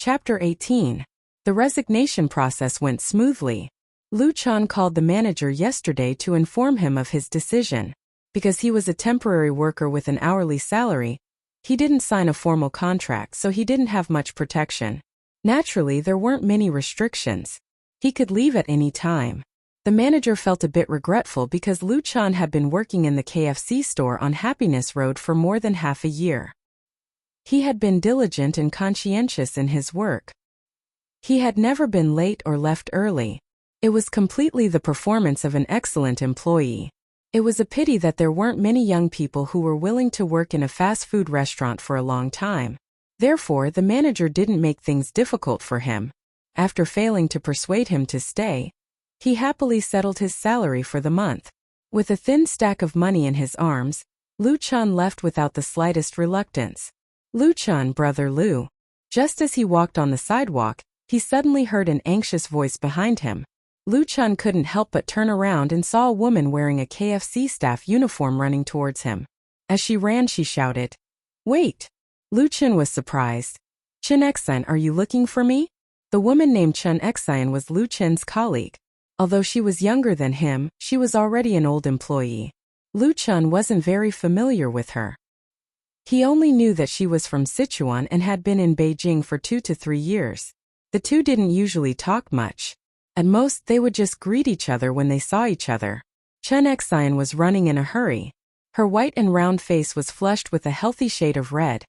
Chapter 18. The resignation process went smoothly. Lu Chan called the manager yesterday to inform him of his decision. Because he was a temporary worker with an hourly salary, he didn't sign a formal contract, so he didn't have much protection. Naturally, there weren't many restrictions. He could leave at any time. The manager felt a bit regretful because Lu Chan had been working in the KFC store on Happiness Road for more than half a year. He had been diligent and conscientious in his work. He had never been late or left early. It was completely the performance of an excellent employee. It was a pity that there weren't many young people who were willing to work in a fast food restaurant for a long time. Therefore, the manager didn't make things difficult for him. After failing to persuade him to stay, he happily settled his salary for the month. With a thin stack of money in his arms, Lu Chan left without the slightest reluctance. Lu Chan, brother Lu. Just as he walked on the sidewalk, he suddenly heard an anxious voice behind him. Lu Chan couldn't help but turn around and saw a woman wearing a KFC staff uniform running towards him. As she ran, she shouted, "Wait!" Lu Chan was surprised. "Chen Xian, are you looking for me?" The woman named Chen Xian was Lu Chan's colleague. Although she was younger than him, she was already an old employee. Lu Chan wasn't very familiar with her. He only knew that she was from Sichuan and had been in Beijing for 2 to 3 years. The two didn't usually talk much. At most, they would just greet each other when they saw each other. Chen Xian was running in a hurry. Her white and round face was flushed with a healthy shade of red,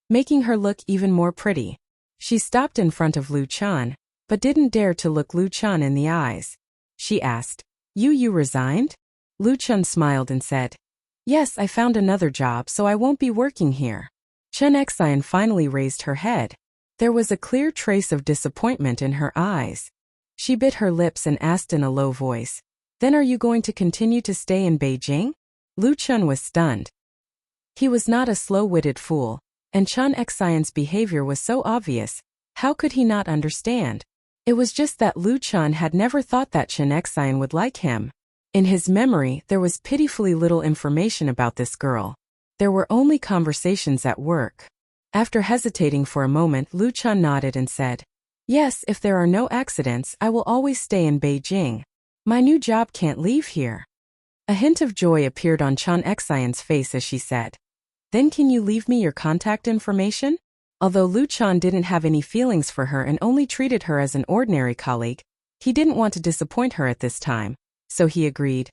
making her look even more pretty. She stopped in front of Lu Chan, but didn't dare to look Lu Chan in the eyes. She asked, You resigned?" Lu Chan smiled and said, "Yes, I found another job, so I won't be working here." Chen Xian finally raised her head. There was a clear trace of disappointment in her eyes. She bit her lips and asked in a low voice, "Then are you going to continue to stay in Beijing?" Lu Chan was stunned. He was not a slow-witted fool, and Chen Xian's behavior was so obvious. How could he not understand? It was just that Lu Chan had never thought that Chen Xian would like him. In his memory, there was pitifully little information about this girl. There were only conversations at work. After hesitating for a moment, Lu Chan nodded and said, "Yes, if there are no accidents, I will always stay in Beijing. My new job can't leave here." A hint of joy appeared on Chen Xian's face as she said, "Then can you leave me your contact information?" Although Lu Chan didn't have any feelings for her and only treated her as an ordinary colleague, he didn't want to disappoint her at this time, so he agreed.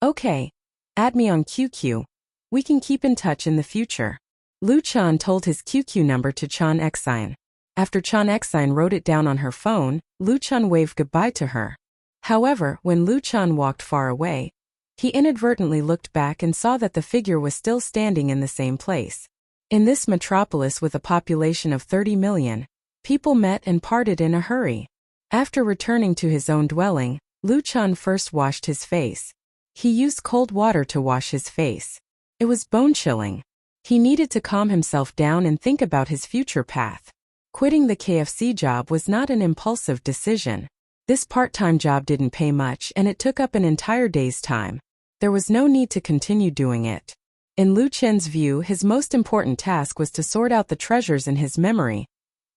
"Okay. Add me on QQ. We can keep in touch in the future." Lu Chan told his QQ number to Chen Xian. After Chen Xian wrote it down on her phone, Lu Chan waved goodbye to her. However, when Lu Chan walked far away, he inadvertently looked back and saw that the figure was still standing in the same place. In this metropolis with a population of 30 million, people met and parted in a hurry. After returning to his own dwelling, Lu Chan first washed his face. He used cold water to wash his face. It was bone-chilling. He needed to calm himself down and think about his future path. Quitting the KFC job was not an impulsive decision. This part-time job didn't pay much and it took up an entire day's time. There was no need to continue doing it. In Lu Chen's view, his most important task was to sort out the treasures in his memory,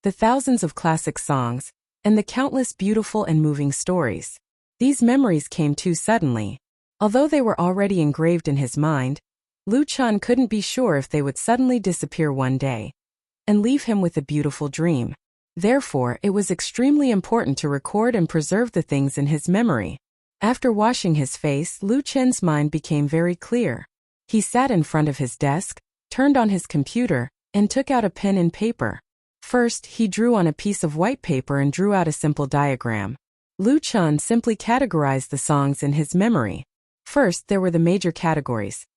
the thousands of classic songs, and the countless beautiful and moving stories. These memories came too suddenly. Although they were already engraved in his mind, Lu Chan couldn't be sure if they would suddenly disappear one day and leave him with a beautiful dream. Therefore, it was extremely important to record and preserve the things in his memory. After washing his face, Lu Chen's mind became very clear. He sat in front of his desk, turned on his computer, and took out a pen and paper. First, he drew on a piece of white paper and drew out a simple diagram. Lu Chan simply categorized the songs in his memory. First, there were the major categories: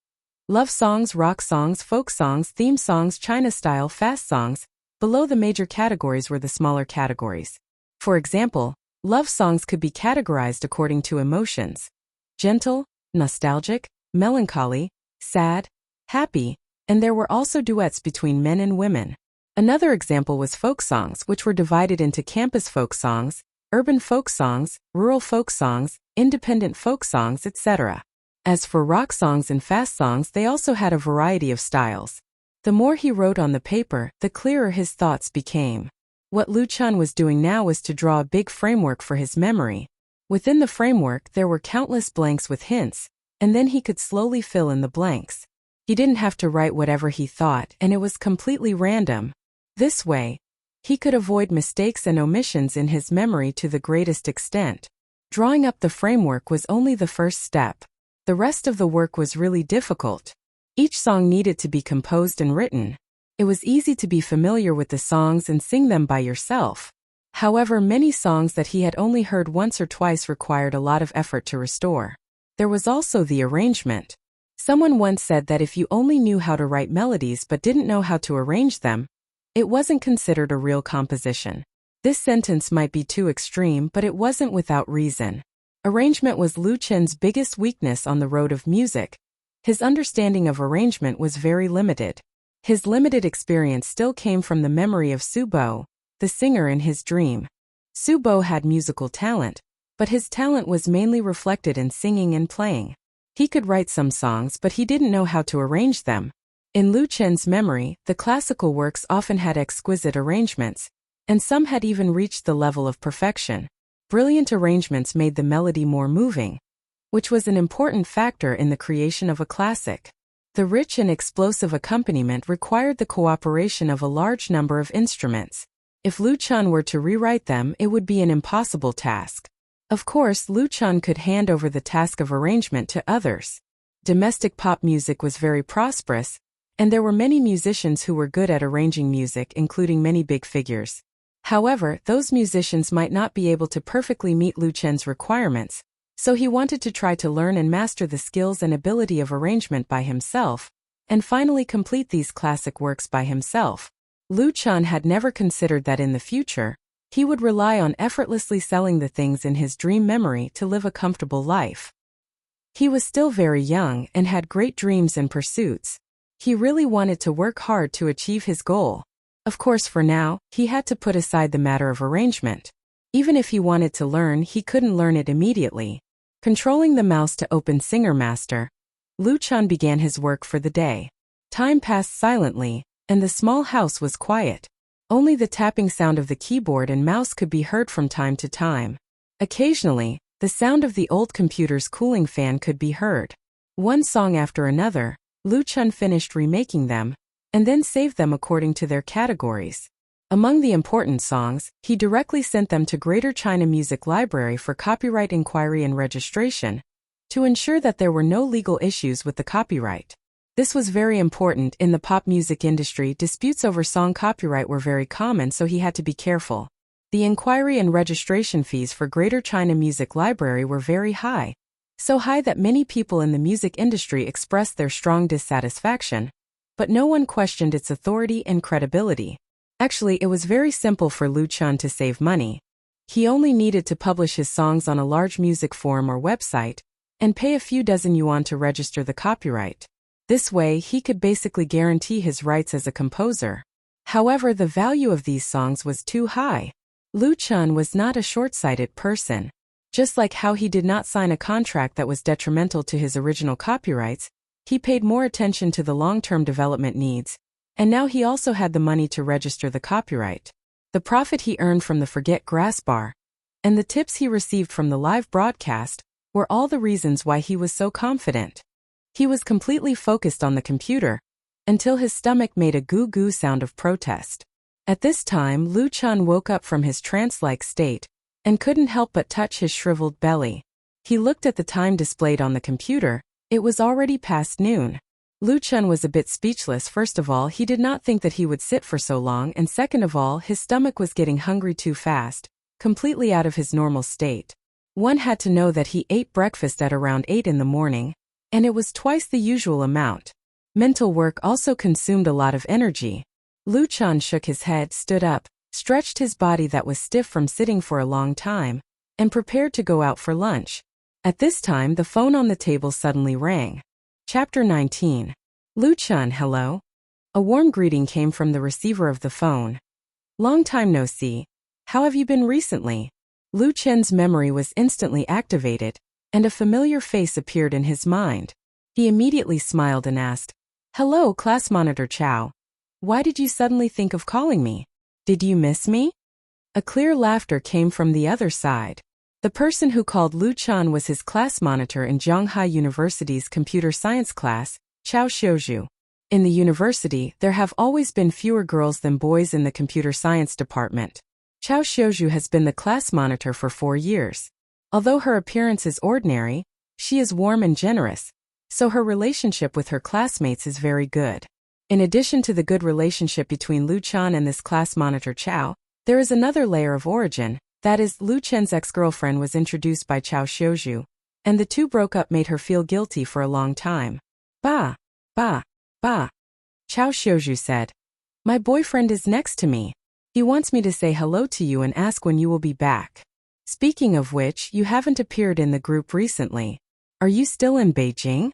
love songs, rock songs, folk songs, theme songs, China style, fast songs. Below the major categories were the smaller categories. For example, love songs could be categorized according to emotions: gentle, nostalgic, melancholy, sad, happy, and there were also duets between men and women. Another example was folk songs, which were divided into campus folk songs, urban folk songs, rural folk songs, independent folk songs, etc. As for rock songs and fast songs, they also had a variety of styles. The more he wrote on the paper, the clearer his thoughts became. What Luchan was doing now was to draw a big framework for his memory. Within the framework there were countless blanks with hints, and then he could slowly fill in the blanks. He didn't have to write whatever he thought, and it was completely random. This way, he could avoid mistakes and omissions in his memory to the greatest extent. Drawing up the framework was only the first step. The rest of the work was really difficult. Each song needed to be composed and written. It was easy to be familiar with the songs and sing them by yourself. However, many songs that he had only heard once or twice required a lot of effort to restore. There was also the arrangement. Someone once said that if you only knew how to write melodies but didn't know how to arrange them, it wasn't considered a real composition. This sentence might be too extreme, but it wasn't without reason. Arrangement was Luchan's biggest weakness on the road of music. His understanding of arrangement was very limited. His limited experience still came from the memory of Subo, the singer in his dream. Subo had musical talent, but his talent was mainly reflected in singing and playing. He could write some songs, but he didn't know how to arrange them. In Luchan's memory, the classical works often had exquisite arrangements, and some had even reached the level of perfection. Brilliant arrangements made the melody more moving, which was an important factor in the creation of a classic. The rich and explosive accompaniment required the cooperation of a large number of instruments. If Luchan were to rewrite them, it would be an impossible task. Of course, Luchan could hand over the task of arrangement to others. Domestic pop music was very prosperous, and there were many musicians who were good at arranging music, including many big figures. However, those musicians might not be able to perfectly meet Luchan's requirements, so he wanted to try to learn and master the skills and ability of arrangement by himself, and finally complete these classic works by himself. Luchan had never considered that in the future, he would rely on effortlessly selling the things in his dream memory to live a comfortable life. He was still very young and had great dreams and pursuits. He really wanted to work hard to achieve his goal. Of course, for now, he had to put aside the matter of arrangement. Even if he wanted to learn, he couldn't learn it immediately. Controlling the mouse to open Singer Master, Luchan began his work for the day. Time passed silently, and the small house was quiet. Only the tapping sound of the keyboard and mouse could be heard from time to time. Occasionally, the sound of the old computer's cooling fan could be heard. One song after another, Luchan finished remaking them, and then saved them according to their categories. Among the important songs, he directly sent them to Greater China Music Library for copyright inquiry and registration, to ensure that there were no legal issues with the copyright. This was very important in the pop music industry. Disputes over song copyright were very common, so he had to be careful. The inquiry and registration fees for Greater China Music Library were very high, so high that many people in the music industry expressed their strong dissatisfaction, but no one questioned its authority and credibility. Actually, it was very simple for Luchan to save money. He only needed to publish his songs on a large music forum or website, and pay a few dozen yuan to register the copyright. This way, he could basically guarantee his rights as a composer. However, the value of these songs was too high. Luchan was not a short-sighted person. Just like how he did not sign a contract that was detrimental to his original copyrights, he paid more attention to the long-term development needs, and now he also had the money to register the copyright. The profit he earned from the Forget Grass Bar, and the tips he received from the live broadcast, were all the reasons why he was so confident. He was completely focused on the computer, until his stomach made a goo-goo sound of protest. At this time, Luchan woke up from his trance-like state, and couldn't help but touch his shriveled belly. He looked at the time displayed on the computer. It was already past noon. Luchan was a bit speechless. First of all, he did not think that he would sit for so long, and second of all, his stomach was getting hungry too fast, completely out of his normal state. One had to know that he ate breakfast at around 8 in the morning, and it was twice the usual amount. Mental work also consumed a lot of energy. Luchan shook his head, stood up, stretched his body that was stiff from sitting for a long time, and prepared to go out for lunch. At this time, the phone on the table suddenly rang. Chapter 19. Luchan, hello. A warm greeting came from the receiver of the phone. Long time no see. How have you been recently? Luchan's memory was instantly activated, and a familiar face appeared in his mind. He immediately smiled and asked, "Hello, class monitor Chow. Why did you suddenly think of calling me? Did you miss me?" A clear laughter came from the other side. The person who called Lu Chan was his class monitor in Zhonghai University's computer science class, Chao Xiuzhu. In the university, there have always been fewer girls than boys in the computer science department. Chao Xiuzhu has been the class monitor for 4 years. Although her appearance is ordinary, she is warm and generous, so her relationship with her classmates is very good. In addition to the good relationship between Lu Chan and this class monitor Chao, there is another layer of origin, that is, Lu Chen's ex-girlfriend was introduced by Chao Xiuzhu, and the two broke up made her feel guilty for a long time. Bah, bah, bah. Chao Xiuzhu said. My boyfriend is next to me. He wants me to say hello to you and ask when you will be back. Speaking of which, you haven't appeared in the group recently. Are you still in Beijing?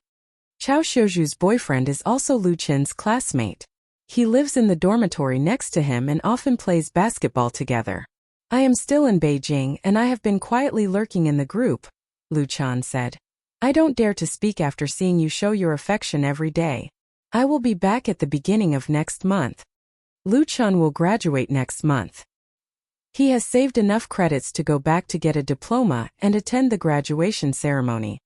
Chao Xiuzhu's boyfriend is also Lu Chen's classmate. He lives in the dormitory next to him and often plays basketball together. I am still in Beijing and I have been quietly lurking in the group, Lu Chan said. I don't dare to speak after seeing you show your affection every day. I will be back at the beginning of next month. Lu Chan will graduate next month. He has saved enough credits to go back to get a diploma and attend the graduation ceremony.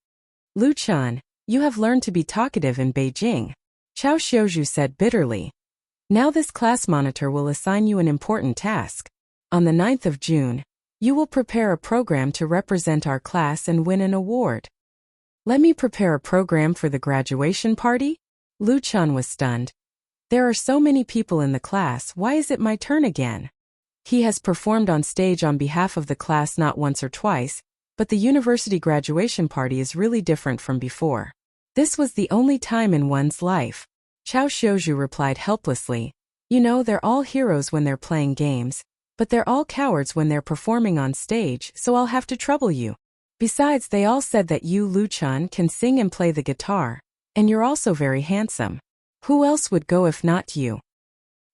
Lu Chan, you have learned to be talkative in Beijing, Chao Xiuzhu said bitterly. Now this class monitor will assign you an important task. On the 9th of June, you will prepare a program to represent our class and win an award. Let me prepare a program for the graduation party? Lu Chan was stunned. There are so many people in the class, why is it my turn again? He has performed on stage on behalf of the class not once or twice, but the university graduation party is really different from before. This was the only time in one's life. Chao Xiuzhu replied helplessly. You know, they're all heroes when they're playing games, but they're all cowards when they're performing on stage, so I'll have to trouble you. Besides, they all said that you, Lu Chan, can sing and play the guitar, and you're also very handsome. Who else would go if not you?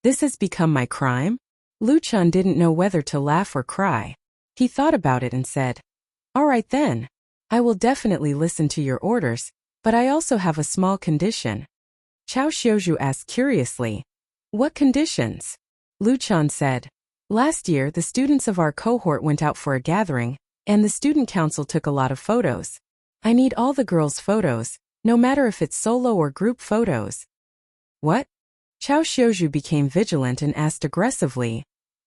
This has become my crime? Lu Chan didn't know whether to laugh or cry. He thought about it and said, all right then. I will definitely listen to your orders, but I also have a small condition. Chao Xiuzhu asked curiously. What conditions? Lu Chan said. Last year, the students of our cohort went out for a gathering, and the student council took a lot of photos. I need all the girls' photos, no matter if it's solo or group photos. What? Chao Xiuzhu became vigilant and asked aggressively.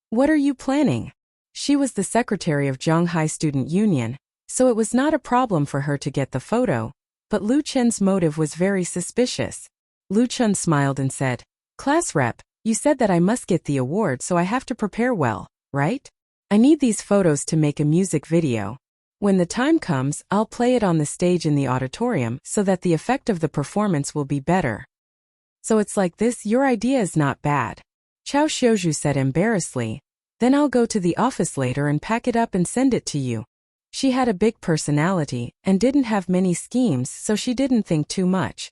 What are you planning? She was the secretary of Zhonghai Student Union, so it was not a problem for her to get the photo, but Lu Chen's motive was very suspicious. Lu Chen smiled and said, Class rep, you said that I must get the award, so I have to prepare well, right? I need these photos to make a music video. When the time comes, I'll play it on the stage in the auditorium so that the effect of the performance will be better. So it's like this, your idea is not bad. Chao Xiuzhu said embarrassedly. Then I'll go to the office later and pack it up and send it to you. She had a big personality and didn't have many schemes, so she didn't think too much.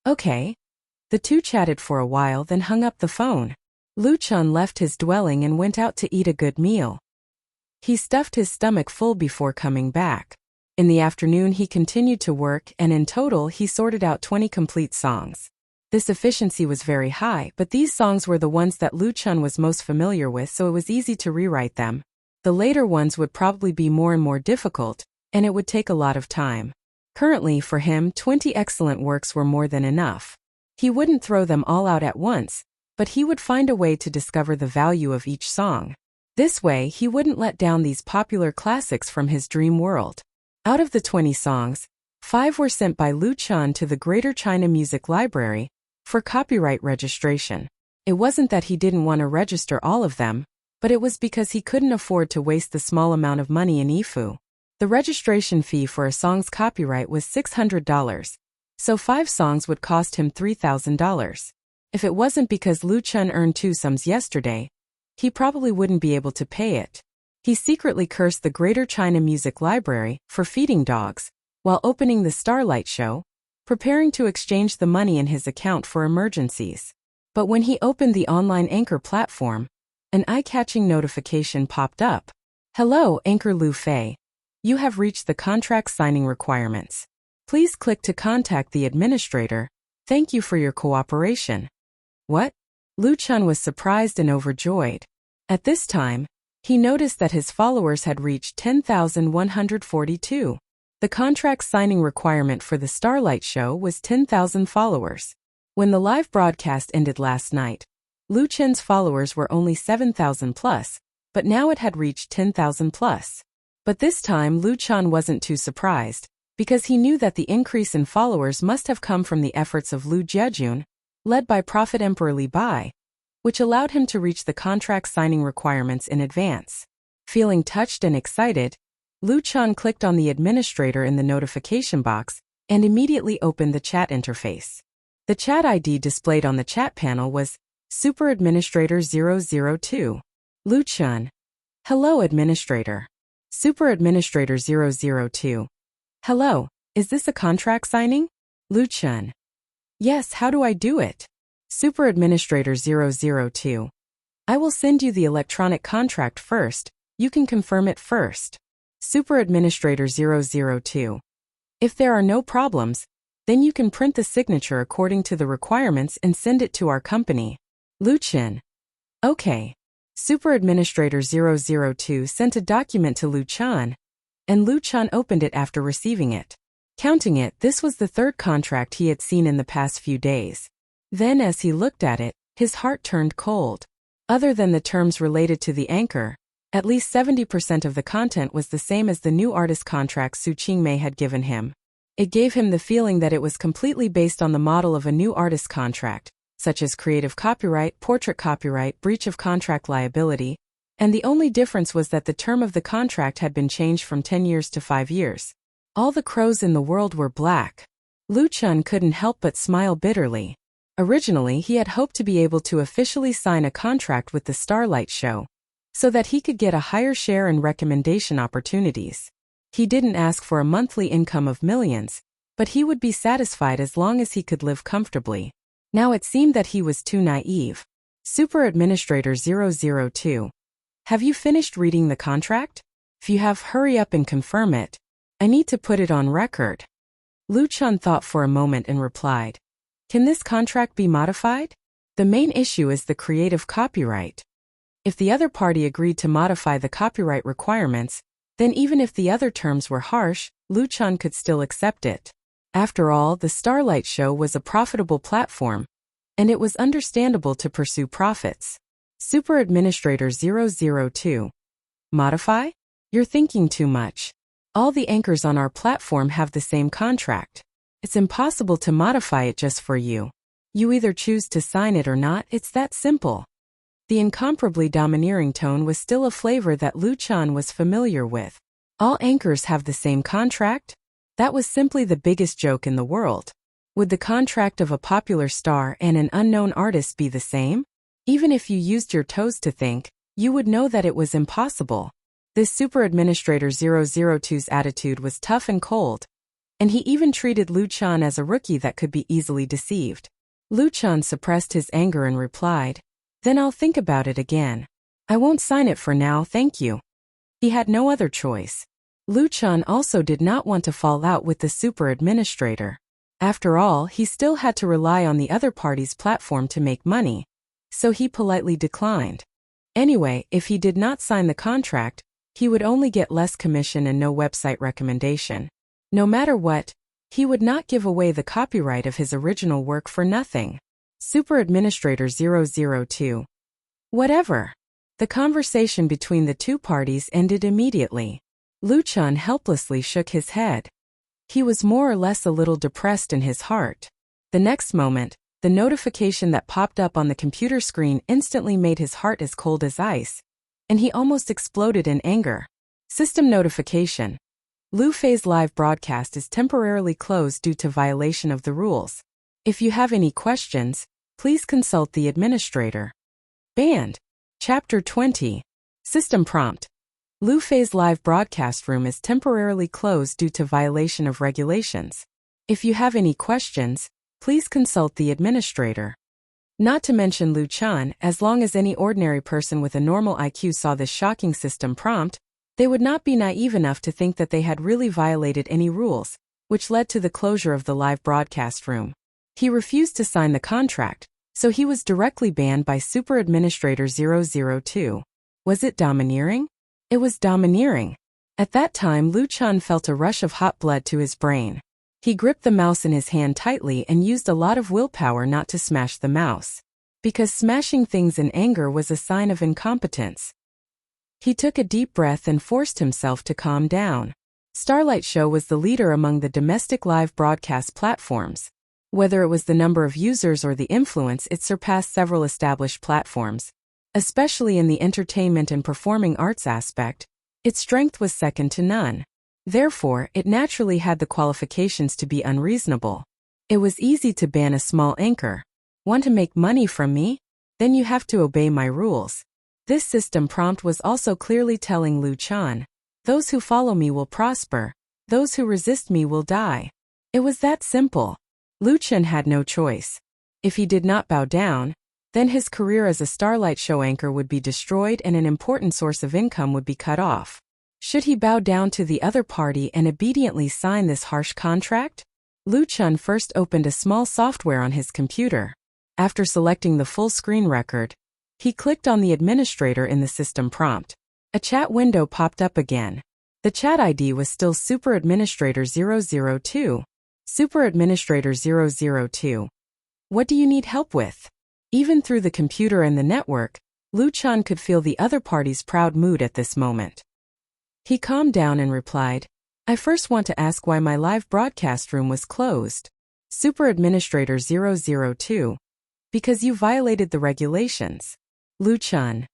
Okay. The two chatted for a while, then hung up the phone. Lu Chan left his dwelling and went out to eat a good meal. He stuffed his stomach full before coming back. In the afternoon he continued to work, and in total he sorted out 20 complete songs. This efficiency was very high, but these songs were the ones that Lu Chan was most familiar with, so it was easy to rewrite them. The later ones would probably be more and more difficult, and it would take a lot of time. Currently, for him, 20 excellent works were more than enough. He wouldn't throw them all out at once, but he would find a way to discover the value of each song. This way, he wouldn't let down these popular classics from his dream world. Out of the 20 songs, 5 were sent by Lu Chan to the Greater China Music Library for copyright registration. It wasn't that he didn't want to register all of them, but it was because he couldn't afford to waste the small amount of money in IFU. The registration fee for a song's copyright was $600, so 5 songs would cost him $3,000. If it wasn't because Lu Chan earned 2 sums yesterday, he probably wouldn't be able to pay it. He secretly cursed the Greater China Music Library for feeding dogs while opening the Starlight Show, preparing to exchange the money in his account for emergencies. But when he opened the online Anchor platform, an eye-catching notification popped up. Hello, Anchor Lu Fei. You have reached the contract signing requirements. Please click to contact the administrator. Thank you for your cooperation. What? Lu Chan was surprised and overjoyed. At this time, He noticed that his followers had reached 10,142. The contract signing requirement for the Starlight Show was 10,000 followers. When the live broadcast ended last night, Lu Chen's followers were only 7,000 plus, but now it had reached 10,000 plus. But this time Lu Chen wasn't too surprised, because he knew that the increase in followers must have come from the efforts of Lu Jiejun, led by Prophet Emperor Li Bai, which allowed him to reach the contract signing requirements in advance. Feeling touched and excited, Lu Chen clicked on the administrator in the notification box and immediately opened the chat interface. The chat ID displayed on the chat panel was Super Administrator 002. Lu Chen. Hello, Administrator. Super Administrator 002. Hello, is this a contract signing? Lu Chen. Yes, how do I do it? Super Administrator 002. I will send you the electronic contract first, you can confirm it first. Super Administrator 002. If there are no problems, then you can print the signature according to the requirements and send it to our company. Lu Chen. Okay. Super Administrator 002 sent a document to Lu Chen, and Lu Chen opened it after receiving it. Counting it, this was the third contract he had seen in the past few days. Then as he looked at it, his heart turned cold. Other than the terms related to the anchor, at least 70% of the content was the same as the new artist contract Su Qingmei had given him. It gave him the feeling that it was completely based on the model of a new artist contract, such as creative copyright, portrait copyright, breach of contract liability, and the only difference was that the term of the contract had been changed from 10 years to 5 years. All the crows in the world were black. Lu Chen couldn't help but smile bitterly. Originally, he had hoped to be able to officially sign a contract with the Starlight Show, so that he could get a higher share in recommendation opportunities. He didn't ask for a monthly income of millions, but he would be satisfied as long as he could live comfortably. Now it seemed that he was too naive. Super Administrator 002. Have you finished reading the contract? If you have, hurry up and confirm it. I need to put it on record. Lu Chen thought for a moment and replied, Can this contract be modified? The main issue is the creative copyright. If the other party agreed to modify the copyright requirements, then even if the other terms were harsh, Lu Chen could still accept it. After all, the Starlight Show was a profitable platform, and it was understandable to pursue profits. Super Administrator 002. Modify? You're thinking too much. All the anchors on our platform have the same contract. It's impossible to modify it just for you. You either choose to sign it or not, it's that simple. The incomparably domineering tone was still a flavor that Lu Chen was familiar with. All anchors have the same contract? That was simply the biggest joke in the world. Would the contract of a popular star and an unknown artist be the same? Even if you used your toes to think, you would know that it was impossible. This Super Administrator 002's attitude was tough and cold, and he even treated Lu Chen as a rookie that could be easily deceived. Lu Chen suppressed his anger and replied, Then I'll think about it again. I won't sign it for now, thank you. He had no other choice. Lu Chen also did not want to fall out with the Super Administrator. After all, he still had to rely on the other party's platform to make money, so he politely declined. Anyway, if he did not sign the contract, he would only get less commission and no website recommendation. No matter what, he would not give away the copyright of his original work for nothing. Super Administrator 002. Whatever. The conversation between the two parties ended immediately. Lu Chen helplessly shook his head. He was more or less a little depressed in his heart. The next moment, the notification that popped up on the computer screen instantly made his heart as cold as ice, and he almost exploded in anger. System notification. Lu Fei's live broadcast is temporarily closed due to violation of the rules. If you have any questions, please consult the administrator. Banned. Chapter 20. System prompt. Lu Fei's live broadcast room is temporarily closed due to violation of regulations. If you have any questions, please consult the administrator. Not to mention Lu Chen, as long as any ordinary person with a normal IQ saw this shocking system prompt, they would not be naive enough to think that they had really violated any rules, which led to the closure of the live broadcast room. He refused to sign the contract, so he was directly banned by Super Administrator 002. Was it domineering? It was domineering. At that time, Luchan felt a rush of hot blood to his brain. He gripped the mouse in his hand tightly and used a lot of willpower not to smash the mouse. Because smashing things in anger was a sign of incompetence. He took a deep breath and forced himself to calm down. Starlight Show was the leader among the domestic live broadcast platforms. Whether it was the number of users or the influence, it surpassed several established platforms. Especially in the entertainment and performing arts aspect, its strength was second to none. Therefore, it naturally had the qualifications to be unreasonable. It was easy to ban a small anchor. Want to make money from me? Then you have to obey my rules. This system prompt was also clearly telling Luchan, those who follow me will prosper, those who resist me will die. It was that simple. Luchan had no choice. If he did not bow down, then his career as a Starlight Show anchor would be destroyed and an important source of income would be cut off. Should he bow down to the other party and obediently sign this harsh contract? Luchan first opened a small software on his computer. After selecting the full screen record, he clicked on the administrator in the system prompt. A chat window popped up again. The chat ID was still Super Administrator 002. Super Administrator 002. What do you need help with? Even through the computer and the network, Luchan could feel the other party's proud mood at this moment. He calmed down and replied, I first want to ask why my live broadcast room was closed. Super Administrator 002. Because you violated the regulations. Luchan.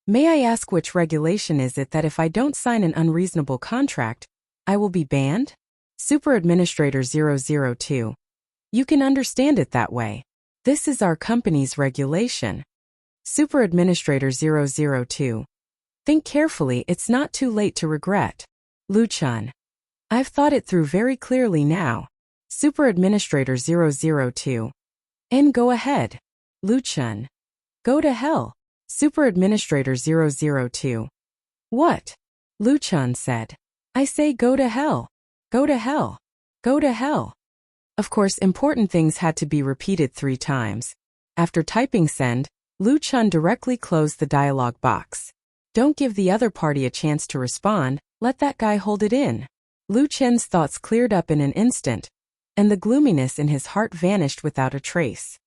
May I ask which regulation is it that if I don't sign an unreasonable contract, I will be banned? Super Administrator 002. You can understand it that way. This is our company's regulation. Super Administrator 002. Think carefully, it's not too late to regret. Luchan. I've thought it through very clearly now. Super Administrator 002. And go ahead. Luchan. Go to hell. Super Administrator 002. What? Luchan said. I say go to hell. Go to hell. Go to hell. Of course, important things had to be repeated 3 times. After typing send, Luchan directly closed the dialog box. Don't give the other party a chance to respond, let that guy hold it in. Luchan's thoughts cleared up in an instant, and the gloominess in his heart vanished without a trace.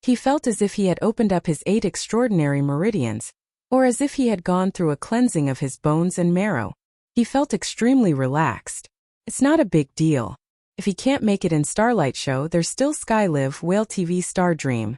He felt as if he had opened up his 8 extraordinary meridians, or as if he had gone through a cleansing of his bones and marrow. He felt extremely relaxed. It's not a big deal. If he can't make it in Starlight Show, there's still Skylive, Whale TV, Star Dream.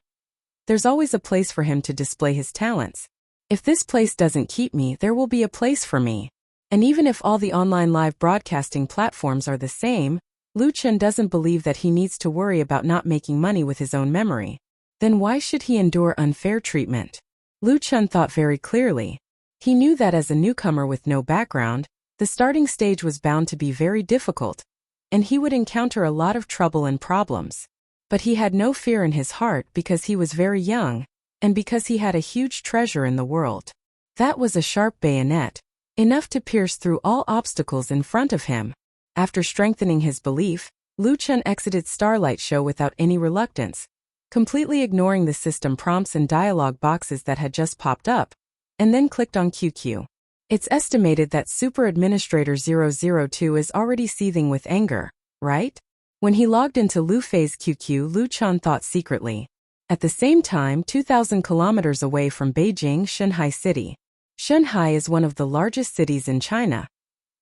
There's always a place for him to display his talents. If this place doesn't keep me, there will be a place for me. And even if all the online live broadcasting platforms are the same, Luchan doesn't believe that he needs to worry about not making money with his own memory. Then why should he endure unfair treatment? Luchan thought very clearly. He knew that as a newcomer with no background, the starting stage was bound to be very difficult, and he would encounter a lot of trouble and problems. But he had no fear in his heart because he was very young, and because he had a huge treasure in the world. That was a sharp bayonet, enough to pierce through all obstacles in front of him. After strengthening his belief, Luchan exited Starlight Show without any reluctance, completely ignoring the system prompts and dialog boxes that had just popped up, and then clicked on QQ. It's estimated that Super Administrator 002 is already seething with anger, right? When he logged into Lu Fei's QQ, Luchan thought secretly. At the same time, 2,000 kilometers away from Beijing, Shanghai City. Shanghai is one of the largest cities in China,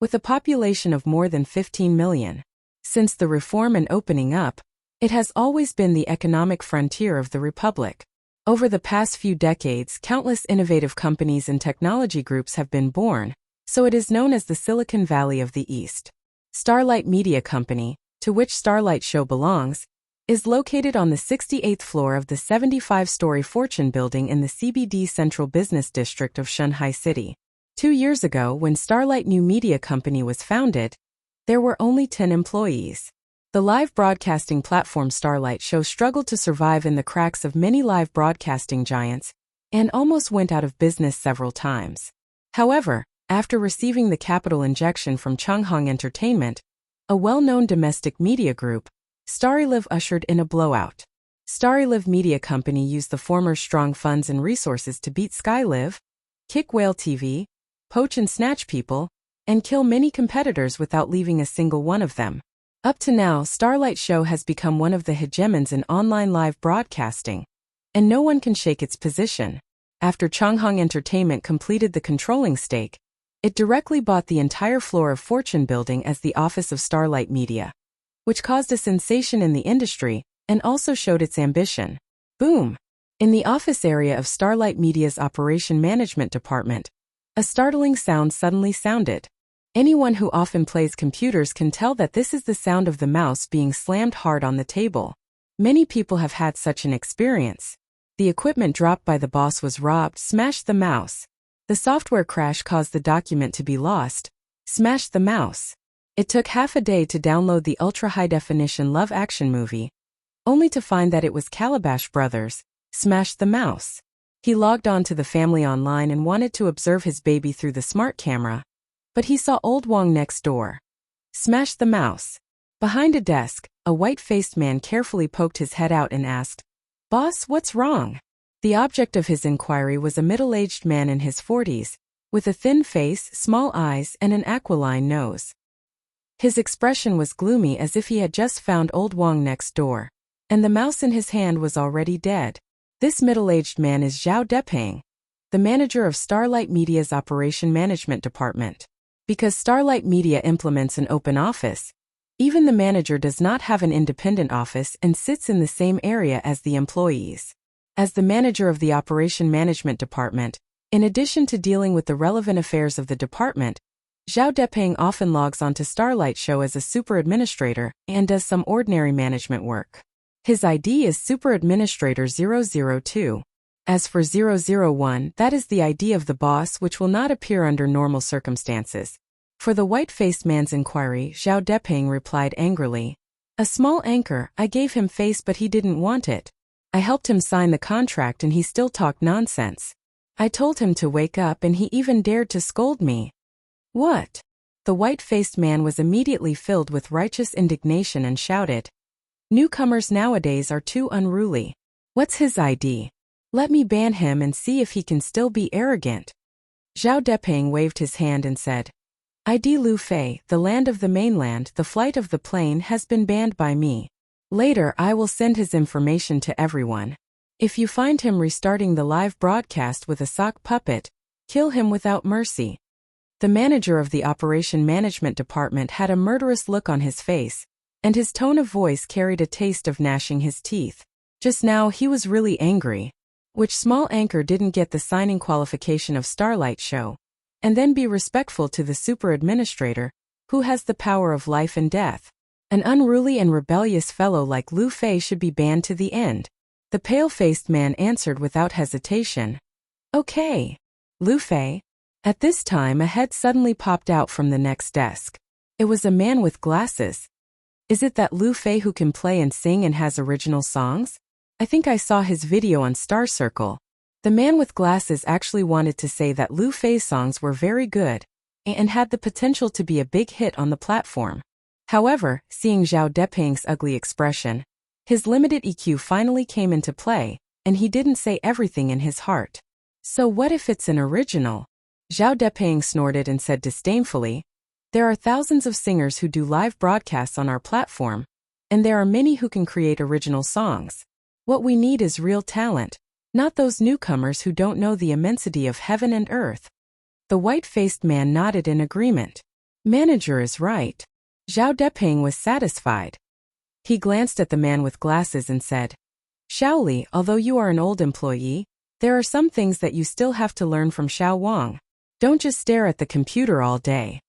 with a population of more than 15 million. Since the reform and opening up, it has always been the economic frontier of the Republic. Over the past few decades, countless innovative companies and technology groups have been born, so it is known as the Silicon Valley of the East. Starlight Media Company, to which Starlight Show belongs, is located on the 68th floor of the 75-story Fortune building in the CBD Central Business District of Shanghai City. 2 years ago, when Starlight New Media Company was founded, there were only 10 employees. The live broadcasting platform Starlight Show struggled to survive in the cracks of many live broadcasting giants and almost went out of business several times. However, after receiving the capital injection from Changhong Entertainment, a well-known domestic media group, Starlive ushered in a blowout. Starlive Media Company used the former strong funds and resources to beat Skylive, kick whale TV, poach and snatch people, and kill many competitors without leaving a single one of them. Up to now, Starlight Show has become one of the hegemons in online live broadcasting, and no one can shake its position. After Changhong Entertainment completed the controlling stake, it directly bought the entire floor of Fortune Building as the office of Starlight Media, which caused a sensation in the industry and also showed its ambition. Boom! In the office area of Starlight Media's Operation Management Department, a startling sound suddenly sounded. Anyone who often plays computers can tell that this is the sound of the mouse being slammed hard on the table. Many people have had such an experience. The equipment dropped by the boss was robbed, smashed the mouse. The software crash caused the document to be lost, smashed the mouse. It took half a day to download the ultra-high-definition love action movie, only to find that it was Calabash Brothers, smashed the mouse. He logged on to the family online and wanted to observe his baby through the smart camera, but he saw old Wong next door. Smashed the mouse. Behind a desk, a white-faced man carefully poked his head out and asked, "Boss, what's wrong?" The object of his inquiry was a middle-aged man in his 40s, with a thin face, small eyes, and an aquiline nose. His expression was gloomy as if he had just found old Wong next door, and the mouse in his hand was already dead. This middle-aged man is Zhao Depeng, the manager of Starlight Media's Operation Management Department. Because Starlight Media implements an open office, even the manager does not have an independent office and sits in the same area as the employees. As the manager of the Operation Management Department, in addition to dealing with the relevant affairs of the department, Zhao Depeng often logs onto Starlight Show as a super administrator and does some ordinary management work. His ID is Super Administrator 002. As for 001, that is the ID of the boss, which will not appear under normal circumstances. For the white-faced man's inquiry, Zhao Depeng replied angrily, "A small anchor, I gave him face but he didn't want it. I helped him sign the contract and he still talked nonsense. I told him to wake up and he even dared to scold me." "What?" The white-faced man was immediately filled with righteous indignation and shouted, "Newcomers nowadays are too unruly. What's his ID? Let me ban him and see if he can still be arrogant." Zhao Depeng waved his hand and said, "ID Lu Fei, the land of the mainland, the flight of the plane has been banned by me. Later I will send his information to everyone. If you find him restarting the live broadcast with a sock puppet, kill him without mercy." The manager of the Operation Management Department had a murderous look on his face, and his tone of voice carried a taste of gnashing his teeth. Just now he was really angry. Which small anchor didn't get the signing qualification of Starlight Show, and then be respectful to the super administrator, who has the power of life and death? An unruly and rebellious fellow like Lu Fei should be banned to the end. The pale-faced man answered without hesitation, "Okay, Lu Fei." At this time a head suddenly popped out from the next desk. It was a man with glasses. "Is it that Lu Fei who can play and sing and has original songs? I think I saw his video on Star Circle." The man with glasses actually wanted to say that Lu Fei's songs were very good and had the potential to be a big hit on the platform. However, seeing Zhao Depeng's ugly expression, his limited EQ finally came into play, and he didn't say everything in his heart. "So what if it's an original?" Zhao Depeng snorted and said disdainfully, "There are thousands of singers who do live broadcasts on our platform, and there are many who can create original songs. What we need is real talent, not those newcomers who don't know the immensity of heaven and earth." The white-faced man nodded in agreement. Manager is right. Zhao Depeng was satisfied. He glanced at the man with glasses and said, "Shaoli, although you are an old employee, there are some things that you still have to learn from Xiao Wang. Don't just stare at the computer all day."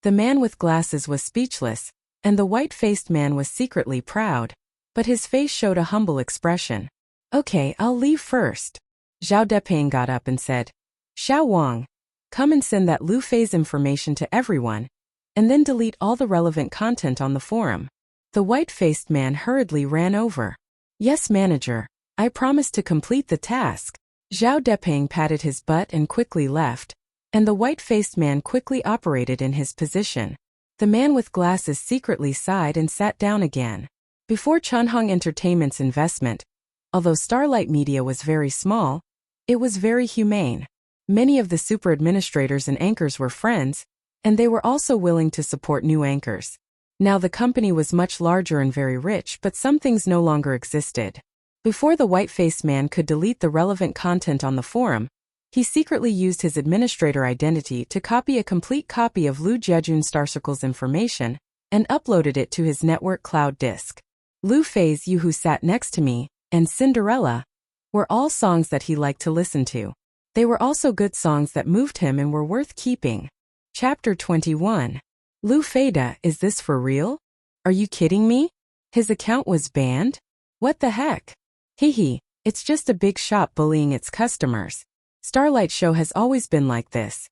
The man with glasses was speechless, and the white-faced man was secretly proud, but his face showed a humble expression. "Okay, I'll leave first." Zhao Depeng got up and said, "Xiao Wang, come and send that Lu Fei's information to everyone, and then delete all the relevant content on the forum." The white-faced man hurriedly ran over. "Yes, manager. I promise to complete the task." Zhao Depeng patted his butt and quickly left, and the white-faced man quickly operated in his position. The man with glasses secretly sighed and sat down again. Before Changhong Entertainment's investment, although Starlight Media was very small, it was very humane. Many of the super administrators and anchors were friends, and they were also willing to support new anchors. Now the company was much larger and very rich, but some things no longer existed. Before the white-faced man could delete the relevant content on the forum, he secretly used his administrator identity to copy a complete copy of Lu Jiejun's Star Circle's information and uploaded it to his network cloud disk. Lu Fei's You Who Sat Next to Me and Cinderella were all songs that he liked to listen to. They were also good songs that moved him and were worth keeping. Chapter 21. Lu Feida, is this for real? Are you kidding me? His account was banned? What the heck? Hehe, it's just a big shop bullying its customers. Starlight Show has always been like this.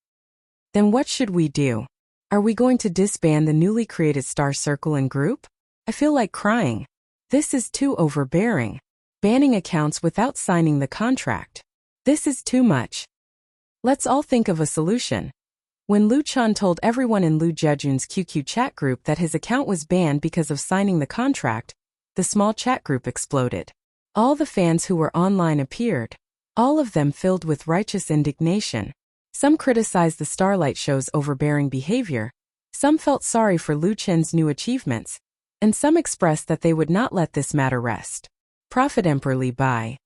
Then what should we do? Are we going to disband the newly created Star Circle and group? I feel like crying. This is too overbearing. Banning accounts without signing the contract. This is too much. Let's all think of a solution. When Lu Chan told everyone in Lu Jiejun's QQ chat group that his account was banned because of signing the contract, the small chat group exploded. All the fans who were online appeared, all of them filled with righteous indignation. Some criticized the Starlight Show's overbearing behavior, some felt sorry for Lu Chen's new achievements, and some expressed that they would not let this matter rest. Prophet Emperor Li Bai.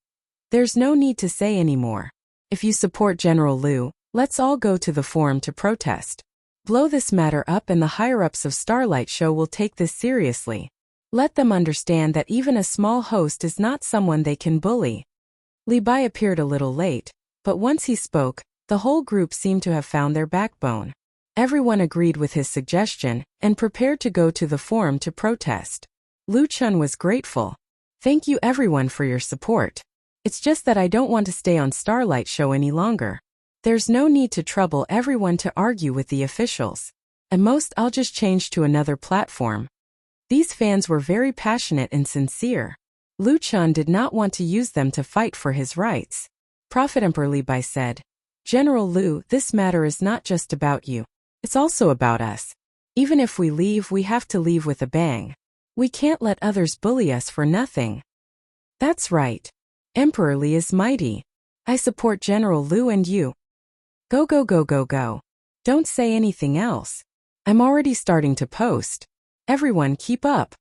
There's no need to say anymore. If you support General Lu, let's all go to the forum to protest. Blow this matter up and the higher-ups of Starlight Show will take this seriously. Let them understand that even a small host is not someone they can bully. Li Bai appeared a little late, but once he spoke, the whole group seemed to have found their backbone. Everyone agreed with his suggestion and prepared to go to the forum to protest. Lu Chun was grateful. Thank you everyone for your support. It's just that I don't want to stay on Starlight Show any longer. There's no need to trouble everyone to argue with the officials. At most I'll just change to another platform. These fans were very passionate and sincere. Lu Chun did not want to use them to fight for his rights. Prophet Emperor Li Bai said, General Lu, this matter is not just about you. It's also about us. Even if we leave, we have to leave with a bang. We can't let others bully us for nothing. That's right. Emperor Li is mighty. I support General Lu and you. Go go go go go. Don't say anything else. I'm already starting to post. Everyone keep up.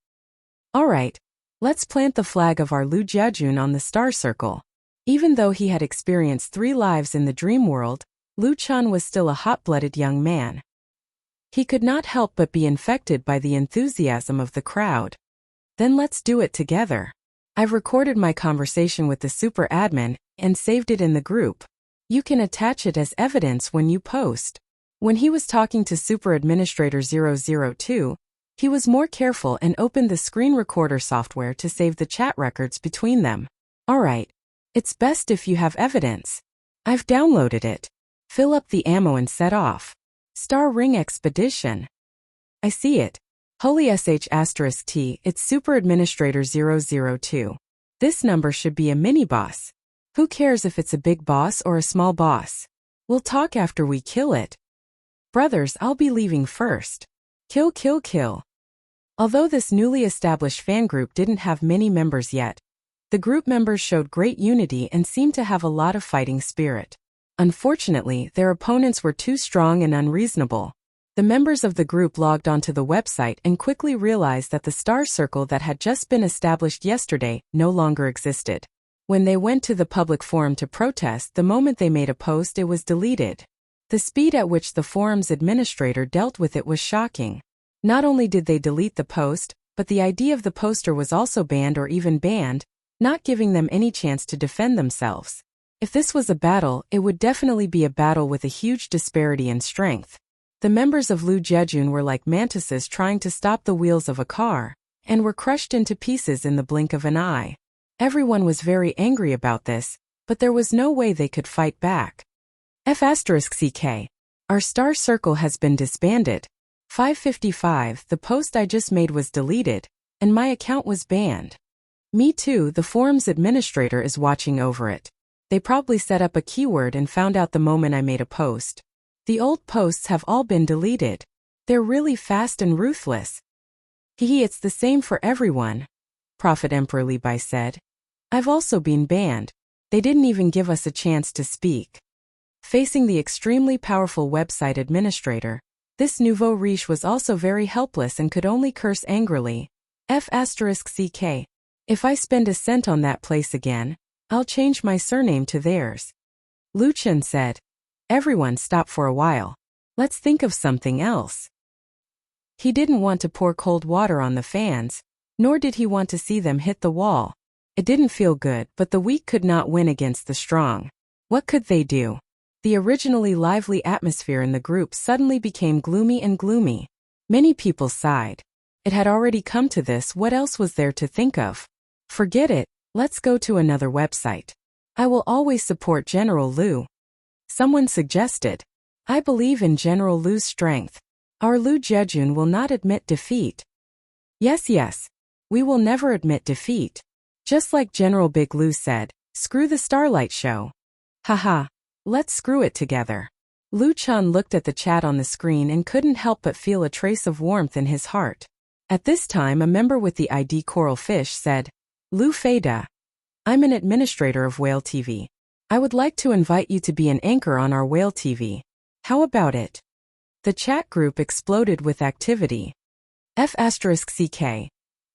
Alright, let's plant the flag of our Lu Jiejun on the Star Circle. Even though he had experienced 3 lives in the dream world, Lu Chan was still a hot-blooded young man. He could not help but be infected by the enthusiasm of the crowd. Then let's do it together. I've recorded my conversation with the super admin and saved it in the group. You can attach it as evidence when you post. When he was talking to Super Administrator 002, he was more careful and opened the screen recorder software to save the chat records between them. Alright. It's best if you have evidence. I've downloaded it. Fill up the ammo and set off. Star Ring Expedition. I see it. Holy *T, it's Super Administrator 002. This number should be a mini-boss. Who cares if it's a big boss or a small boss? We'll talk after we kill it. Brothers, I'll be leaving first. Kill kill kill. Although this newly established fan group didn't have many members yet, the group members showed great unity and seemed to have a lot of fighting spirit. Unfortunately, their opponents were too strong and unreasonable. The members of the group logged onto the website and quickly realized that the Star Circle that had just been established yesterday no longer existed. When they went to the public forum to protest, the moment they made a post, it was deleted. The speed at which the forum's administrator dealt with it was shocking. Not only did they delete the post, but the idea of the poster was also banned or even banned, not giving them any chance to defend themselves. If this was a battle, it would definitely be a battle with a huge disparity in strength. The members of Lu Jiejun were like mantises trying to stop the wheels of a car, and were crushed into pieces in the blink of an eye. Everyone was very angry about this, but there was no way they could fight back. F***CK. Our Star Circle has been disbanded. 555, the post I just made was deleted, and my account was banned. Me too, the forum's administrator is watching over it. They probably set up a keyword and found out the moment I made a post. The old posts have all been deleted. They're really fast and ruthless. Hehe, it's the same for everyone. Prophet Emperor Li Bai said. I've also been banned. They didn't even give us a chance to speak. Facing the extremely powerful website administrator, this nouveau riche was also very helpless and could only curse angrily. F***ck. If I spend a cent on that place again, I'll change my surname to theirs. Lucian said. Everyone stopped for a while. Let's think of something else. He didn't want to pour cold water on the fans, nor did he want to see them hit the wall. It didn't feel good, but the weak could not win against the strong. What could they do? The originally lively atmosphere in the group suddenly became gloomy and gloomy. Many people sighed. It had already come to this, what else was there to think of? Forget it, let's go to another website. I will always support General Liu. Someone suggested. I believe in General Liu's strength. Our Liu Jejun will not admit defeat. Yes, we will never admit defeat. Just like General Big Liu said, screw the Starlight Show. Haha, let's screw it together. Lu Chun looked at the chat on the screen and couldn't help but feel a trace of warmth in his heart. At this time, a member with the ID Coral Fish said, Lu Feida. I'm an administrator of Whale TV. I would like to invite you to be an anchor on our Whale TV. How about it? The chat group exploded with activity. F***ck.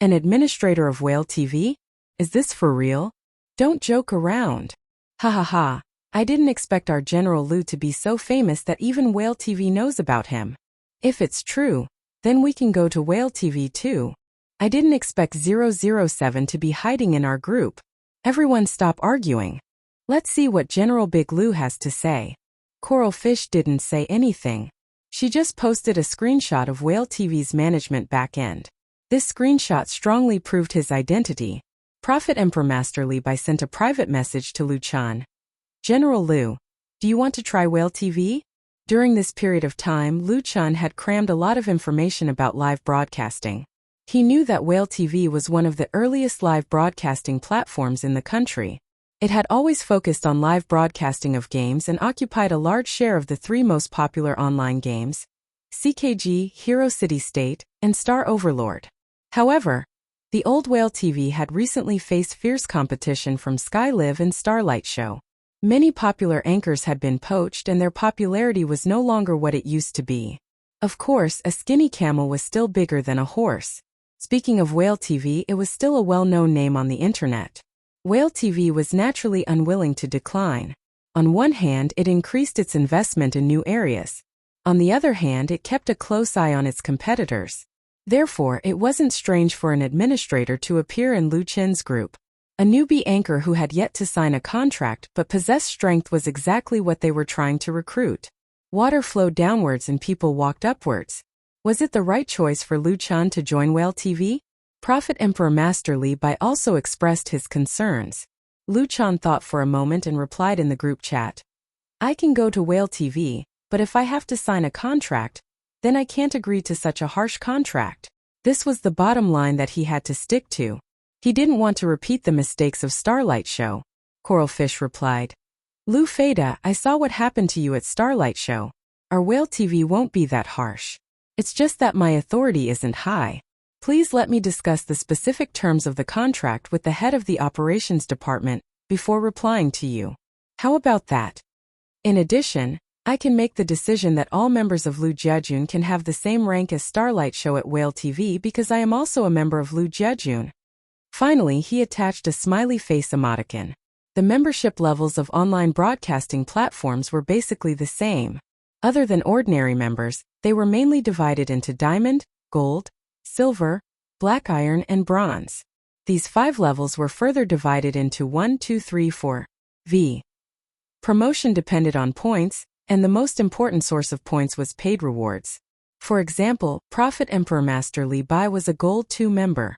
An administrator of Whale TV? Is this for real? Don't joke around. Ha ha ha. I didn't expect our General Liu to be so famous that even Whale TV knows about him. If it's true, then we can go to Whale TV too. I didn't expect 007 to be hiding in our group. Everyone stop arguing. Let's see what General Big Liu has to say. Coral Fish didn't say anything. She just posted a screenshot of Whale TV's management backend. This screenshot strongly proved his identity. Prophet Emperor Master Li Bai sent a private message to Lu Chan. General Liu, do you want to try Whale TV? During this period of time, Lu Chan had crammed a lot of information about live broadcasting. He knew that Whale TV was one of the earliest live broadcasting platforms in the country. It had always focused on live broadcasting of games and occupied a large share of the 3 most popular online games, CKG, Hero City State, and Star Overlord. However, the old Whale TV had recently faced fierce competition from Sky Live and Starlight Show. Many popular anchors had been poached and their popularity was no longer what it used to be. Of course, a skinny camel was still bigger than a horse. Speaking of Whale TV, it was still a well-known name on the internet. Whale TV was naturally unwilling to decline. On one hand, it increased its investment in new areas. On the other hand, it kept a close eye on its competitors. Therefore, it wasn't strange for an administrator to appear in Lu Chen's group. A newbie anchor who had yet to sign a contract but possessed strength was exactly what they were trying to recruit. Water flowed downwards and people walked upwards. Was it the right choice for Lu Chan to join Whale TV? Prophet Emperor Master Li Bai also expressed his concerns. Lu Chan thought for a moment and replied in the group chat. I can go to Whale TV, but if I have to sign a contract, then I can't agree to such a harsh contract. This was the bottom line that he had to stick to. He didn't want to repeat the mistakes of Starlight Show. Coral Fish replied. Lu Feida, I saw what happened to you at Starlight Show. Our Whale TV won't be that harsh. It's just that my authority isn't high. Please let me discuss the specific terms of the contract with the head of the operations department before replying to you. How about that? In addition, I can make the decision that all members of Lu Jejun can have the same rank as Starlight Show at Whale TV because I am also a member of Lu Jejun. Finally, he attached a smiley face emoticon. The membership levels of online broadcasting platforms were basically the same. Other than ordinary members, they were mainly divided into diamond, gold, silver, black iron, and bronze. These 5 levels were further divided into 1, 2, 3, 4. V. Promotion depended on points, and the most important source of points was paid rewards. For example, Prophet Emperor Master Li Bai was a Gold 2 member.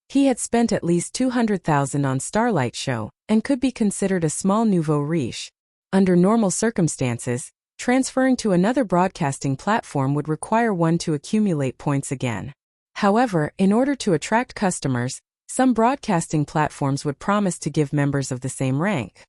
He had spent at least 200,000 on Starlight Show, and could be considered a small nouveau riche. Under normal circumstances, transferring to another broadcasting platform would require one to accumulate points again. However, in order to attract customers, some broadcasting platforms would promise to give members of the same rank.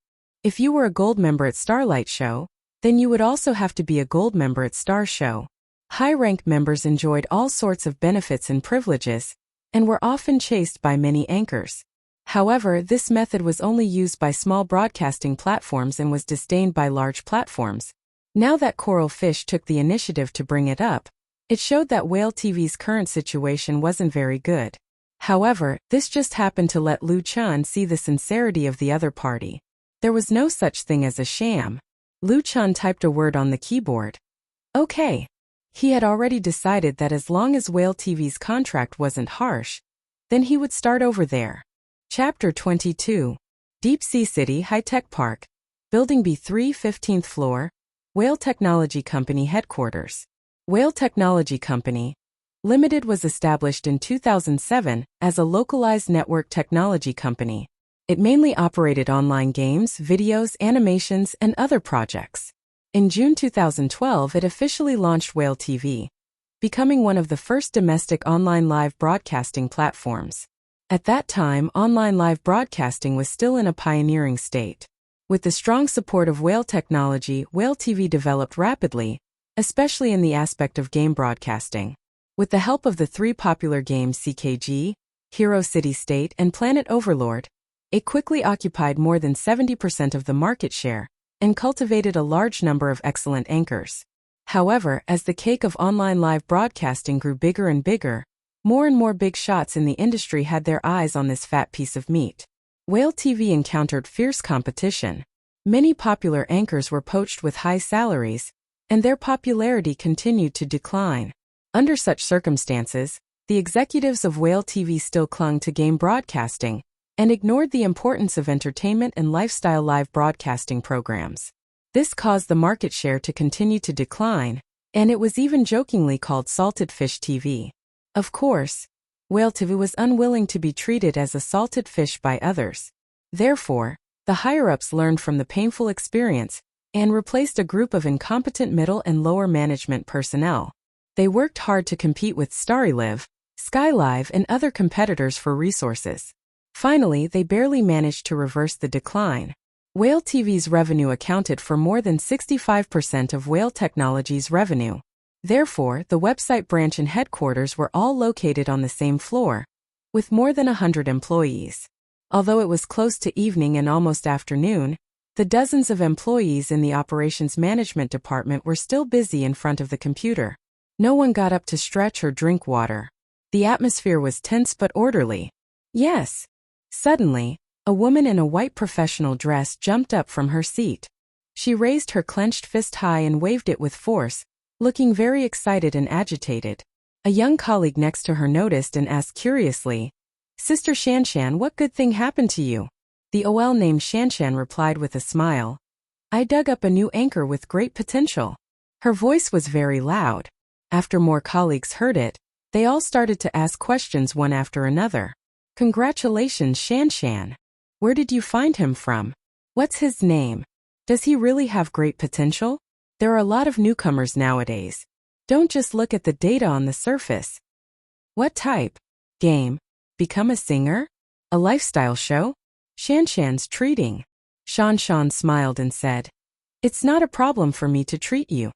If you were a gold member at Starlight Show, then you would also have to be a gold member at Star Show. High-ranked members enjoyed all sorts of benefits and privileges, and were often chased by many anchors. However, this method was only used by small broadcasting platforms and was disdained by large platforms. Now that Coral Fish took the initiative to bring it up, it showed that Whale TV's current situation wasn't very good. However, this just happened to let Lu Chun see the sincerity of the other party. There was no such thing as a sham. Lu Chun typed a word on the keyboard. Okay. He had already decided that as long as Whale TV's contract wasn't harsh, then he would start over there. Chapter 22. Deep Sea City High-Tech Park. Building B3, 15th floor. Whale Technology Company Headquarters. Whale Technology Company Limited was established in 2007 as a localized network technology company. It mainly operated online games, videos, animations, and other projects. In June 2012, it officially launched Whale TV, becoming one of the first domestic online live broadcasting platforms. At that time, online live broadcasting was still in a pioneering state. With the strong support of Whale Technology, Whale TV developed rapidly, especially in the aspect of game broadcasting. With the help of the three popular games CKG, Hero City State, and Planet Overlord, it quickly occupied more than 70% of the market share and cultivated a large number of excellent anchors. However, as the cake of online live broadcasting grew bigger and bigger, more and more big shots in the industry had their eyes on this fat piece of meat. Whale TV encountered fierce competition. Many popular anchors were poached with high salaries, and their popularity continued to decline. Under such circumstances, the executives of Whale TV still clung to game broadcasting and ignored the importance of entertainment and lifestyle live broadcasting programs. This caused the market share to continue to decline, and it was even jokingly called salted fish TV. Of course, Whale TV was unwilling to be treated as a salted fish by others. Therefore, the higher-ups learned from the painful experience and replaced a group of incompetent middle and lower management personnel. They worked hard to compete with StarryLive, SkyLive, and other competitors for resources. Finally, they barely managed to reverse the decline. Whale TV's revenue accounted for more than 65% of Whale Technology's revenue. Therefore, the website branch and headquarters were all located on the same floor, with more than 100 employees. Although it was close to evening and almost afternoon, the dozens of employees in the operations management department were still busy in front of the computer. No one got up to stretch or drink water. The atmosphere was tense but orderly. Yes. Suddenly, a woman in a white professional dress jumped up from her seat. She raised her clenched fist high and waved it with force, looking very excited and agitated. A young colleague next to her noticed and asked curiously, "Sister Shanshan, what good thing happened to you?" The OL named Shanshan replied with a smile, "I dug up a new anchor with great potential." Her voice was very loud. After more colleagues heard it, they all started to ask questions one after another. "Congratulations, Shanshan. Where did you find him from? What's his name? Does he really have great potential? There are a lot of newcomers nowadays. Don't just look at the data on the surface." "What type? Game? Become a singer? A lifestyle show?" Shanshan's treating. Shanshan smiled and said, "It's not a problem for me to treat you.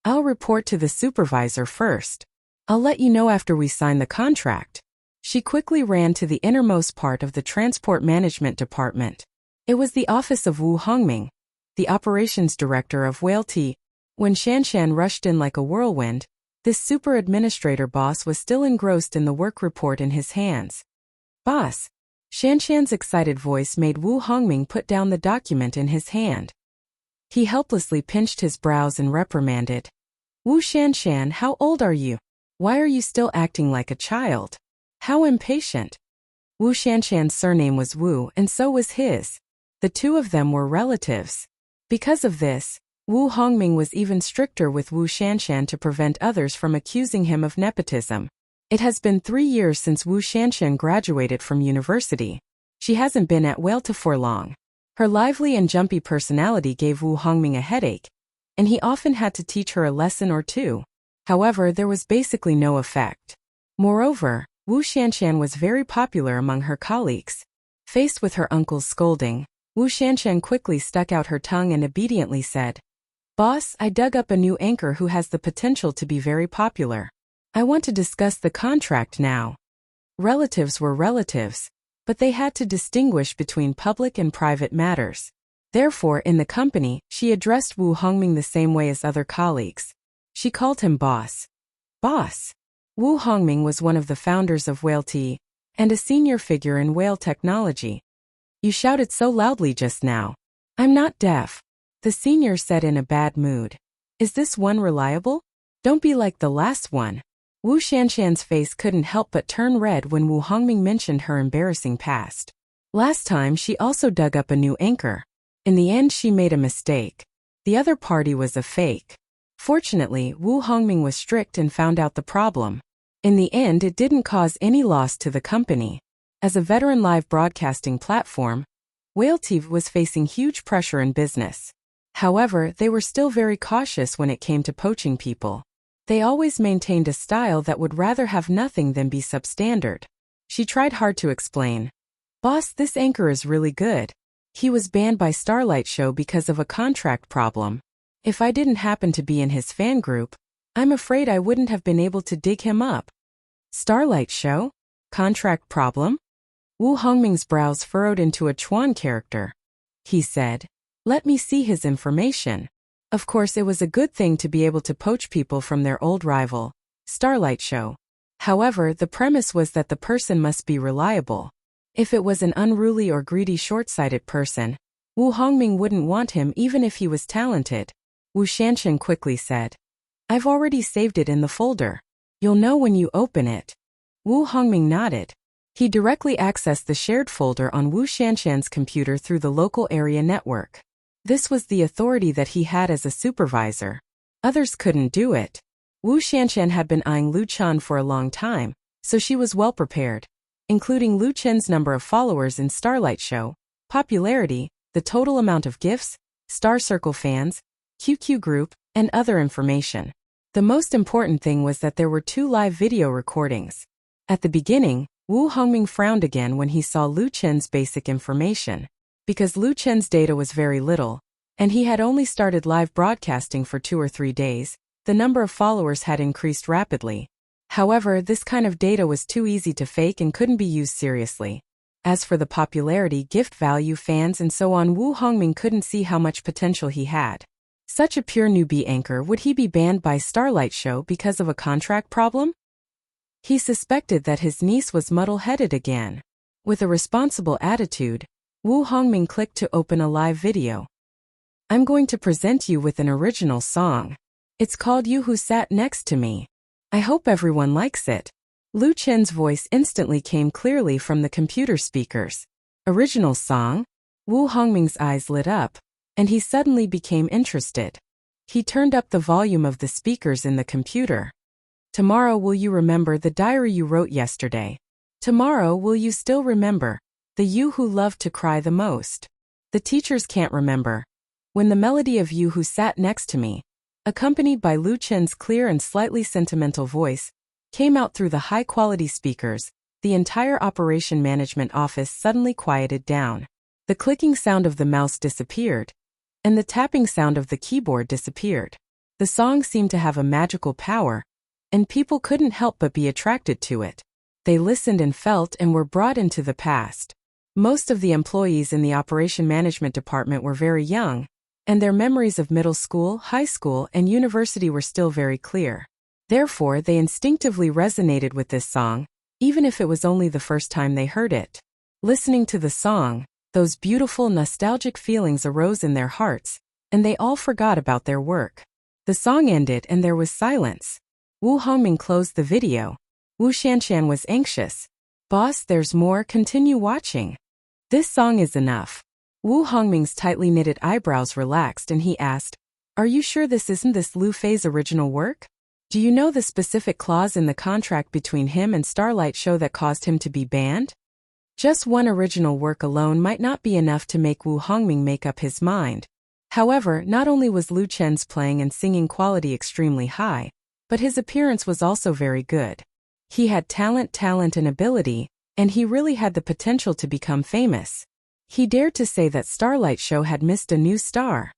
I'll report to the supervisor first. I'll let you know after we sign the contract." She quickly ran to the innermost part of the transport management department. It was the office of Wu Hongming, the operations director of Whale T. When Shanshan rushed in like a whirlwind, this super administrator boss was still engrossed in the work report in his hands. "Boss." Shanshan's excited voice made Wu Hongming put down the document in his hand. He helplessly pinched his brows and reprimanded, "Wu Shanshan, how old are you? Why are you still acting like a child? How impatient." Wu Shanshan's surname was Wu, and so was his. The two of them were relatives. Because of this, Wu Hongming was even stricter with Wu Shanshan to prevent others from accusing him of nepotism. It has been 3 years since Wu Shanshan graduated from university. She hasn't been at Whale for long. Her lively and jumpy personality gave Wu Hongming a headache, and he often had to teach her a lesson or two. However, there was basically no effect. Moreover, Wu Shanshan was very popular among her colleagues. Faced with her uncle's scolding, Wu Shanshan quickly stuck out her tongue and obediently said, "Boss, I dug up a new anchor who has the potential to be very popular. I want to discuss the contract now." Relatives were relatives. but they had to distinguish between public and private matters. Therefore, in the company, she addressed Wu Hongming the same way as other colleagues. She called him boss. Boss. Wu Hongming was one of the founders of Whale Tea and a senior figure in whale technology. You shouted so loudly just now. I'm not deaf, the senior said in a bad mood. Is this one reliable? Don't be like the last one. Wu Shanshan's face couldn't help but turn red when Wu Hongming mentioned her embarrassing past. Last time she also dug up a new anchor. In the end she made a mistake. The other party was a fake. Fortunately, Wu Hongming was strict and found out the problem. In the end it didn't cause any loss to the company. As a veteran live broadcasting platform, Whale TV was facing huge pressure in business. However, they were still very cautious when it came to poaching people. They always maintained a style that would rather have nothing than be substandard. She tried hard to explain. Boss, this anchor is really good. He was banned by Starlight Show because of a contract problem. If I didn't happen to be in his fan group, I'm afraid I wouldn't have been able to dig him up. Starlight Show? Contract problem? Wu Hongming's brows furrowed into a Chuan character. He said, "Let me see his information." Of course, it was a good thing to be able to poach people from their old rival, Starlight Show. However, the premise was that the person must be reliable. If it was an unruly or greedy short-sighted person, Wu Hongming wouldn't want him even if he was talented. Wu Shanshan quickly said, "I've already saved it in the folder. You'll know when you open it." Wu Hongming nodded. He directly accessed the shared folder on Wu Shanshan's computer through the local area network. This was the authority that he had as a supervisor. Others couldn't do it. Wu Shanshan had been eyeing Lu Chen for a long time, so she was well prepared, including Lu Chen's number of followers in Starlight Show, popularity, the total amount of gifts, Star Circle fans, QQ group, and other information. The most important thing was that there were 2 live video recordings. At the beginning, Wu Hongming frowned again when he saw Lu Chen's basic information. Because Lu Chen's data was very little, and he had only started live broadcasting for 2 or 3 days, the number of followers had increased rapidly. However, this kind of data was too easy to fake and couldn't be used seriously. As for the popularity, gift value, fans and so on, Wu Hongming couldn't see how much potential he had. Such a pure newbie anchor, would he be banned by Starlight Show because of a contract problem? He suspected that his niece was muddle-headed again. With a responsible attitude, Wu Hongming clicked to open a live video. I'm going to present you with an original song. It's called You Who Sat Next to Me. I hope everyone likes it. Lu Chen's voice instantly came clearly from the computer speakers. Original song? Wu Hongming's eyes lit up, and he suddenly became interested. He turned up the volume of the speakers in the computer. Tomorrow will you remember the diary you wrote yesterday? Tomorrow will you still remember the you who loved to cry the most? The teachers can't remember. When the melody of You Who Sat Next to Me, accompanied by Lu Chen's clear and slightly sentimental voice, came out through the high-quality speakers, the entire operation management office suddenly quieted down. The clicking sound of the mouse disappeared, and the tapping sound of the keyboard disappeared. The song seemed to have a magical power, and people couldn't help but be attracted to it. They listened and felt and were brought into the past. Most of the employees in the operation management department were very young, and their memories of middle school, high school, and university were still very clear. Therefore, they instinctively resonated with this song, even if it was only the first time they heard it. Listening to the song, those beautiful nostalgic feelings arose in their hearts, and they all forgot about their work. The song ended and there was silence. Wu Hongming closed the video. Wu Shanshan was anxious. Boss, there's more, continue watching. This song is enough. Wu Hongming's tightly knitted eyebrows relaxed and he asked, Are you sure this isn't this Lu Fei's original work? Do you know the specific clause in the contract between him and Starlight Show that caused him to be banned? Just one original work alone might not be enough to make Wu Hongming make up his mind. However, not only was Lu Chen's playing and singing quality extremely high, but his appearance was also very good. He had talent and ability, and he really had the potential to become famous. He dared to say that Starlight Show had missed a new star.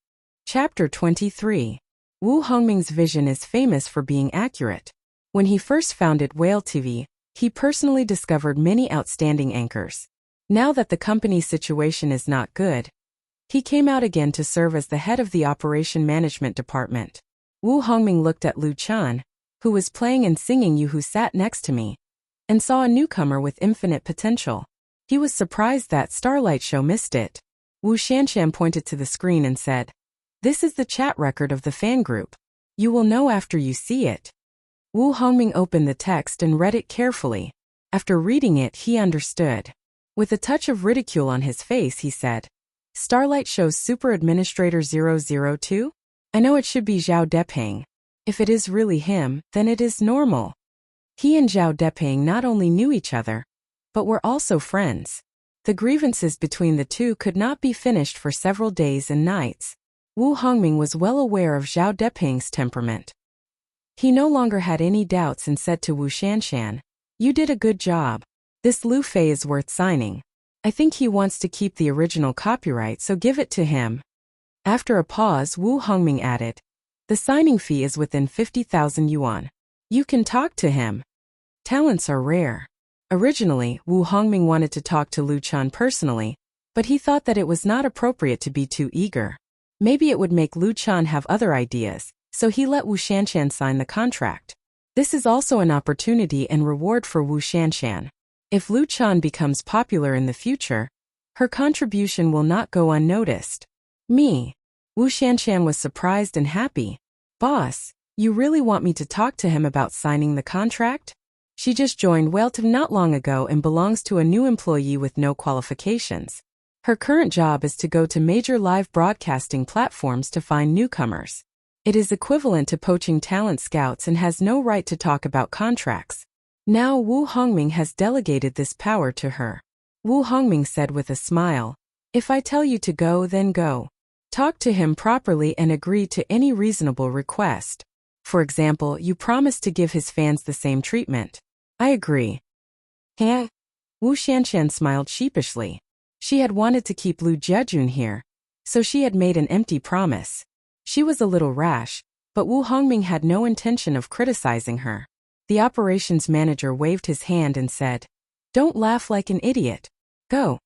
Chapter 23. Wu Hongming's vision is famous for being accurate. When he first founded Whale TV, he personally discovered many outstanding anchors. Now that the company's situation is not good, he came out again to serve as the head of the operation management department. Wu Hongming looked at Lu Chan, who was playing and singing You Who Sat Next to Me, and saw a newcomer with infinite potential. He was surprised that Starlight Show missed it. Wu Shanshan pointed to the screen and said, "This is the chat record of the fan group. You will know after you see it." Wu Hongming opened the text and read it carefully. After reading it, he understood. With a touch of ridicule on his face, he said, "Starlight Show's Super Administrator 002? I know it should be Zhao Deping. If it is really him, then it is normal." He and Zhao Deping not only knew each other, but were also friends. The grievances between the two could not be finished for several days and nights. Wu Hongming was well aware of Zhao Deping's temperament. He no longer had any doubts and said to Wu Shanshan, "You did a good job. This Lu Fei is worth signing. I think he wants to keep the original copyright, so give it to him." After a pause, Wu Hongming added, "The signing fee is within 50,000 yuan. You can talk to him." Talents are rare. Originally, Wu Hongming wanted to talk to Lu Chan personally, but he thought that it was not appropriate to be too eager. Maybe it would make Lu Chan have other ideas, so he let Wu Shanshan sign the contract. This is also an opportunity and reward for Wu Shanshan. If Lu Chan becomes popular in the future, her contribution will not go unnoticed. Me. Wu Shanshan was surprised and happy. "Boss, you really want me to talk to him about signing the contract?" She just joined WhaleTV not long ago and belongs to a new employee with no qualifications. Her current job is to go to major live broadcasting platforms to find newcomers. It is equivalent to poaching talent scouts and has no right to talk about contracts. Now Wu Hongming has delegated this power to her. Wu Hongming said with a smile, "If I tell you to go, then go. Talk to him properly and agree to any reasonable request. For example, you promise to give his fans the same treatment." "I agree." Huh? Wu Shanshan smiled sheepishly. She had wanted to keep Lu Jiajun here, so she had made an empty promise. She was a little rash, but Wu Hongming had no intention of criticizing her. The operations manager waved his hand and said, "Don't laugh like an idiot. Go."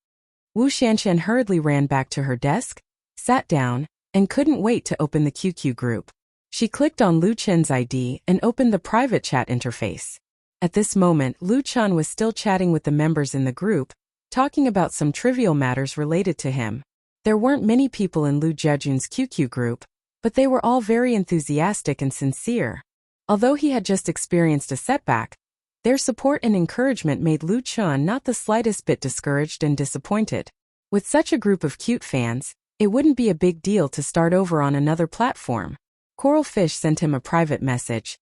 Wu Shanshan hurriedly ran back to her desk, sat down, and couldn't wait to open the QQ group. She clicked on Lu Chen's ID and opened the private chat interface. At this moment, Lu Chan was still chatting with the members in the group, talking about some trivial matters related to him. There weren't many people in Lu Jiajun's QQ group, but they were all very enthusiastic and sincere. Although he had just experienced a setback, their support and encouragement made Lu Chan not the slightest bit discouraged and disappointed. With such a group of cute fans, it wouldn't be a big deal to start over on another platform. Coral Fish sent him a private message.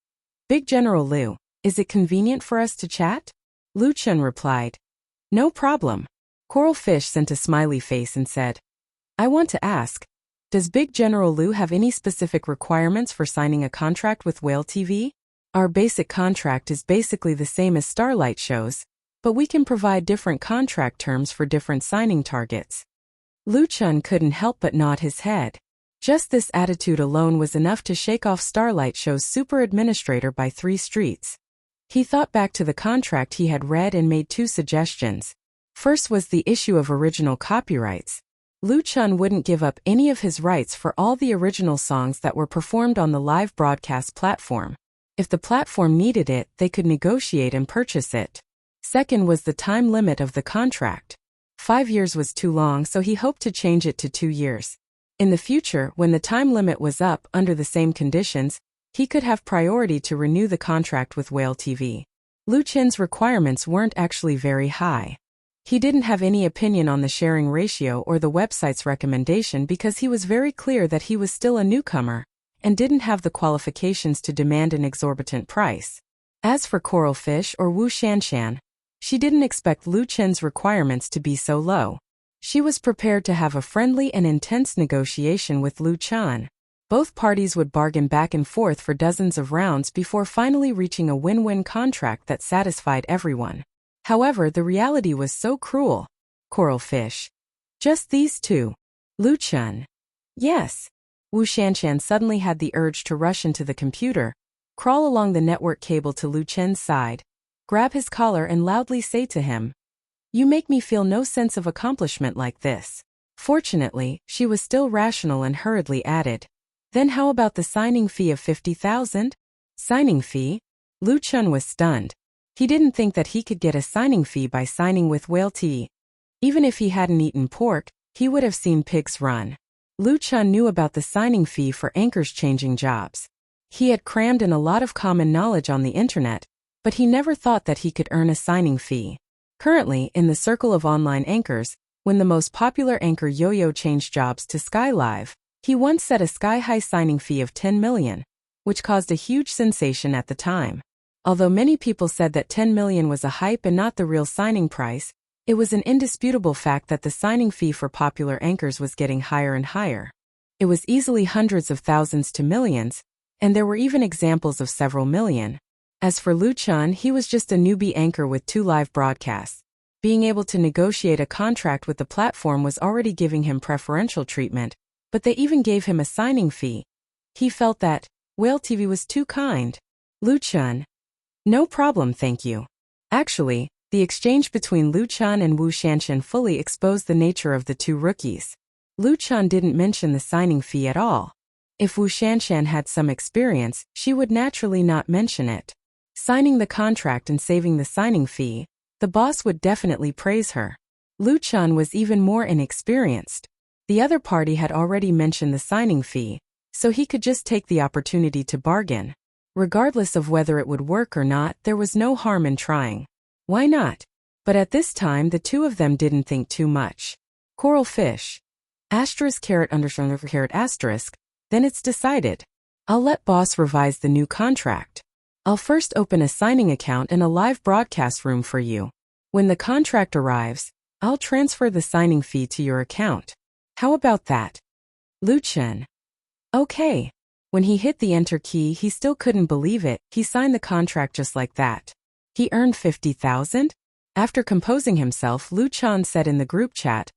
"Big General Lu, is it convenient for us to chat?" Lu Chen replied, "No problem." Coral Fish sent a smiley face and said, "I want to ask, does Big General Lu have any specific requirements for signing a contract with Whale TV? Our basic contract is basically the same as Starlight Show's, but we can provide different contract terms for different signing targets." Lu Chen couldn't help but nod his head. Just this attitude alone was enough to shake off Starlight Show's super administrator by 3 streets. He thought back to the contract he had read and made 2 suggestions. First was the issue of original copyrights. Lu Chen wouldn't give up any of his rights for all the original songs that were performed on the live broadcast platform. If the platform needed it, they could negotiate and purchase it. Second was the time limit of the contract. 5 years was too long, so he hoped to change it to 2 years. In the future, when the time limit was up under the same conditions, he could have priority to renew the contract with Whale TV. Lu Chen's requirements weren't actually very high. He didn't have any opinion on the sharing ratio or the website's recommendation because he was very clear that he was still a newcomer and didn't have the qualifications to demand an exorbitant price. As for Coral Fish or Wu Shanshan, she didn't expect Lu Chen's requirements to be so low. She was prepared to have a friendly and intense negotiation with Lu Chen. Both parties would bargain back and forth for dozens of rounds before finally reaching a win-win contract that satisfied everyone. However, the reality was so cruel. Coral Fish. Just these two. Lu Chen. Yes. Wu Shanshan suddenly had the urge to rush into the computer, crawl along the network cable to Lu Chen's side, grab his collar and loudly say to him, You make me feel no sense of accomplishment like this. Fortunately, she was still rational and hurriedly added. Then how about the signing fee of 50,000? Signing fee? Lu Chun was stunned. He didn't think that he could get a signing fee by signing with Whale Tea. Even if he hadn't eaten pork, he would have seen pigs run. Lu Chun knew about the signing fee for anchors changing jobs. He had crammed in a lot of common knowledge on the internet, but he never thought that he could earn a signing fee. Currently, in the circle of online anchors, when the most popular anchor Yo-Yo changed jobs to Sky Live, he once set a sky-high signing fee of 10 million, which caused a huge sensation at the time. Although many people said that 10 million was a hype and not the real signing price, it was an indisputable fact that the signing fee for popular anchors was getting higher and higher. It was easily hundreds of thousands to millions, and there were even examples of several million. As for Lu Chun, he was just a newbie anchor with 2 live broadcasts. Being able to negotiate a contract with the platform was already giving him preferential treatment, but they even gave him a signing fee. He felt that Whale TV was too kind. Lu Chun. No problem, thank you. Actually, the exchange between Lu Chun and Wu Shanshan fully exposed the nature of the 2 rookies. Lu Chun didn't mention the signing fee at all. If Wu Shanshan had some experience, she would naturally not mention it. Signing the contract and saving the signing fee, the boss would definitely praise her. Lu Chun was even more inexperienced. The other party had already mentioned the signing fee, so he could just take the opportunity to bargain. Regardless of whether it would work or not, there was no harm in trying. Why not? But at this time, the 2 of them didn't think too much. Coral fish. Asterisk caret underscore caret asterisk. Then it's decided. I'll let boss revise the new contract. I'll first open a signing account and a live broadcast room for you. When the contract arrives, I'll transfer the signing fee to your account. How about that? Lu Chun. Okay. When he hit the enter key, he still couldn't believe it. He signed the contract just like that. He earned 50,000? After composing himself, Lu Chun said in the group chat,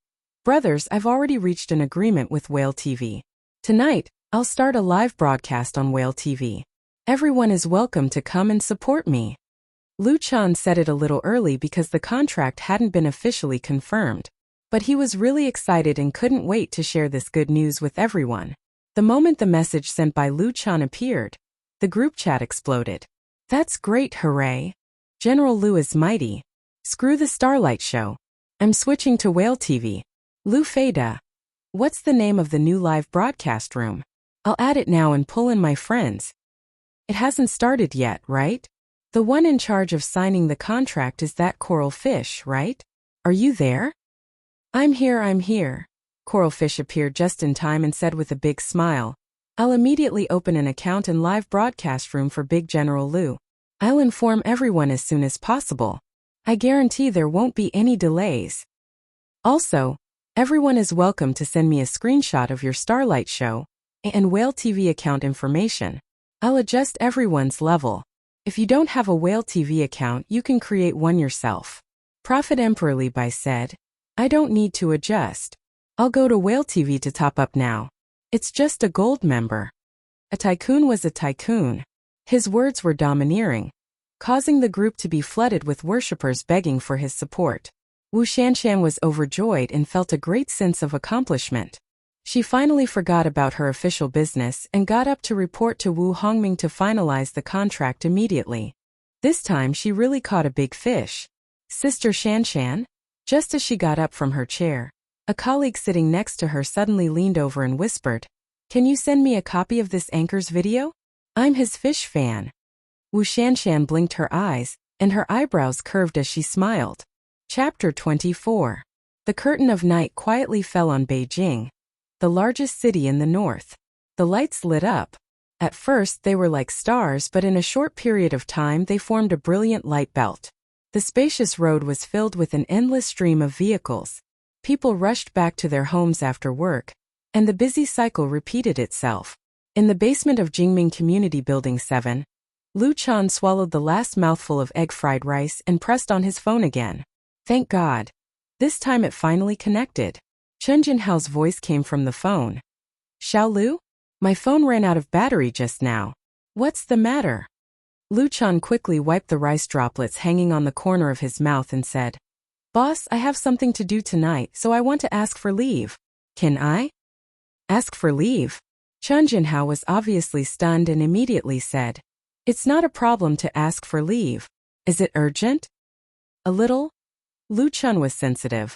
Brothers, I've already reached an agreement with Whale TV. Tonight, I'll start a live broadcast on Whale TV. Everyone is welcome to come and support me. Lu Chun said it a little early because the contract hadn't been officially confirmed. But he was really excited and couldn't wait to share this good news with everyone. The moment the message sent by Lu Chun appeared, the group chat exploded. That's great, hooray. General Lu is mighty. Screw the Starlight Show. I'm switching to Whale TV. Lu Feda. What's the name of the new live broadcast room? I'll add it now and pull in my friends. It hasn't started yet, right? The one in charge of signing the contract is that Coral Fish, right? Are you there? I'm here. Coral Fish appeared just in time and said with a big smile, I'll immediately open an account and live broadcast room for Big General Lu. I'll inform everyone as soon as possible. I guarantee there won't be any delays. Also, everyone is welcome to send me a screenshot of your Starlight Show and Whale TV account information. I'll adjust everyone's level. If you don't have a Whale TV account, you can create one yourself. Prophet Emperor Li Bai said, I don't need to adjust. I'll go to Whale TV to top up now. It's just a gold member. A tycoon was a tycoon. His words were domineering, causing the group to be flooded with worshippers begging for his support. Wu Shanshan was overjoyed and felt a great sense of accomplishment. She finally forgot about her official business and got up to report to Wu Hongming to finalize the contract immediately. This time she really caught a big fish. Sister Shanshan? Just as she got up from her chair, a colleague sitting next to her suddenly leaned over and whispered, Can you send me a copy of this anchor's video? I'm his fish fan. Wu Shanshan blinked her eyes, and her eyebrows curved as she smiled. Chapter 24. The curtain of night quietly fell on Beijing, the largest city in the north. The lights lit up. At first they were like stars, but in a short period of time they formed a brilliant light belt. The spacious road was filled with an endless stream of vehicles. People rushed back to their homes after work, and the busy cycle repeated itself. In the basement of Jingming Community Building 7, Lu Chun swallowed the last mouthful of egg-fried rice and pressed on his phone again. Thank God. This time it finally connected. Chen Jinhao's voice came from the phone. Xiao Lu? My phone ran out of battery just now. What's the matter? Lu Chun quickly wiped the rice droplets hanging on the corner of his mouth and said, Boss, I have something to do tonight, so I want to ask for leave. Can I? Ask for leave? Chen Jinhao was obviously stunned and immediately said, It's not a problem to ask for leave. Is it urgent? A little? Lu Chun was sensitive.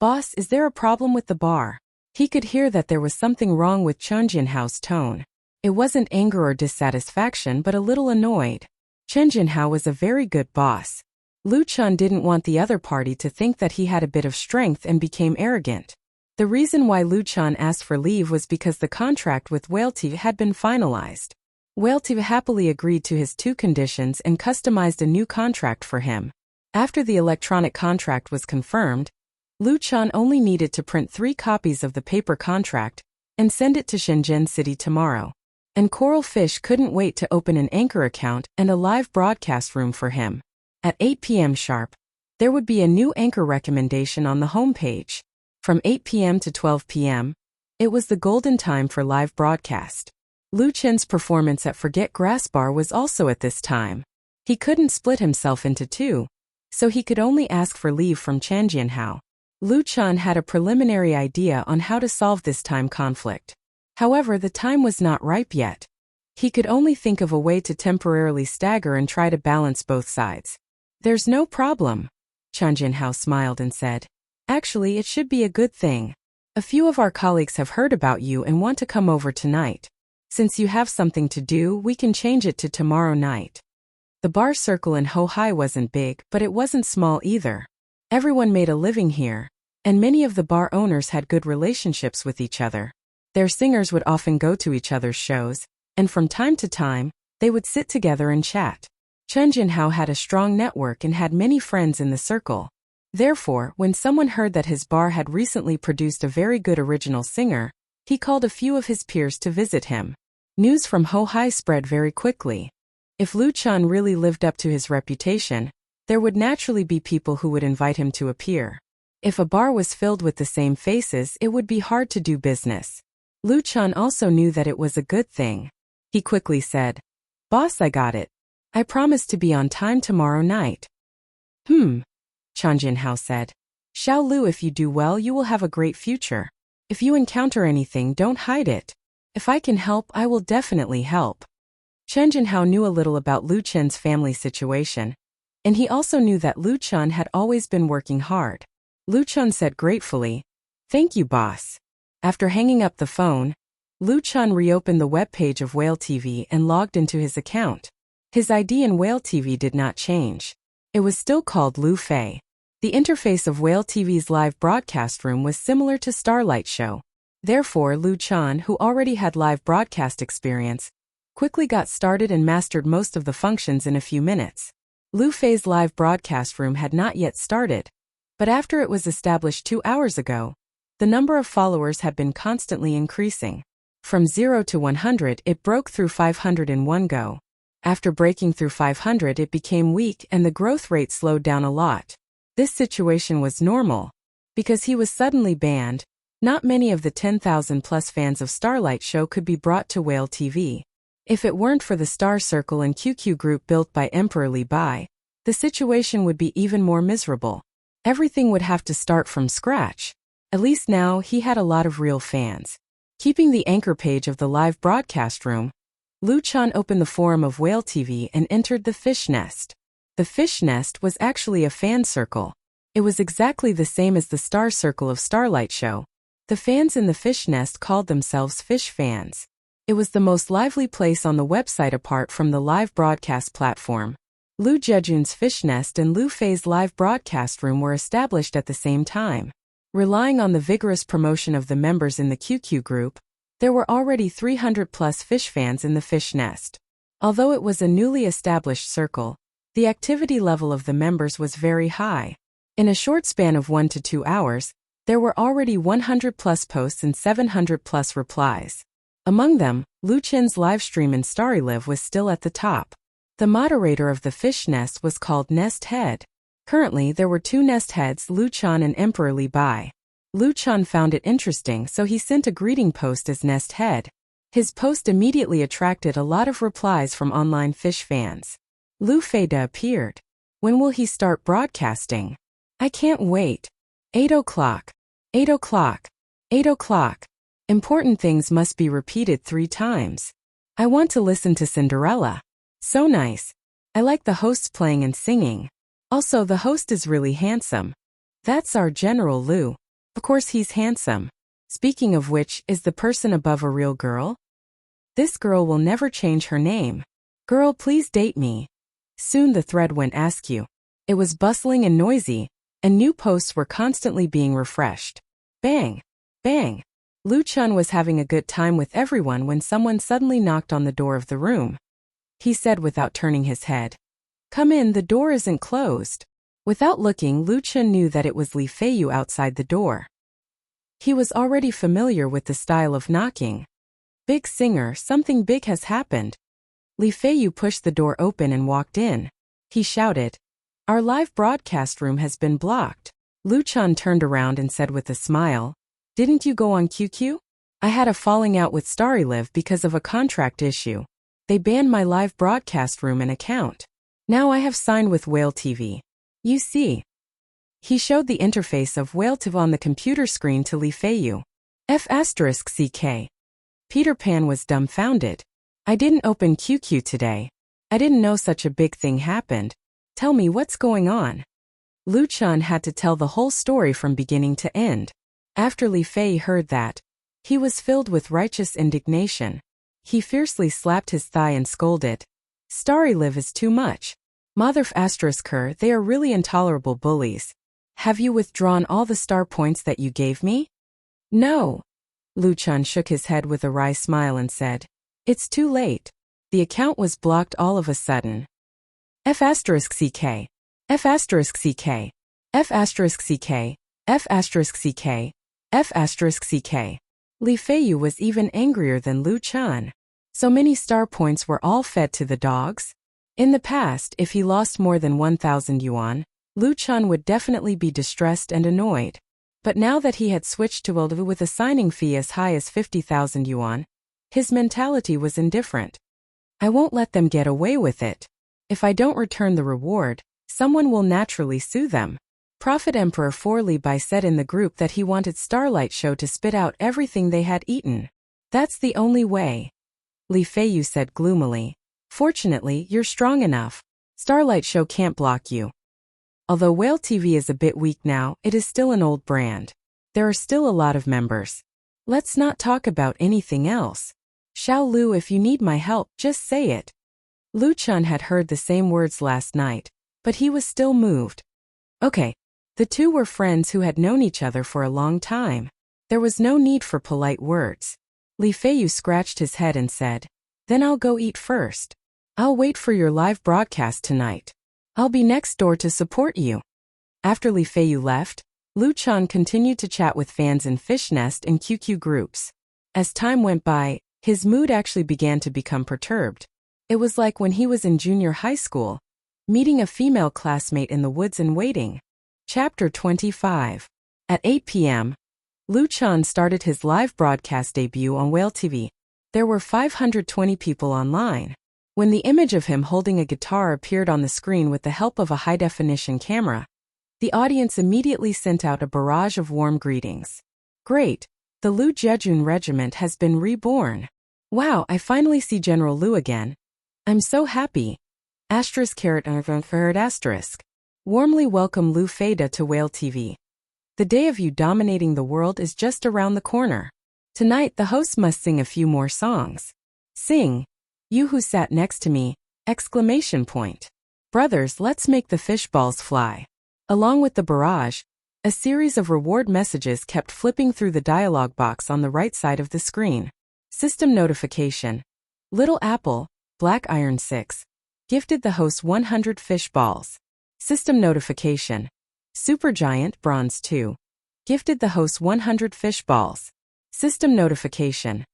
Boss, is there a problem with the bar? He could hear that there was something wrong with Chen Jinhao's tone. It wasn't anger or dissatisfaction but a little annoyed. Chen Jinhao was a very good boss. Lu Chun didn't want the other party to think that he had a bit of strength and became arrogant. The reason why Lu Chun asked for leave was because the contract with Wuxia had been finalized. Wuxia happily agreed to his 2 conditions and customized a new contract for him. After the electronic contract was confirmed, Lu Chun only needed to print 3 copies of the paper contract and send it to Shenzhen City tomorrow. And Coral Fish couldn't wait to open an Anchor account and a live broadcast room for him. At 8 p.m. sharp, there would be a new Anchor recommendation on the homepage. From 8 p.m. to 12 p.m., it was the golden time for live broadcast. Lu Chen's performance at Forget Grass Bar was also at this time. He couldn't split himself into 2, so he could only ask for leave from Chen Jinhao. Lu Chun had a preliminary idea on how to solve this time conflict. However, the time was not ripe yet. He could only think of a way to temporarily stagger and try to balance both sides. There's no problem. Chen Jinhao smiled and said, Actually, it should be a good thing. A few of our colleagues have heard about you and want to come over tonight. Since you have something to do, we can change it to tomorrow night. The bar circle in Hohai wasn't big, but it wasn't small either. Everyone made a living here, and many of the bar owners had good relationships with each other. Their singers would often go to each other's shows, and from time to time, they would sit together and chat. Chen Jinhao had a strong network and had many friends in the circle. Therefore, when someone heard that his bar had recently produced a very good original singer, he called a few of his peers to visit him. News from Hohai spread very quickly. If Lu Chun really lived up to his reputation, there would naturally be people who would invite him to appear. If a bar was filled with the same faces, it would be hard to do business. Lu Chun also knew that it was a good thing. He quickly said, Boss, I got it. I promise to be on time tomorrow night. Chen Jinhao said. Xiao Lu, if you do well, you will have a great future. If you encounter anything, don't hide it. If I can help, I will definitely help. Chen Jinhao knew a little about Lu Chen's family situation, and he also knew that Lu Chun had always been working hard. Lu Chun said gratefully, Thank you, boss. After hanging up the phone, Lu Chun reopened the web page of Whale TV and logged into his account. His ID in Whale TV did not change. It was still called Lu Fei. The interface of Whale TV's live broadcast room was similar to Starlight Show. Therefore, Lu Chun, who already had live broadcast experience, quickly got started and mastered most of the functions in a few minutes. Lu Fei's live broadcast room had not yet started, but after it was established 2 hours ago, the number of followers had been constantly increasing. From 0 to 100, it broke through 500 in one go. After breaking through 500, it became weak and the growth rate slowed down a lot. This situation was normal. Because he was suddenly banned, not many of the 10,000 plus fans of Starlight Show could be brought to Whale TV. If it weren't for the Star Circle and QQ group built by Emperor Li Bai, the situation would be even more miserable. Everything would have to start from scratch. At least now, he had a lot of real fans. Keeping the anchor page of the live broadcast room, Lu Chun opened the forum of Whale TV and entered the fish nest. The fish nest was actually a fan circle. It was exactly the same as the Star Circle of Starlight Show. The fans in the fish nest called themselves fish fans. It was the most lively place on the website apart from the live broadcast platform. Lu Jejun's fish nest and Lu Fei's live broadcast room were established at the same time. Relying on the vigorous promotion of the members in the QQ group, there were already 300 plus fish fans in the fish nest. Although it was a newly established circle, the activity level of the members was very high. In a short span of 1 to 2 hours, there were already 100 plus posts and 700 plus replies. Among them, Lu Chen's livestream in Starry Live was still at the top. The moderator of the fish nest was called Nest Head. Currently, there were 2 nest heads, Lu Chun and Emperor Li Bai. Lu Chun found it interesting, so he sent a greeting post as Nest Head. His post immediately attracted a lot of replies from online fish fans. Lu Fei appeared. When will he start broadcasting? I can't wait. 8 o'clock. 8 o'clock. 8 o'clock. Important things must be repeated 3 times. I want to listen to Cinderella. So nice. I like the hosts playing and singing. Also, the host is really handsome. That's our General Lu. Of course he's handsome. Speaking of which, is the person above a real girl? This girl will never change her name. Girl, please date me. Soon the thread went askew. It was bustling and noisy, and new posts were constantly being refreshed. Bang! Bang! Lu Chun was having a good time with everyone when someone suddenly knocked on the door of the room. He said without turning his head. Come in, the door isn't closed. Without looking, Lu Chun knew that it was Li Feiyu outside the door. He was already familiar with the style of knocking. Big singer, something big has happened. Li Feiyu pushed the door open and walked in. He shouted, Our live broadcast room has been blocked. Lu Chun turned around and said with a smile, Didn't you go on QQ? I had a falling out with Starry Live because of a contract issue. They banned my live broadcast room and account. Now I have signed with Whale TV. You see. He showed the interface of Whale TV on the computer screen to Li Feiyu. F***CK. Peter Pan was dumbfounded. I didn't open QQ today. I didn't know such a big thing happened. Tell me what's going on. Lu Chun had to tell the whole story from beginning to end. After Li Fei heard that, he was filled with righteous indignation. He fiercely slapped his thigh and scolded. Starry Live is too much. Mother***her, they are really intolerable bullies. Have you withdrawn all the star points that you gave me? No. Lu Chun shook his head with a wry smile and said, It's too late. The account was blocked all of a sudden. F***CK. F***CK. F***CK. F***CK. F***CK. Li Feiyu was even angrier than Lu Chun. So many star points were all fed to the dogs? In the past, if he lost more than 1,000 yuan, Lu Chun would definitely be distressed and annoyed. But now that he had switched to Audiobook with a signing fee as high as 50,000 yuan, his mentality was indifferent. I won't let them get away with it. If I don't return the reward, someone will naturally sue them. Prophet Emperor 4 Li Bai said in the group that he wanted Starlight Show to spit out everything they had eaten. That's the only way. Li Feiyu said gloomily. Fortunately, you're strong enough. Starlight Show can't block you. Although Whale TV is a bit weak now, it is still an old brand. There are still a lot of members. Let's not talk about anything else. Xiao Lu, if you need my help, just say it. Lu Chun had heard the same words last night, but he was still moved. Okay. The two were friends who had known each other for a long time. There was no need for polite words. Li Feiyu scratched his head and said, Then I'll go eat first. I'll wait for your live broadcast tonight. I'll be next door to support you. After Li Feiyu left, Lu Chun continued to chat with fans in Fish Nest and QQ groups. As time went by, his mood actually began to become perturbed. It was like when he was in junior high school, meeting a female classmate in the woods and waiting. Chapter 25. At 8 p.m., Lu Chun started his live broadcast debut on Whale TV. There were 520 people online. When the image of him holding a guitar appeared on the screen with the help of a high-definition camera, the audience immediately sent out a barrage of warm greetings. Great! The Lu Jejun Regiment has been reborn. Wow, I finally see General Lu again. I'm so happy. ********. Warmly welcome Lu Feida to Whale TV. The day of you dominating the world is just around the corner. Tonight the host must sing a few more songs. Sing. You who sat next to me, ! Brothers, let's make the fish balls fly. Along with the barrage, a series of reward messages kept flipping through the dialog box on the right side of the screen. System notification. Little Apple, Black Iron 6, gifted the host 100 fish balls. System notification. Supergiant Bronze 2, gifted the host 100 fish balls. System notification.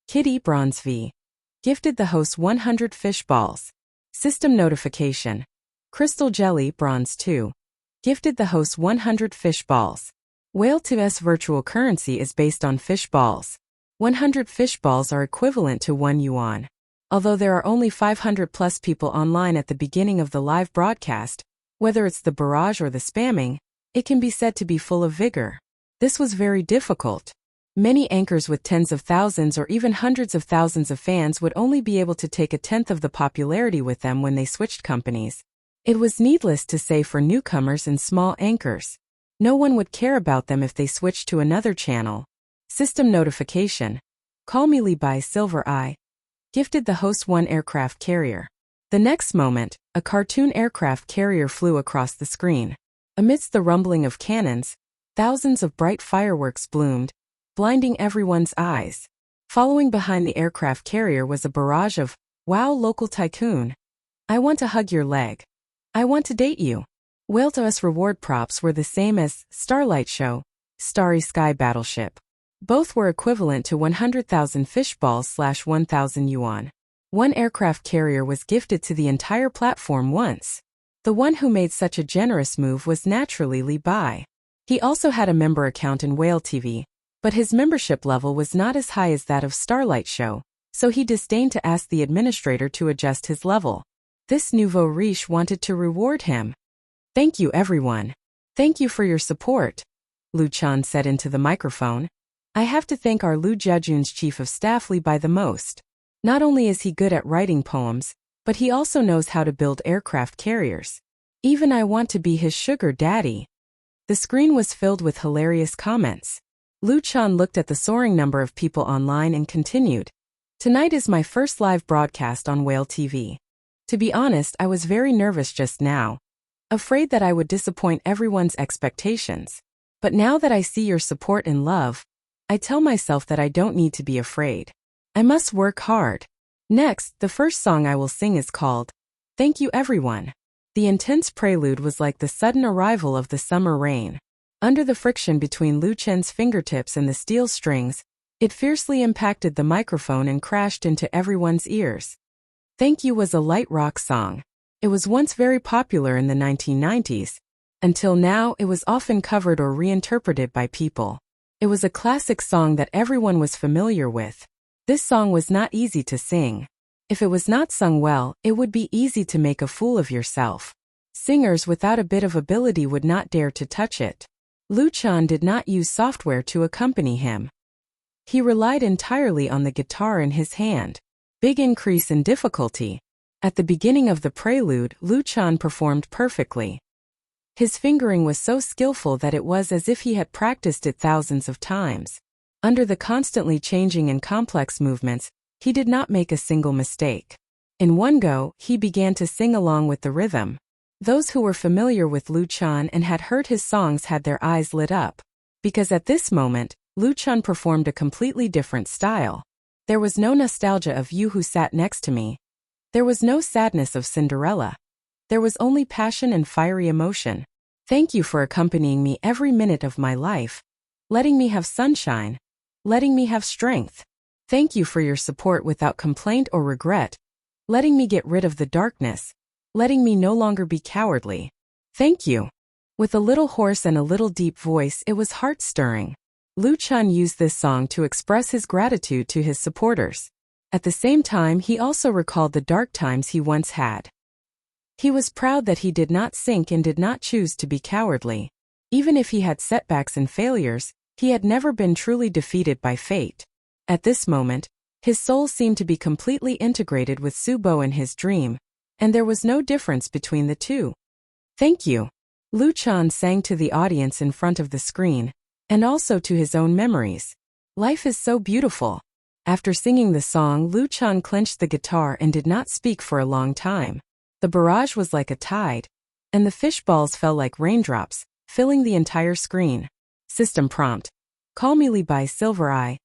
Kitty Bronze V, gifted the host 100 fish balls. System notification. Crystal Jelly Bronze 2, gifted the host 100 fish balls. Whale TV's virtual currency is based on fish balls. 100 fish balls are equivalent to 1 yuan. Although there are only 500 plus people online at the beginning of the live broadcast, whether it's the barrage or the spamming, It can be said to be full of vigor. This was very difficult. Many anchors with tens of thousands or even hundreds of thousands of fans would only be able to take a tenth of the popularity with them when they switched companies. It was needless to say for newcomers and small anchors. No one would care about them if they switched to another channel. System notification. Call me Lee by Silver Eye. Gifted the host one aircraft carrier. The next moment, a cartoon aircraft carrier flew across the screen. Amidst the rumbling of cannons, thousands of bright fireworks bloomed, blinding everyone's eyes. Following behind the aircraft carrier was a barrage of, "Wow, local tycoon. I want to hug your leg. I want to date you." Whale to us reward props were the same as Starlight Show, Starry Sky Battleship. Both were equivalent to 100,000 fishballs / 1,000 yuan. One aircraft carrier was gifted to the entire platform once. The one who made such a generous move was naturally Li Bai. He also had a member account in Whale TV, but his membership level was not as high as that of Starlight Show, so he disdained to ask the administrator to adjust his level. This nouveau riche wanted to reward him. "Thank you everyone. Thank you for your support," Lu Chan said into the microphone. "I have to thank our Lu Jiajun's chief of staff Li Bai the most. Not only is he good at writing poems, but he also knows how to build aircraft carriers. Even I want to be his sugar daddy." The screen was filled with hilarious comments. Lu Chan looked at the soaring number of people online and continued, "Tonight is my first live broadcast on Whale TV. To be honest, I was very nervous just now, afraid that I would disappoint everyone's expectations. But now that I see your support and love, I tell myself that I don't need to be afraid. I must work hard." Next, the first song I will sing is called "Thank You Everyone." The intense prelude was like the sudden arrival of the summer rain. Under the friction between Lu Chen's fingertips and the steel strings, it fiercely impacted the microphone and crashed into everyone's ears. Thank You was a light rock song. It was once very popular in the 1990s. Until now, it was often covered or reinterpreted by people. It was a classic song that everyone was familiar with. This song was not easy to sing. If it was not sung well, it would be easy to make a fool of yourself. Singers without a bit of ability would not dare to touch it. Lu Chan did not use software to accompany him. He relied entirely on the guitar in his hand. Big increase in difficulty. At the beginning of the prelude, Lu Chan performed perfectly. His fingering was so skillful that it was as if he had practiced it thousands of times. Under the constantly changing and complex movements, he did not make a single mistake. In one go, he began to sing along with the rhythm. Those who were familiar with Lu Chan and had heard his songs had their eyes lit up. Because at this moment, Lu Chan performed a completely different style. There was no nostalgia of You Who Sat Next to Me. There was no sadness of Cinderella. There was only passion and fiery emotion. Thank you for accompanying me every minute of my life, letting me have sunshine, letting me have strength. Thank you for your support without complaint or regret, letting me get rid of the darkness, letting me no longer be cowardly. Thank you. With a little hoarse and a little deep voice, it was heart-stirring. Lu Chan used this song to express his gratitude to his supporters. At the same time, he also recalled the dark times he once had. He was proud that he did not sink and did not choose to be cowardly. Even if he had setbacks and failures, he had never been truly defeated by fate. At this moment, his soul seemed to be completely integrated with Su Bo in his dream, and there was no difference between the two. Thank you. Lu Chan sang to the audience in front of the screen, and also to his own memories. Life is so beautiful. After singing the song, Lu Chan clenched the guitar and did not speak for a long time. The barrage was like a tide, and the fishballs fell like raindrops, filling the entire screen. System prompt. Call me Lee by Silver Eye.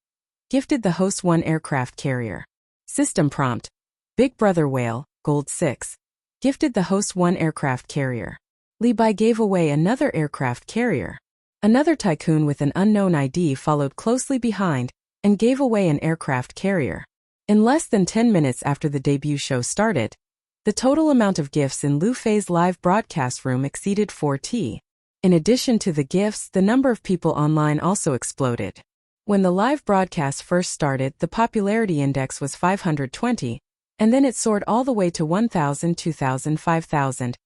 Gifted the host one aircraft carrier. System prompt. Big Brother Whale, Gold 6. Gifted the host one aircraft carrier. Lee Bai gave away another aircraft carrier. Another tycoon with an unknown ID followed closely behind and gave away an aircraft carrier. In less than 10 minutes after the debut show started, the total amount of gifts in Lu Fei's live broadcast room exceeded 4T. In addition to the gifts, the number of people online also exploded. When the live broadcast first started, the popularity index was 520, and then it soared all the way to 1,000, 2,000, 5,000.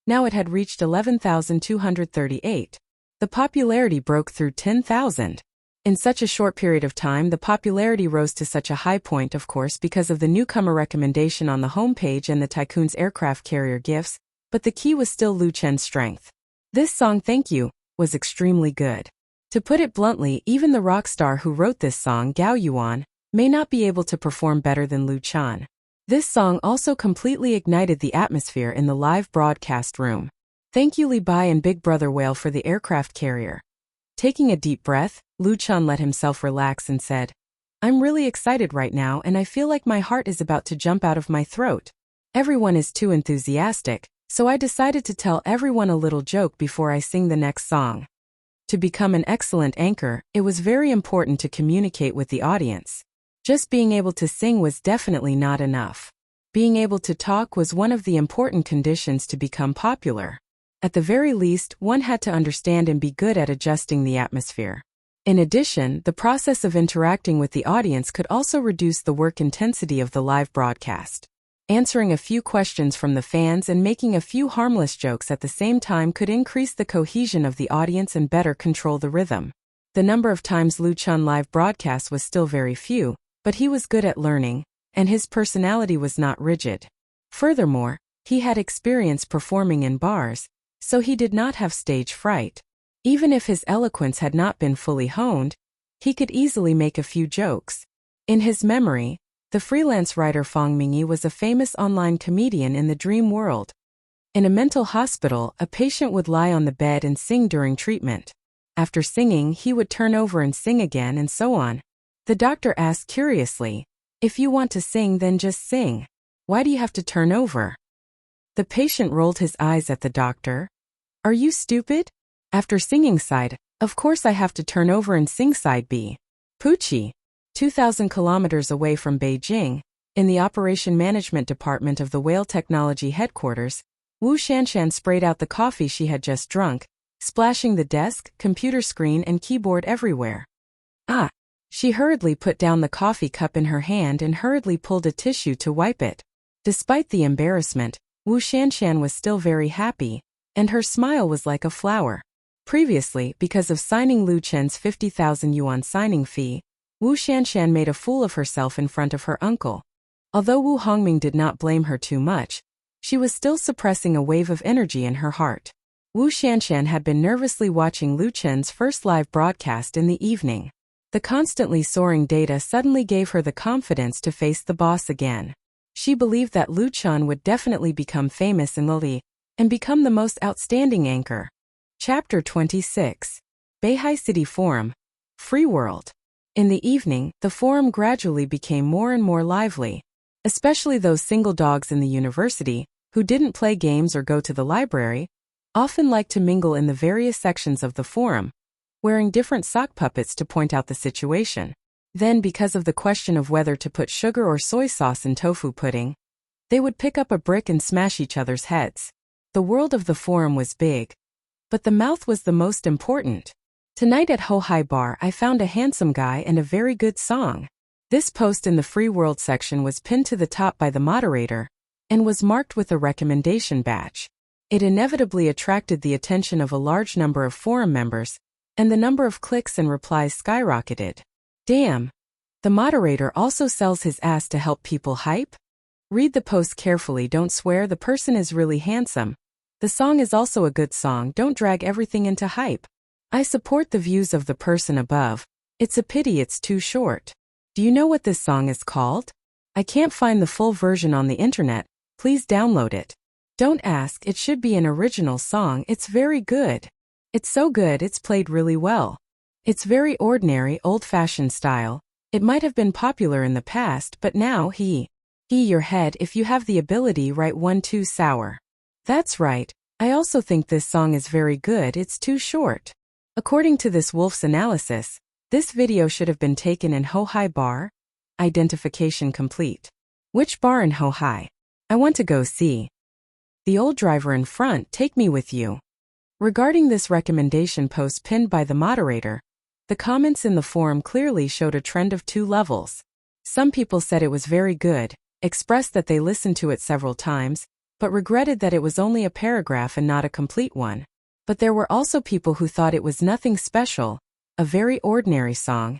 Now it had reached 11,238. The popularity broke through 10,000. In such a short period of time, the popularity rose to such a high point, of course, because of the newcomer recommendation on the homepage and the tycoon's aircraft carrier gifts, but the key was still Lu Chen's strength. This song, Thank You, was extremely good. To put it bluntly, even the rock star who wrote this song, Gao Yuan, may not be able to perform better than Lu Chen. This song also completely ignited the atmosphere in the live broadcast room. Thank you Li Bai and Big Brother Whale for the aircraft carrier. Taking a deep breath, Lu Chen let himself relax and said, I'm really excited right now and I feel like my heart is about to jump out of my throat. Everyone is too enthusiastic, so I decided to tell everyone a little joke before I sing the next song. To become an excellent anchor, it was very important to communicate with the audience. Just being able to sing was definitely not enough. Being able to talk was one of the important conditions to become popular. At the very least, one had to understand and be good at adjusting the atmosphere. In addition, the process of interacting with the audience could also reduce the work intensity of the live broadcast. Answering a few questions from the fans and making a few harmless jokes at the same time could increase the cohesion of the audience and better control the rhythm. The number of times Lu Chen live broadcasts was still very few, but he was good at learning, and his personality was not rigid. Furthermore, he had experience performing in bars, so he did not have stage fright. Even if his eloquence had not been fully honed, he could easily make a few jokes. In his memory, the freelance writer Fang Mingyi was a famous online comedian in the dream world. In a mental hospital, a patient would lie on the bed and sing during treatment. After singing, he would turn over and sing again and so on. The doctor asked curiously, if you want to sing then just sing. Why do you have to turn over? The patient rolled his eyes at the doctor. Are you stupid? After singing side, of course I have to turn over and sing side B. Puchi, 2,000 kilometers away from Beijing, in the Operation Management Department of the Whale Technology Headquarters, Wu Shanshan sprayed out the coffee she had just drunk, splashing the desk, computer screen and keyboard everywhere. Ah! She hurriedly put down the coffee cup in her hand and hurriedly pulled a tissue to wipe it. Despite the embarrassment, Wu Shanshan was still very happy, and her smile was like a flower. Previously, because of signing Lu Chen's 50,000 yuan signing fee, Wu Shanshan made a fool of herself in front of her uncle. Although Wu Hongming did not blame her too much, she was still suppressing a wave of energy in her heart. Wu Shanshan had been nervously watching Lu Chen's first live broadcast in the evening. The constantly soaring data suddenly gave her the confidence to face the boss again. She believed that Lu Chen would definitely become famous in Lili and become the most outstanding anchor. Chapter 26. Beihai City Forum. Free World. In the evening, the forum gradually became more and more lively. Especially those single dogs in the university, who didn't play games or go to the library, often liked to mingle in the various sections of the forum, wearing different sock puppets to point out the situation. Then, because of the question of whether to put sugar or soy sauce in tofu pudding, they would pick up a brick and smash each other's heads. The world of the forum was big, but the mouth was the most important. Tonight at Ho Hai Bar I found a handsome guy and a very good song. This post in the Free World section was pinned to the top by the moderator, and was marked with a recommendation badge. It inevitably attracted the attention of a large number of forum members, and the number of clicks and replies skyrocketed. Damn! The moderator also sells his ass to help people hype? Read the post carefully, don't swear, the person is really handsome. The song is also a good song, don't drag everything into hype. I support the views of the person above. It's a pity it's too short. Do you know what this song is called? I can't find the full version on the internet, please download it. Don't ask, it should be an original song, it's very good. It's so good it's played really well. It's very ordinary, old-fashioned style. It might have been popular in the past, but now your head, if you have the ability, write 1-2 sour. That's right, I also think this song is very good, it's too short. According to this Wolf's analysis, this video should have been taken in Ho Hai Bar. Identification complete. Which bar in Ho Hai? I want to go see. The old driver in front, take me with you. Regarding this recommendation post pinned by the moderator, the comments in the forum clearly showed a trend of 2 levels. Some people said it was very good, expressed that they listened to it several times, but regretted that it was only a paragraph and not a complete one. But there were also people who thought it was nothing special, a very ordinary song,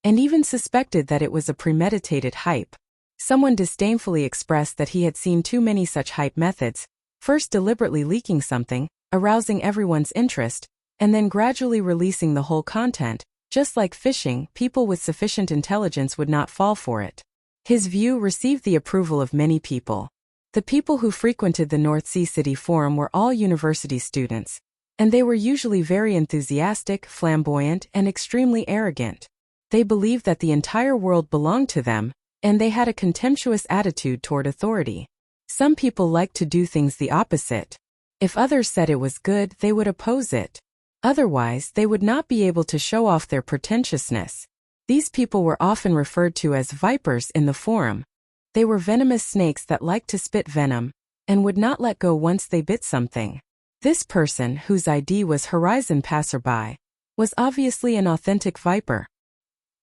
and even suspected that it was a premeditated hype. Someone disdainfully expressed that he had seen too many such hype methods, first deliberately leaking something, arousing everyone's interest, and then gradually releasing the whole content. Just like fishing, people with sufficient intelligence would not fall for it. His view received the approval of many people. The people who frequented the North Sea City Forum were all university students, and they were usually very enthusiastic, flamboyant, and extremely arrogant. They believed that the entire world belonged to them, and they had a contemptuous attitude toward authority. Some people liked to do things the opposite. If others said it was good, they would oppose it. Otherwise, they would not be able to show off their pretentiousness. These people were often referred to as vipers in the forum. They were venomous snakes that liked to spit venom, and would not let go once they bit something. This person, whose ID was Horizon Passerby, was obviously an authentic viper.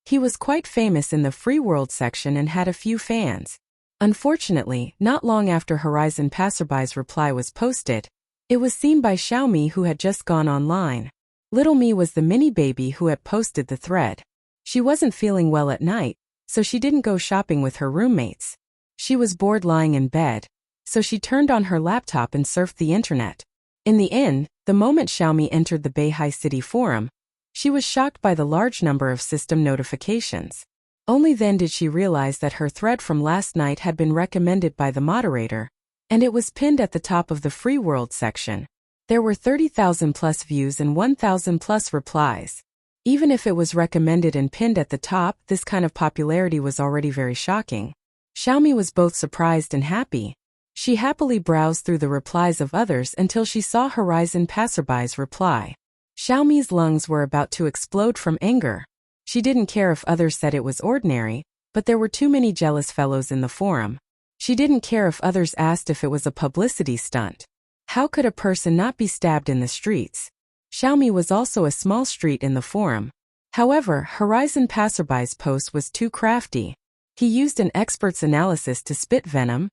He was quite famous in the free world section and had a few fans. Unfortunately, not long after Horizon Passerby's reply was posted, it was seen by Xiaomi, who had just gone online. Little Me was the mini baby who had posted the thread. She wasn't feeling well at night, so she didn't go shopping with her roommates. She was bored lying in bed, so she turned on her laptop and surfed the internet. In the end, the moment Xiaomi entered the Beihai City Forum, she was shocked by the large number of system notifications. Only then did she realize that her thread from last night had been recommended by the moderator, and it was pinned at the top of the free world section. There were 30,000 plus views and 1,000 plus replies. Even if it was recommended and pinned at the top, this kind of popularity was already very shocking. Xiaomi was both surprised and happy. She happily browsed through the replies of others until she saw Horizon Passerby's reply. Xiaomi's lungs were about to explode from anger. She didn't care if others said it was ordinary, but there were too many jealous fellows in the forum. She didn't care if others asked if it was a publicity stunt. How could a person not be stabbed in the streets? Xiaomi was also a small street in the forum. However, Horizon Passerby's post was too crafty. He used an expert's analysis to spit venom,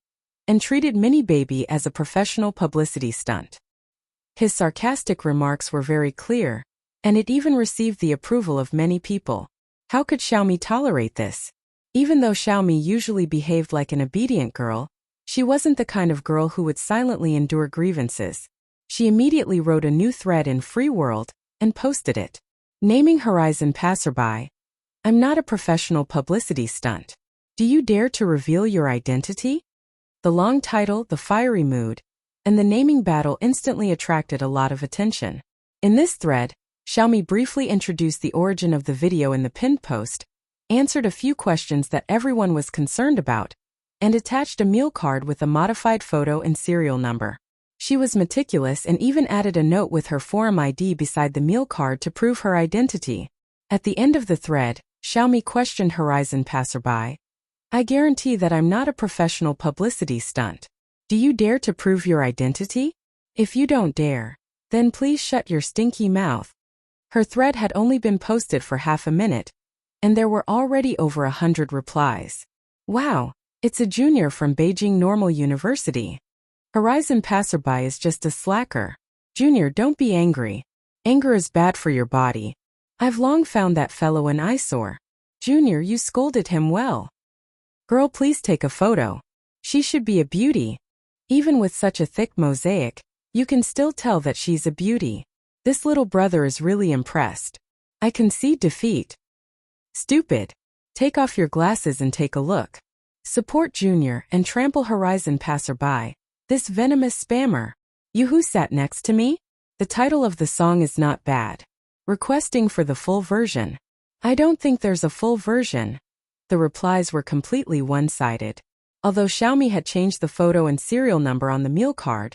and treated Mini Baby as a professional publicity stunt. His sarcastic remarks were very clear, and it even received the approval of many people. How could Xiaomi tolerate this? Even though Xiaomi usually behaved like an obedient girl, she wasn't the kind of girl who would silently endure grievances. She immediately wrote a new thread in Free World and posted it, naming Horizon Passerby, "I'm not a professional publicity stunt. Do you dare to reveal your identity?" The long title, the fiery mood, and the naming battle instantly attracted a lot of attention. In this thread, Xiaomi briefly introduced the origin of the video in the pinned post, answered a few questions that everyone was concerned about, and attached a meal card with a modified photo and serial number. She was meticulous and even added a note with her forum ID beside the meal card to prove her identity. At the end of the thread, Xiaomi questioned Horizon Passerby, "I guarantee that I'm not a professional publicity stunt. Do you dare to prove your identity? If you don't dare, then please shut your stinky mouth." Her thread had only been posted for half a minute, and there were already over 100 replies. Wow, it's a junior from Beijing Normal University. Horizon Passerby is just a slacker. Junior, don't be angry. Anger is bad for your body. I've long found that fellow an eyesore. Junior, you scolded him well. Girl, please take a photo. She should be a beauty. Even with such a thick mosaic, you can still tell that she's a beauty. This little brother is really impressed. I concede defeat. Stupid. Take off your glasses and take a look. Support Junior and trample Horizon Passerby, this venomous spammer. You who sat next to me? The title of the song is not bad. Requesting for the full version. I don't think there's a full version. The replies were completely one-sided. Although Xiaomi had changed the photo and serial number on the meal card,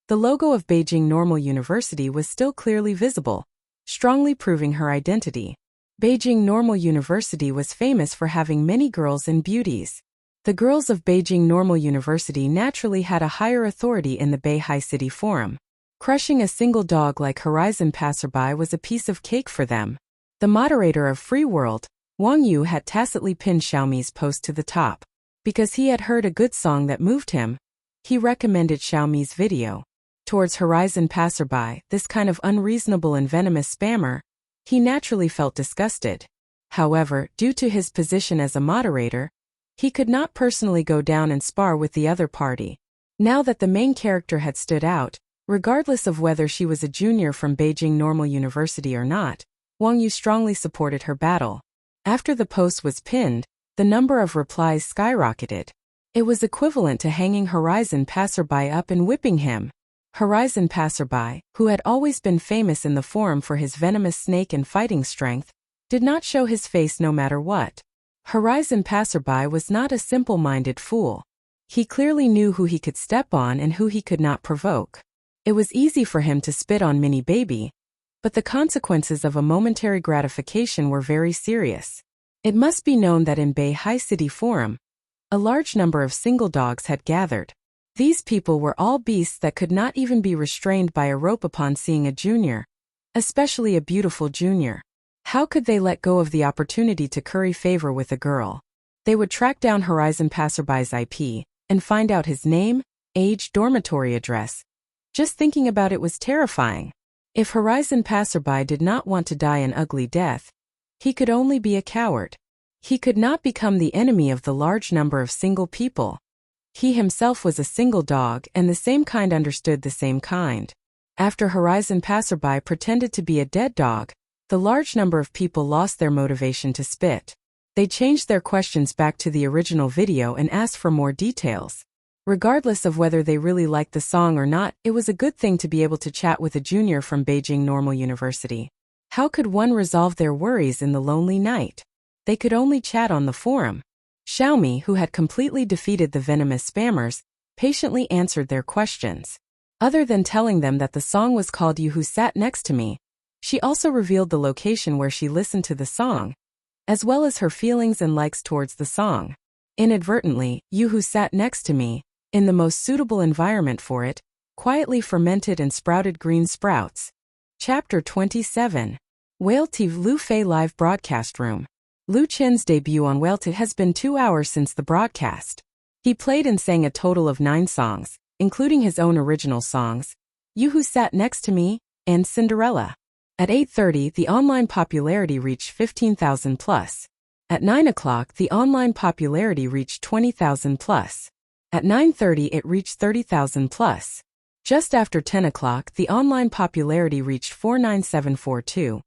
the logo of Beijing Normal University was still clearly visible, strongly proving her identity. Beijing Normal University was famous for having many girls and beauties. The girls of Beijing Normal University naturally had a higher authority in the Beihai City Forum. Crushing a single dog like Horizon Passerby was a piece of cake for them. The moderator of Free World, Wang Yu, had tacitly pinned Xiaomi's post to the top. Because he had heard a good song that moved him, he recommended Xiaomi's video. Towards Horizon passerby, this kind of unreasonable and venomous spammer, he naturally felt disgusted. However, due to his position as a moderator, he could not personally go down and spar with the other party. Now that the main character had stood out, regardless of whether she was a junior from Beijing Normal University or not, Wang Yu strongly supported her battle. After the post was pinned, the number of replies skyrocketed. It was equivalent to hanging Horizon passerby up and whipping him. Horizon passerby, who had always been famous in the forum for his venomous snake and fighting strength, did not show his face no matter what. Horizon passerby was not a simple-minded fool. He clearly knew who he could step on and who he could not provoke. It was easy for him to spit on Mini Baby, but the consequences of a momentary gratification were very serious. It must be known that in Beihai City Forum, a large number of single dogs had gathered. These people were all beasts that could not even be restrained by a rope upon seeing a junior, especially a beautiful junior. How could they let go of the opportunity to curry favor with a girl? They would track down Horizon passerby's IP and find out his name, age, dormitory address. Just thinking about it was terrifying. If Horizon passerby did not want to die an ugly death, he could only be a coward. He could not become the enemy of the large number of single people. He himself was a single dog, and the same kind understood the same kind. After Horizon passerby pretended to be a dead dog, the large number of people lost their motivation to spit. They changed their questions back to the original video and asked for more details. Regardless of whether they really liked the song or not, it was a good thing to be able to chat with a junior from Beijing Normal University. How could one resolve their worries in the lonely night? They could only chat on the forum. Xiaomi, who had completely defeated the venomous spammers, patiently answered their questions. Other than telling them that the song was called You Who Sat Next to Me, she also revealed the location where she listened to the song, as well as her feelings and likes towards the song. Inadvertently, You Who Sat Next to Me, in the most suitable environment for it, quietly fermented and sprouted green sprouts. Chapter 27. Whale TV Lu Fei Live Broadcast Room. Lu Chen's debut on Whale TV has been 2 hours since the broadcast. He played and sang a total of 9 songs, including his own original songs, You Who Sat Next to Me, and Cinderella. At 8:30, the online popularity reached 15,000 plus. At 9 o'clock, the online popularity reached 20,000 plus. At 9:30, it reached 30,000 plus. Just after 10 o'clock, the online popularity reached 49742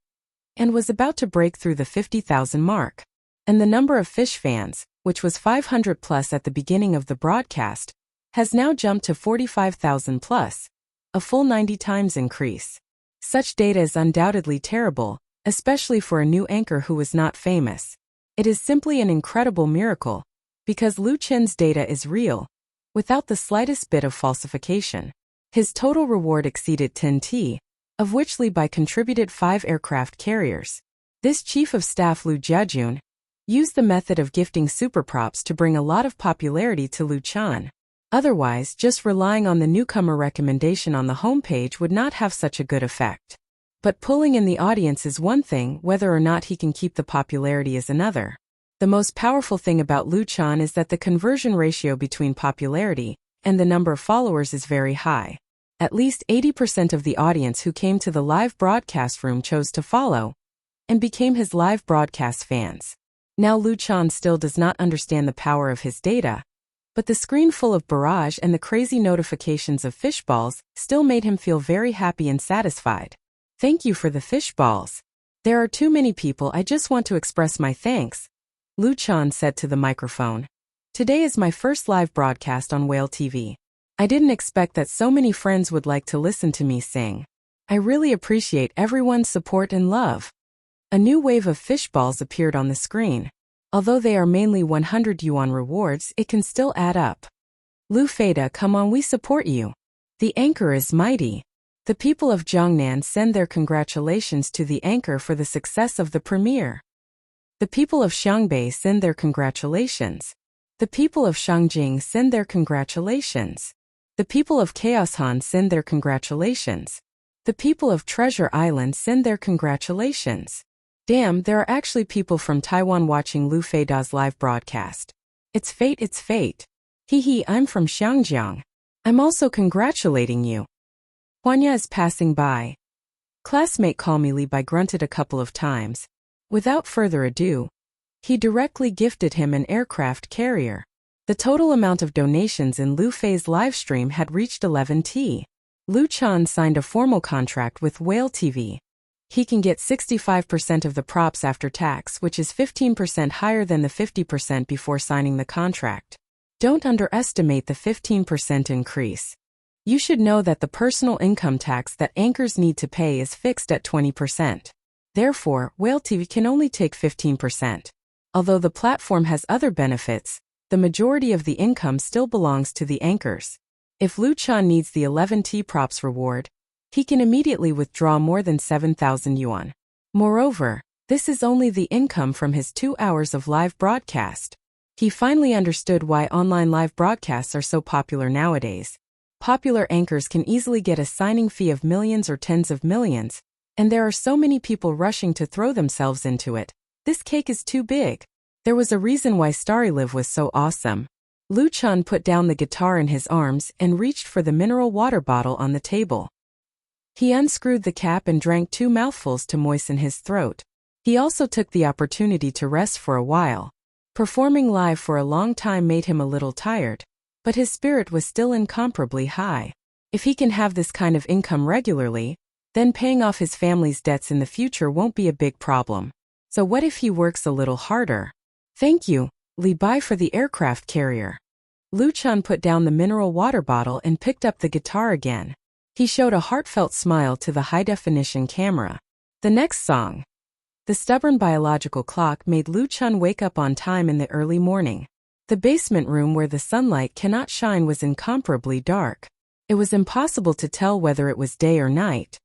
and was about to break through the 50,000 mark. And the number of fish fans, which was 500 plus at the beginning of the broadcast, has now jumped to 45,000 plus, a full 90 times increase. Such data is undoubtedly terrible, especially for a new anchor who was not famous. It is simply an incredible miracle, because Lu Chen's data is real, without the slightest bit of falsification. His total reward exceeded 10T, of which Li Bai contributed 5 aircraft carriers. This chief of staff Lu Jiajun used the method of gifting superprops to bring a lot of popularity to Lu Chan. Otherwise, just relying on the newcomer recommendation on the homepage would not have such a good effect. But pulling in the audience is one thing, whether or not he can keep the popularity is another. The most powerful thing about Lu Chan is that the conversion ratio between popularity and the number of followers is very high. At least 80% of the audience who came to the live broadcast room chose to follow and became his live broadcast fans. Now Lu Chan still does not understand the power of his data, but the screen full of barrage and the crazy notifications of fishballs still made him feel very happy and satisfied. Thank you for the fishballs. There are too many people, I just want to express my thanks, Lu Chan said to the microphone. Today is my first live broadcast on Whale TV. I didn't expect that so many friends would like to listen to me sing. I really appreciate everyone's support and love. A new wave of fishballs appeared on the screen. Although they are mainly 100 yuan rewards, it can still add up. Lu Feida, come on, we support you. The anchor is mighty. The people of Jiangnan send their congratulations to the anchor for the success of the premiere. The people of Xiangbei send their congratulations. The people of Shangjing send their congratulations. The people of Chaoshan send their congratulations. The people of Treasure Island send their congratulations. Damn, there are actually people from Taiwan watching Lu Feida's live broadcast. It's fate, it's fate. Hee hee, I'm from Xiangjiang. I'm also congratulating you. Huanya is passing by. Classmate call me Li Bai grunted a couple of times. Without further ado, he directly gifted him an aircraft carrier. The total amount of donations in Lu Fei's livestream had reached 11T. Lu Chan signed a formal contract with Whale TV. He can get 65% of the props after tax, which is 15% higher than the 50% before signing the contract. Don't underestimate the 15% increase. You should know that the personal income tax that anchors need to pay is fixed at 20%. Therefore, Whale TV can only take 15%. Although the platform has other benefits, the majority of the income still belongs to the anchors. If Lu Chan needs the 11T props reward, he can immediately withdraw more than 7,000 yuan. Moreover, this is only the income from his 2 hours of live broadcast. He finally understood why online live broadcasts are so popular nowadays. Popular anchors can easily get a signing fee of millions or tens of millions, and there are so many people rushing to throw themselves into it. This cake is too big. There was a reason why Starry Live was so awesome. Lu Chan put down the guitar in his arms and reached for the mineral water bottle on the table. He unscrewed the cap and drank 2 mouthfuls to moisten his throat. He also took the opportunity to rest for a while. Performing live for a long time made him a little tired, but his spirit was still incomparably high. If he can have this kind of income regularly, then paying off his family's debts in the future won't be a big problem. So what if he works a little harder? Thank you, Li Bai, for the aircraft carrier. Lu Chan put down the mineral water bottle and picked up the guitar again. He showed a heartfelt smile to the high-definition camera. The next song. The stubborn biological clock made Lu Chan wake up on time in the early morning. The basement room where the sunlight cannot shine was incomparably dark. It was impossible to tell whether it was day or night.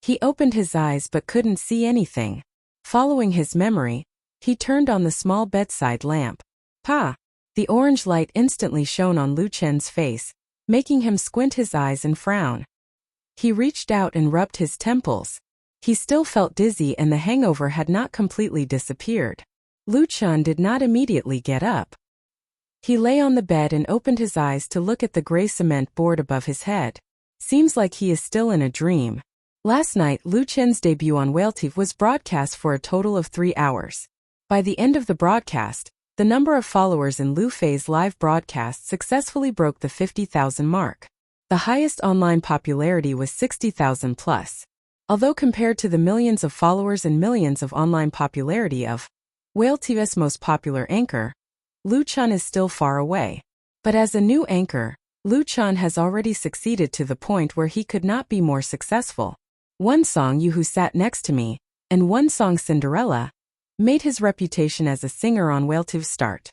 He opened his eyes but couldn't see anything. Following his memory, he turned on the small bedside lamp. Pa! The orange light instantly shone on Lu Chen's face, making him squint his eyes and frown. He reached out and rubbed his temples. He still felt dizzy and the hangover had not completely disappeared. Lu Chen did not immediately get up. He lay on the bed and opened his eyes to look at the gray cement board above his head. Seems like he is still in a dream. Last night, Lu Chen's debut on Whale TV was broadcast for a total of 3 hours. By the end of the broadcast, the number of followers in Lu Fei's live broadcast successfully broke the 50,000 mark. The highest online popularity was 60,000 plus. Although compared to the millions of followers and millions of online popularity of Whale TV's most popular anchor, Lu Chen is still far away. But as a new anchor, Lu Chen has already succeeded to the point where he could not be more successful. One song You Who Sat Next to Me, and one song Cinderella, made his reputation as a singer on Whale TV start.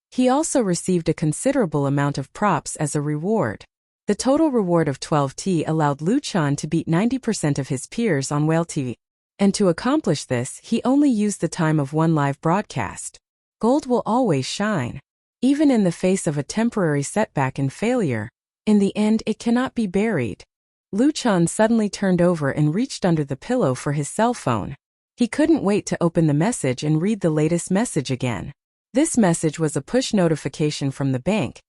He also received a considerable amount of props as a reward. The total reward of 12T allowed Lu Chen to beat 90% of his peers on Whale TV. And to accomplish this, he only used the time of one live broadcast. Gold will always shine. Even in the face of a temporary setback and failure, in the end it cannot be buried. Lu Chen suddenly turned over and reached under the pillow for his cell phone. He couldn't wait to open the message and read the latest message again. This message was a push notification from the bank,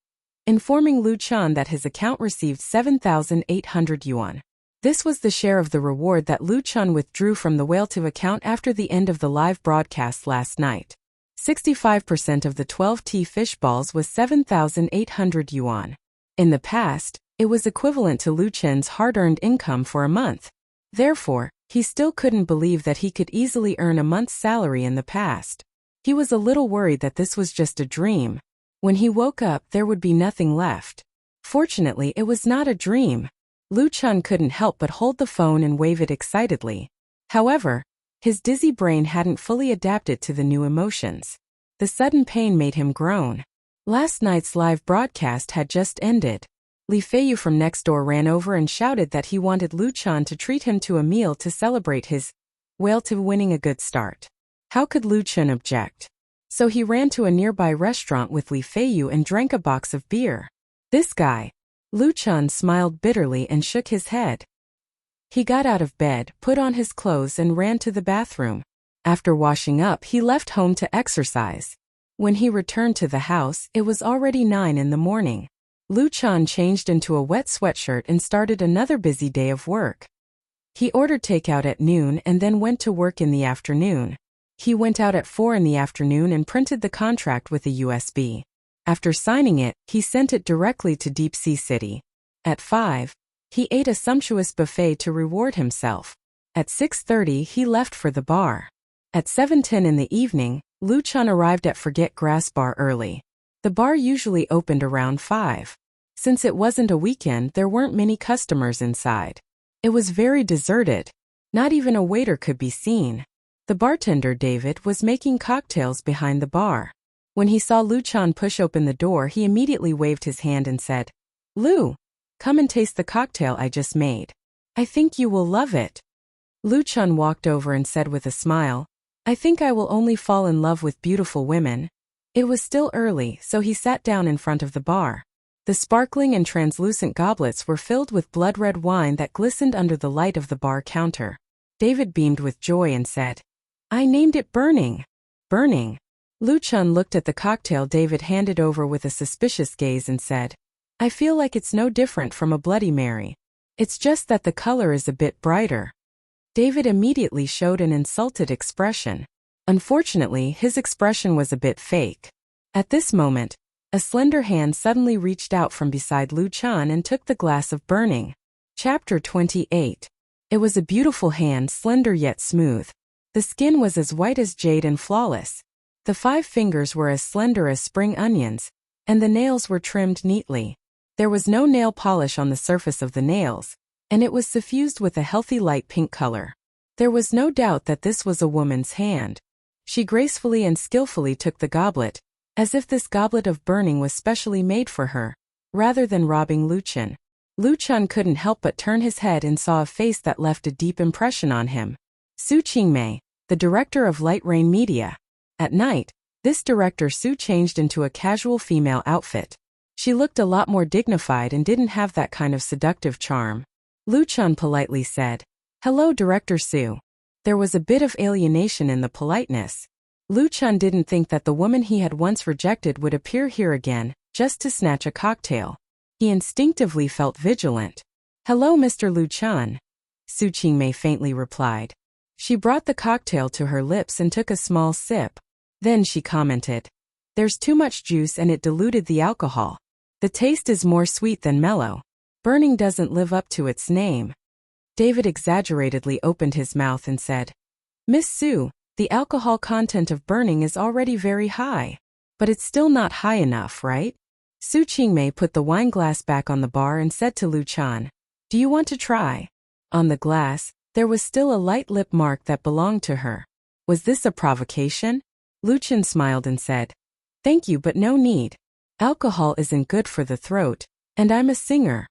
informing Lu Chen that his account received 7,800 yuan. This was the share of the reward that Lu Chen withdrew from the Whale TV account after the end of the live broadcast last night. 65% of the 12T fish balls was 7,800 yuan. In the past, it was equivalent to Lu Chen's hard-earned income for a month. Therefore, he still couldn't believe that he could easily earn a month's salary in the past. He was a little worried that this was just a dream. When he woke up, there would be nothing left. Fortunately, it was not a dream. Lu Chen couldn't help but hold the phone and wave it excitedly. However, his dizzy brain hadn't fully adapted to the new emotions. The sudden pain made him groan. Last night's live broadcast had just ended. Li Feiyu from next door ran over and shouted that he wanted Lu Chen to treat him to a meal to celebrate his Whale TV winning a good start. How could Lu Chen object? So he ran to a nearby restaurant with Li Feiyu and drank a box of beer. This guy. Lu Chen smiled bitterly and shook his head. He got out of bed, put on his clothes and ran to the bathroom. After washing up, he left home to exercise. When he returned to the house, it was already 9 in the morning. Lu Chan changed into a wet sweatshirt and started another busy day of work. He ordered takeout at noon and then went to work in the afternoon. He went out at 4 in the afternoon and printed the contract with a USB. After signing it, he sent it directly to Deep Sea City. At 5, he ate a sumptuous buffet to reward himself. At 6:30 he left for the bar. At 7:10 in the evening, Lu Chan arrived at Forget Grass Bar early. The bar usually opened around 5. Since it wasn't a weekend, there weren't many customers inside. It was very deserted. Not even a waiter could be seen. The bartender, David, was making cocktails behind the bar. When he saw Lu Chan push open the door, he immediately waved his hand and said, "Lu, come and taste the cocktail I just made. I think you will love it." Lu Chan walked over and said with a smile, "I think I will only fall in love with beautiful women." It was still early, so he sat down in front of the bar. The sparkling and translucent goblets were filled with blood-red wine that glistened under the light of the bar counter. David beamed with joy and said, "I named it Burning." Burning. Lu Chan looked at the cocktail David handed over with a suspicious gaze and said, "I feel like it's no different from a Bloody Mary. It's just that the color is a bit brighter." David immediately showed an insulted expression. Unfortunately, his expression was a bit fake. At this moment, a slender hand suddenly reached out from beside Lu Chan and took the glass of Burning. Chapter 28. It was a beautiful hand, slender yet smooth. The skin was as white as jade and flawless. The 5 fingers were as slender as spring onions, and the nails were trimmed neatly. There was no nail polish on the surface of the nails, and it was suffused with a healthy light pink color. There was no doubt that this was a woman's hand. She gracefully and skillfully took the goblet, as if this goblet of Burning was specially made for her, rather than robbing Lu Chan. Lu Chan couldn't help but turn his head and saw a face that left a deep impression on him. Su Qingmei, the director of Light Rain Media. At night, this director Su changed into a casual female outfit. She looked a lot more dignified and didn't have that kind of seductive charm. Lu Chan politely said, "Hello, Director Su." There was a bit of alienation in the politeness. Lu Chan didn't think that the woman he had once rejected would appear here again, just to snatch a cocktail. He instinctively felt vigilant. "Hello, Mr. Lu Chan," Su Qingmei faintly replied. She brought the cocktail to her lips and took a small sip. Then she commented, "There's too much juice and it diluted the alcohol. The taste is more sweet than mellow. Burning doesn't live up to its name." David exaggeratedly opened his mouth and said, "Miss Su, the alcohol content of Burning is already very high. But it's still not high enough, right?" Su Qingmei put the wine glass back on the bar and said to Lu Chan, "Do you want to try?" On the glass, there was still a light lip mark that belonged to her. Was this a provocation? Lu Chan smiled and said, "Thank you, but no need. Alcohol isn't good for the throat, and I'm a singer."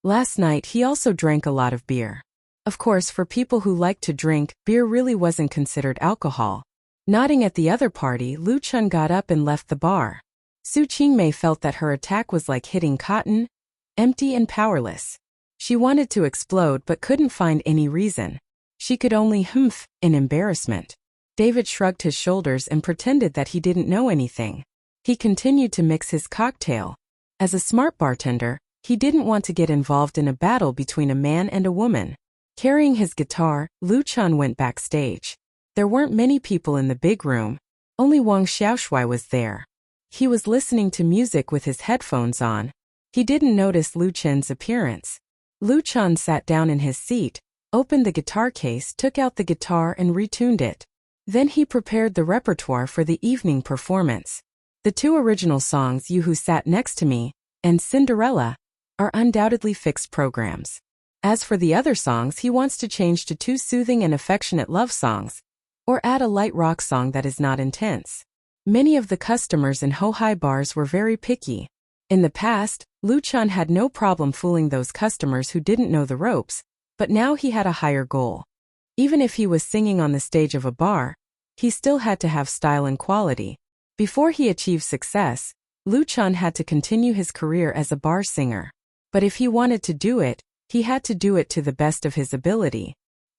Last night he also drank a lot of beer. Of course, for people who like to drink, beer really wasn't considered alcohol. Nodding at the other party, Lu Chan got up and left the bar. Su Qingmei felt that her attack was like hitting cotton, empty and powerless. She wanted to explode but couldn't find any reason. She could only humph in embarrassment. David shrugged his shoulders and pretended that he didn't know anything. He continued to mix his cocktail. As a smart bartender, he didn't want to get involved in a battle between a man and a woman. Carrying his guitar, Lu Chan went backstage. There weren't many people in the big room. Only Wang Xiaoshui was there. He was listening to music with his headphones on. He didn't notice Lu Chan's appearance. Lu Chan sat down in his seat, opened the guitar case, took out the guitar and retuned it. Then he prepared the repertoire for the evening performance. The 2 original songs, You Who Sat Next to Me and Cinderella, are undoubtedly fixed programs. As for the other songs, he wants to change to 2 soothing and affectionate love songs, or add a light rock song that is not intense. Many of the customers in Hohai bars were very picky. In the past, Lu Chan had no problem fooling those customers who didn't know the ropes, but now he had a higher goal. Even if he was singing on the stage of a bar, he still had to have style and quality. Before he achieved success, Lu Chan had to continue his career as a bar singer. But if he wanted to do it, he had to do it to the best of his ability.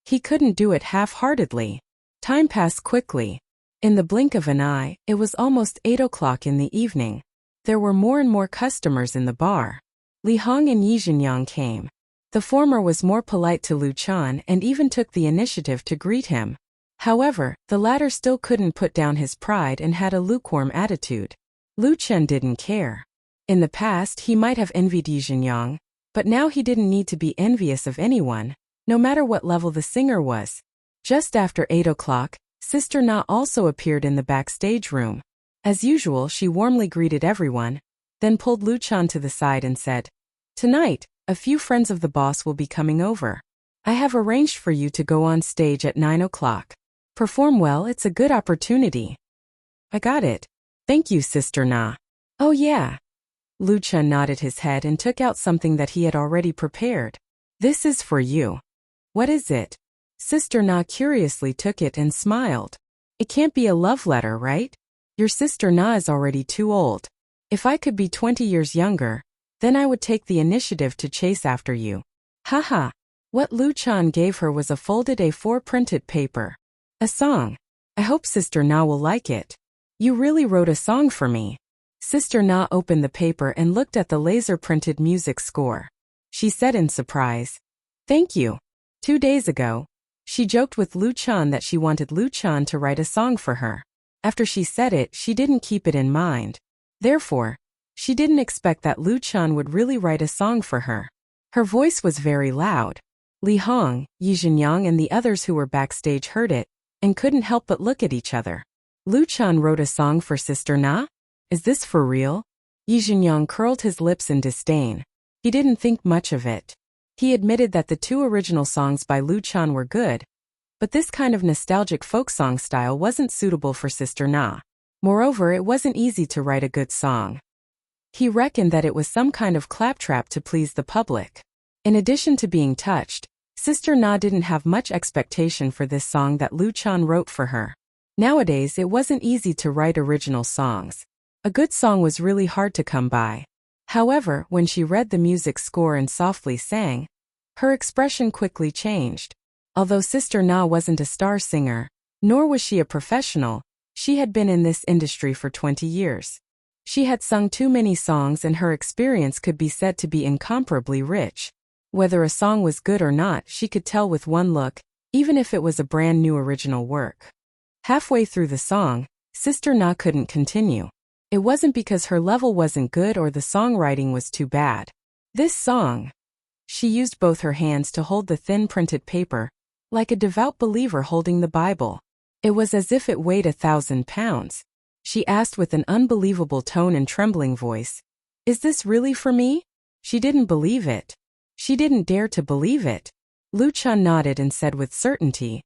He couldn't do it half-heartedly. Time passed quickly. In the blink of an eye, it was almost 8 o'clock in the evening. there were more and more customers in the bar. Li Hong and Yi Zhenyang came. The former was more polite to Lu Chan and even took the initiative to greet him. However, the latter still couldn't put down his pride and had a lukewarm attitude. Lu Chen didn't care. In the past he might have envied Yi Zhenyang, but now he didn't need to be envious of anyone, no matter what level the singer was. Just after 8 o'clock, Sister Na also appeared in the backstage room. As usual, she warmly greeted everyone, then pulled Lu Chan to the side and said, "Tonight, a few friends of the boss will be coming over. I have arranged for you to go on stage at 9 o'clock. Perform well, it's a good opportunity." "I got it. Thank you, Sister Na." "Oh yeah." Lu Chen nodded his head and took out something that he had already prepared. "This is for you." "What is it?" Sister Na curiously took it and smiled. "It can't be a love letter, right? Your Sister Na is already too old. If I could be 20 years younger, then I would take the initiative to chase after you." Haha. What Lu Chan gave her was a folded A4 printed paper. "A song. I hope Sister Na will like it. You really wrote a song for me." Sister Na opened the paper and looked at the laser-printed music score. She said in surprise, "Thank you." 2 days ago, she joked with Lu Chan that she wanted Lu Chan to write a song for her. After she said it, she didn't keep it in mind. Therefore, she didn't expect that Lu Chan would really write a song for her. Her voice was very loud. Li Hong, Yi Zhenyang and the others who were backstage heard it, and couldn't help but look at each other. Lu Chan wrote a song for Sister Na? Is this for real? Yi Zhenyang curled his lips in disdain. He didn't think much of it. He admitted that the 2 original songs by Lu Chan were good, but this kind of nostalgic folk song style wasn't suitable for Sister Na. Moreover, it wasn't easy to write a good song. He reckoned that it was some kind of claptrap to please the public. In addition to being touched, Sister Na didn't have much expectation for this song that Lu Chan wrote for her. Nowadays, it wasn't easy to write original songs. A good song was really hard to come by. However, when she read the music score and softly sang, her expression quickly changed. Although Sister Na wasn't a star singer, nor was she a professional, she had been in this industry for 20 years. She had sung too many songs and her experience could be said to be incomparably rich. Whether a song was good or not, she could tell with one look, even if it was a brand new original work. Halfway through the song, Sister Na couldn't continue. It wasn't because her level wasn't good or the songwriting was too bad. This song. She used both her hands to hold the thin printed paper, like a devout believer holding the Bible. It was as if it weighed 1,000 pounds. She asked with an unbelievable tone and trembling voice, "Is this really for me?" She didn't believe it. She didn't dare to believe it. Lu Chan nodded and said with certainty,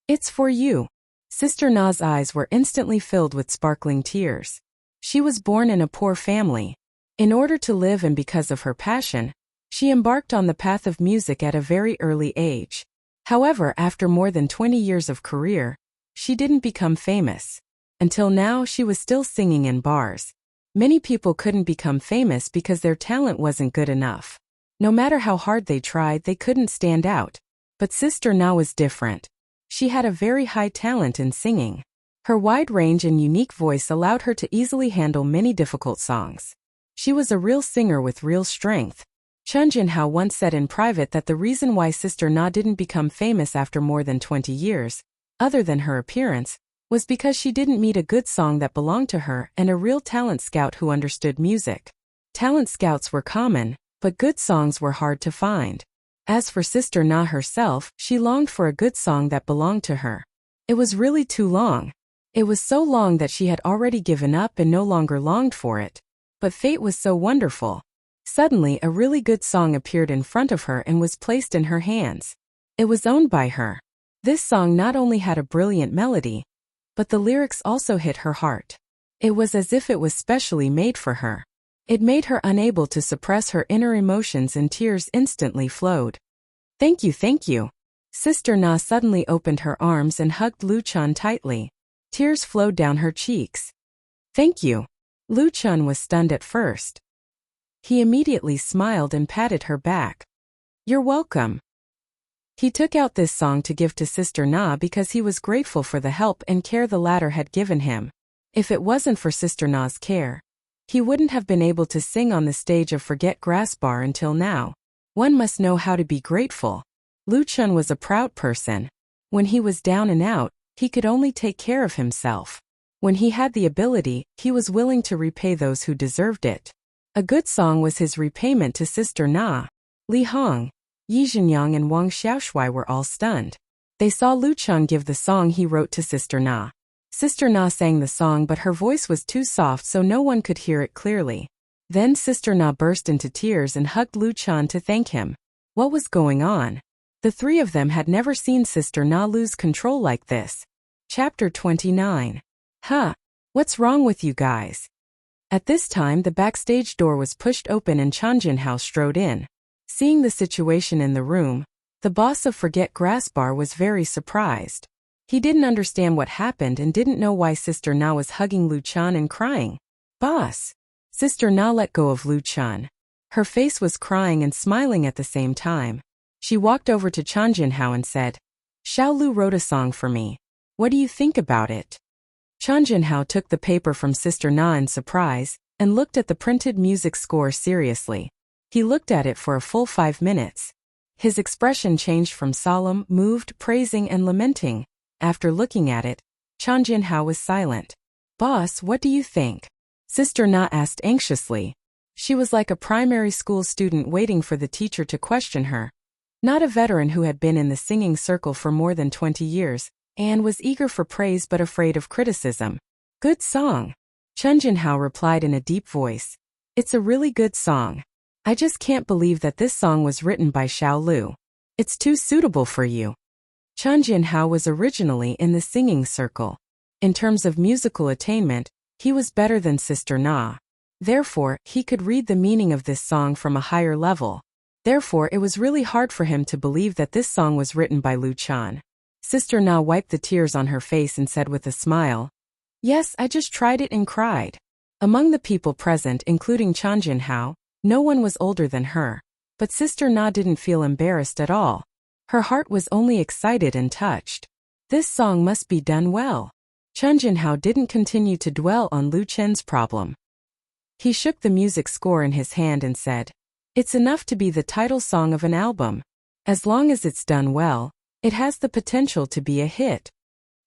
"It's for you." Sister Na's eyes were instantly filled with sparkling tears. She was born in a poor family. In order to live and because of her passion, she embarked on the path of music at a very early age. However, after more than 20 years of career, she didn't become famous. Until now, she was still singing in bars. Many people couldn't become famous because their talent wasn't good enough. No matter how hard they tried, they couldn't stand out. But Sister Na was different. She had a very high talent in singing. Her wide range and unique voice allowed her to easily handle many difficult songs. She was a real singer with real strength. Chen Jinhao once said in private that the reason why Sister Na didn't become famous after more than 20 years, other than her appearance, was because she didn't meet a good song that belonged to her and a real talent scout who understood music. Talent scouts were common, but good songs were hard to find. As for Sister Na herself, she longed for a good song that belonged to her. It was really too long. It was so long that she had already given up and no longer longed for it. But fate was so wonderful. Suddenly, a really good song appeared in front of her and was placed in her hands. It was owned by her. This song not only had a brilliant melody, but the lyrics also hit her heart. It was as if it was specially made for her. It made her unable to suppress her inner emotions and tears instantly flowed. Thank you, thank you." Sister Na suddenly opened her arms and hugged Lu Chan tightly. Tears flowed down her cheeks. "Thank you." Lu Chan was stunned at first. He immediately smiled and patted her back. "You're welcome." He took out this song to give to Sister Na because he was grateful for the help and care the latter had given him. If it wasn't for Sister Na's care, He wouldn't have been able to sing on the stage of Forget Grass Bar until now. One must know how to be grateful. Lu Chun was a proud person. When he was down and out, he could only take care of himself. When he had the ability, he was willing to repay those who deserved it. A good song was his repayment to Sister Na. Li Hong, Yi Zhenyang and Wang Xiaoshui were all stunned. They saw Lu Chun give the song he wrote to Sister Na. Sister Na sang the song, but her voice was too soft so no one could hear it clearly. Then Sister Na burst into tears and hugged Lu Chun to thank him. What was going on? The three of them had never seen Sister Na lose control like this. Chapter 29. Huh? What's wrong with you guys? At this time the backstage door was pushed open and Chan Jinhao strode in. Seeing the situation in the room, the boss of Forget Grass Bar was very surprised. He didn't understand what happened and didn't know why Sister Na was hugging Lu Chun and crying. Boss! Sister Na let go of Lu Chun. Her face was crying and smiling at the same time. She walked over to Chan Jinhao and said, Xiao Lu wrote a song for me. What do you think about it? Chan Jinhao took the paper from Sister Na in surprise and looked at the printed music score seriously. He looked at it for a full 5 minutes. His expression changed from solemn, moved, praising and lamenting. After looking at it, Chan Jinhao was silent. Boss, what do you think? Sister Na asked anxiously. She was like a primary school student waiting for the teacher to question her. Not a veteran who had been in the singing circle for more than 20 years, and was eager for praise but afraid of criticism. Good song. Chen Jinhao replied in a deep voice. It's a really good song. I just can't believe that this song was written by Xiao Lu. It's too suitable for you. Chen Jinhao was originally in the singing circle. In terms of musical attainment, he was better than Sister Na. Therefore, he could read the meaning of this song from a higher level. Therefore, it was really hard for him to believe that this song was written by Lu Chun. Sister Na wiped the tears on her face and said with a smile, Yes, I just tried it and cried. Among the people present, including Chan Jinhao, no one was older than her. But Sister Na didn't feel embarrassed at all. Her heart was only excited and touched. This song must be done well. Chan Jinhao didn't continue to dwell on Lu Chen's problem. He shook the music score in his hand and said, It's enough to be the title song of an album. As long as it's done well, it has the potential to be a hit.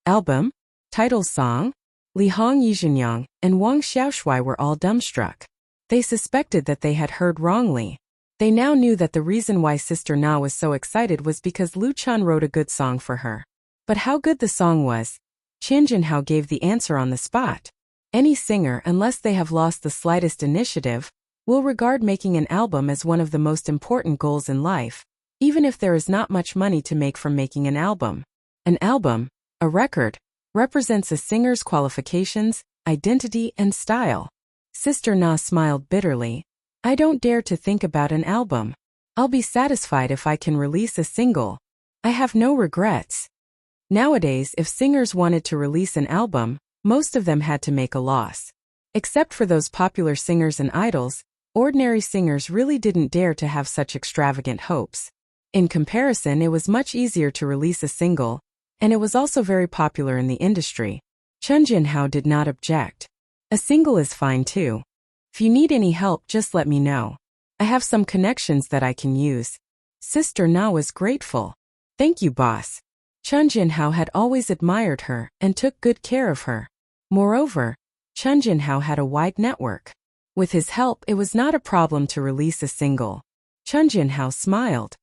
Album? Title song? Li Hong Yizhenyang and Wang Xiaoshui were all dumbstruck. They suspected that they had heard wrongly. They now knew that the reason why Sister Na was so excited was because Lu Chun wrote a good song for her. But how good the song was? Chan Jinhao gave the answer on the spot. Any singer, unless they have lost the slightest initiative, will regard making an album as one of the most important goals in life, even if there is not much money to make from making an album. An album, a record, represents a singer's qualifications, identity, and style. Sister Na smiled bitterly. I don't dare to think about an album. I'll be satisfied if I can release a single. I have no regrets. Nowadays, if singers wanted to release an album, most of them had to make a loss. Except for those popular singers and idols, ordinary singers really didn't dare to have such extravagant hopes. In comparison, it was much easier to release a single, and it was also very popular in the industry. Chen Jinhao did not object. A single is fine too. If you need any help, just let me know. I have some connections that I can use. Sister Na was grateful. Thank you, boss. Chen Jinhao had always admired her and took good care of her. Moreover, Chen Jinhao had a wide network. With his help, it was not a problem to release a single. Chen Jinhao smiled.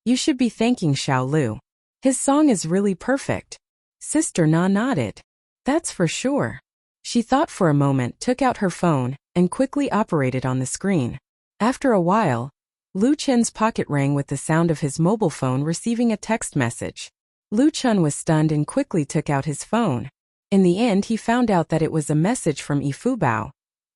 You should be thanking Xiao Lu. His song is really perfect. Sister Na nodded. That's for sure. She thought for a moment, took out her phone, and quickly operated on the screen. After a while, Lu Chen's pocket rang with the sound of his mobile phone receiving a text message. Lu Chen was stunned and quickly took out his phone. In the end, he found out that it was a message from Yifu Bao,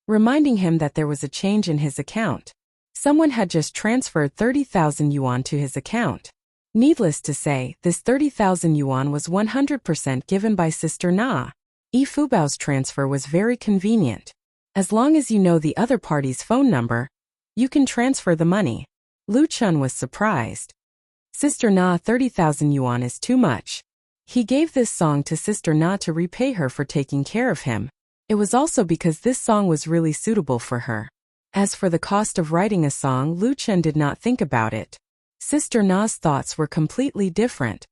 reminding him that there was a change in his account. Someone had just transferred 30,000 yuan to his account. Needless to say, this 30,000 yuan was 100% given by Sister Na. Yifu Bao's transfer was very convenient. As long as you know the other party's phone number, you can transfer the money. Lu Chun was surprised. Sister Na, 30,000 yuan is too much. He gave this song to Sister Na to repay her for taking care of him. It was also because this song was really suitable for her. As for the cost of writing a song, Lu Chen did not think about it. Sister Na's thoughts were completely different.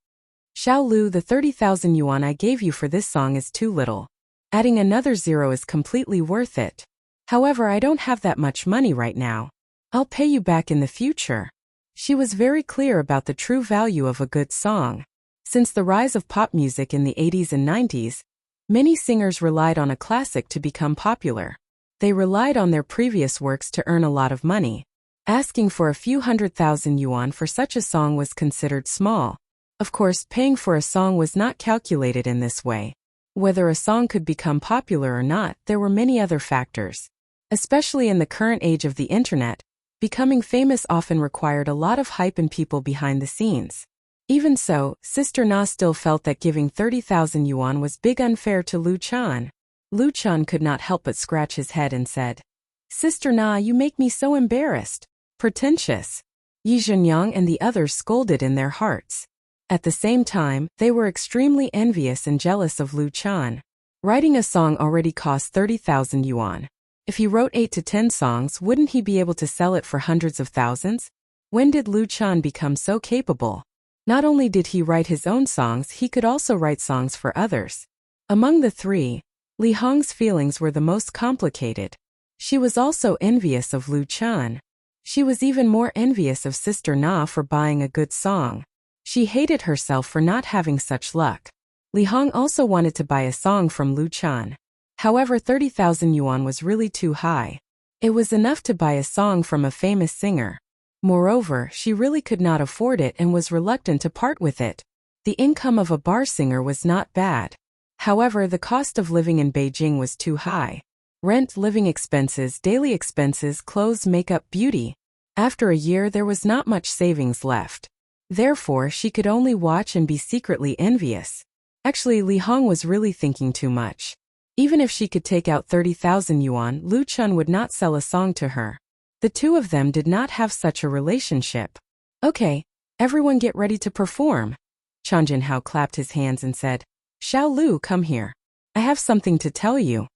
Xiao Lu, the 30,000 yuan I gave you for this song is too little. Adding another zero is completely worth it. However, I don't have that much money right now. I'll pay you back in the future. She was very clear about the true value of a good song. Since the rise of pop music in the 80s and 90s, many singers relied on a classic to become popular. They relied on their previous works to earn a lot of money. Asking for a few 100,000 yuan for such a song was considered small. Of course, paying for a song was not calculated in this way. Whether a song could become popular or not, there were many other factors. Especially in the current age of the internet, becoming famous often required a lot of hype and people behind the scenes. Even so, Sister Na still felt that giving 30,000 yuan was big unfair to Lu Chen. Lu Chen could not help but scratch his head and said, Sister Na, you make me so embarrassed. Pretentious. Yi Zhenyang and the others scolded in their hearts. At the same time, they were extremely envious and jealous of Lu Chen. Writing a song already cost 30,000 yuan. If he wrote 8 to 10 songs, wouldn't he be able to sell it for hundreds of thousands? When did Lu Chen become so capable? Not only did he write his own songs, he could also write songs for others. Among the three, Li Hong's feelings were the most complicated. She was also envious of Lu Chen. She was even more envious of Sister Na for buying a good song. She hated herself for not having such luck. Li Hong also wanted to buy a song from Lu Chen. However, 30,000 yuan was really too high. It was enough to buy a song from a famous singer. Moreover, she really could not afford it and was reluctant to part with it. The income of a bar singer was not bad. However, the cost of living in Beijing was too high. Rent, living expenses, daily expenses, clothes, makeup, beauty. After a year, there was not much savings left. Therefore, she could only watch and be secretly envious. Actually, Li Hong was really thinking too much. Even if she could take out 30,000 yuan, Lu Chen would not sell a song to her. The two of them did not have such a relationship. Okay, everyone get ready to perform. Chen Jinhao clapped his hands and said, Xiao Lu, come here. I have something to tell you.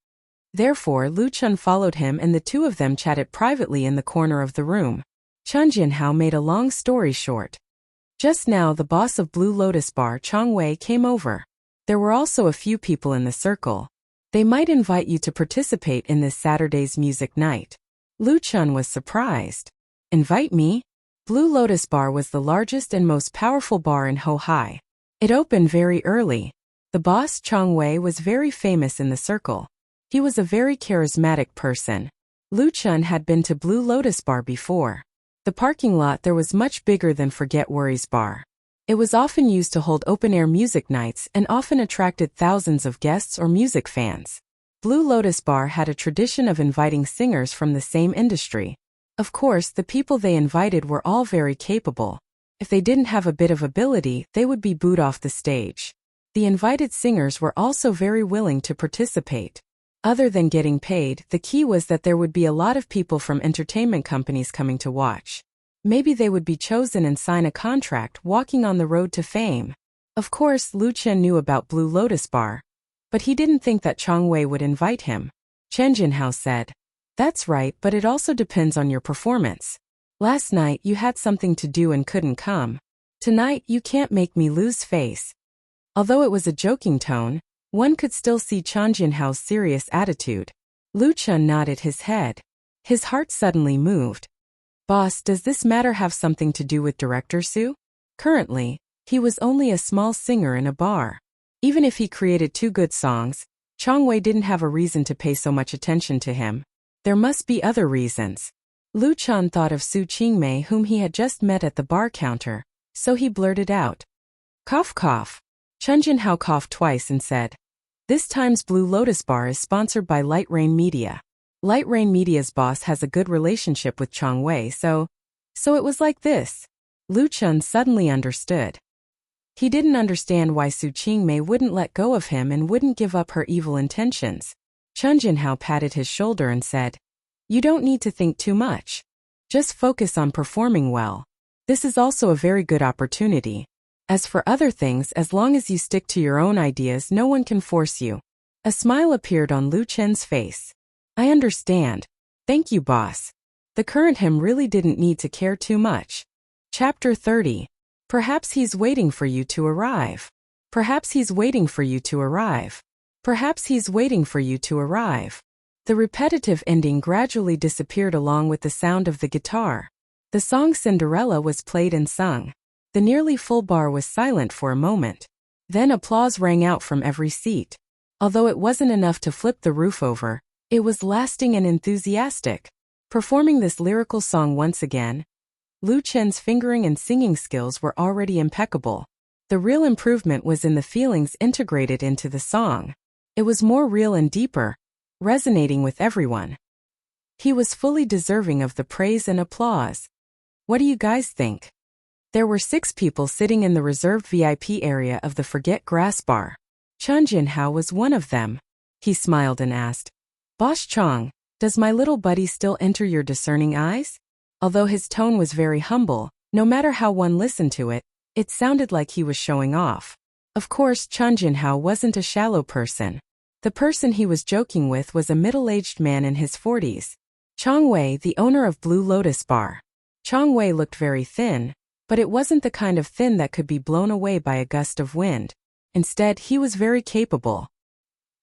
Therefore, Lu Chen followed him and the two of them chatted privately in the corner of the room. Chen Jinhao made a long story short. Just now the boss of Blue Lotus Bar, Chang Wei, came over. There were also a few people in the circle. They might invite you to participate in this Saturday's music night. Lu Chen was surprised. Invite me? Blue Lotus Bar was the largest and most powerful bar in Hohai. It opened very early. The boss, Chang Wei, was very famous in the circle. He was a very charismatic person. Lu Chen had been to Blue Lotus Bar before. The parking lot there was much bigger than Forget Worries Bar. It was often used to hold open-air music nights and often attracted thousands of guests or music fans. Blue Lotus Bar had a tradition of inviting singers from the same industry. Of course, the people they invited were all very capable. If they didn't have a bit of ability, they would be booed off the stage. The invited singers were also very willing to participate. Other than getting paid, the key was that there would be a lot of people from entertainment companies coming to watch. Maybe they would be chosen and sign a contract, walking on the road to fame. Of course, Lu Chen knew about Blue Lotus Bar. But he didn't think that Chang Wei would invite him. Chen Jinhao said, That's right, but it also depends on your performance. Last night you had something to do and couldn't come. Tonight you can't make me lose face. Although it was a joking tone, one could still see Chen Jinhao's serious attitude. Lu Chen nodded his head. His heart suddenly moved. Boss, does this matter have something to do with Director Su? Currently, he was only a small singer in a bar. Even if he created 2 good songs, Chang Wei didn't have a reason to pay so much attention to him. There must be other reasons. Lu Chen thought of Su Qingmei, whom he had just met at the bar counter, so he blurted out. Cough cough. Chen Jinhao coughed twice and said, This time's Blue Lotus Bar is sponsored by Light Rain Media. Light Rain Media's boss has a good relationship with Chang Wei, so it was like this. Lu Chen suddenly understood. He didn't understand why Su Qingmei wouldn't let go of him and wouldn't give up her evil intentions. Chen Jinhao patted his shoulder and said, You don't need to think too much. Just focus on performing well. This is also a very good opportunity. As for other things, as long as you stick to your own ideas, no one can force you. A smile appeared on Lu Chen's face. I understand. Thank you, boss. The current him really didn't need to care too much. Chapter 30. Perhaps he's waiting for you to arrive. Perhaps he's waiting for you to arrive. Perhaps he's waiting for you to arrive. The repetitive ending gradually disappeared along with the sound of the guitar. The song Cinderella was played and sung. The nearly full bar was silent for a moment. Then applause rang out from every seat. Although it wasn't enough to flip the roof over, it was lasting and enthusiastic. Performing this lyrical song once again, Lu Chen's fingering and singing skills were already impeccable. The real improvement was in the feelings integrated into the song. It was more real and deeper, resonating with everyone. He was fully deserving of the praise and applause. What do you guys think? There were 6 people sitting in the reserved VIP area of the Forget Grass Bar. Chen Jinhao was one of them. He smiled and asked, Boss Chong, does my little buddy still enter your discerning eyes? Although his tone was very humble, no matter how one listened to it, it sounded like he was showing off. Of course, Chen Jinhao wasn't a shallow person. The person he was joking with was a middle-aged man in his 40s. Chong Wei, the owner of Blue Lotus Bar. Chong Wei looked very thin, but it wasn't the kind of thin that could be blown away by a gust of wind. Instead, he was very capable.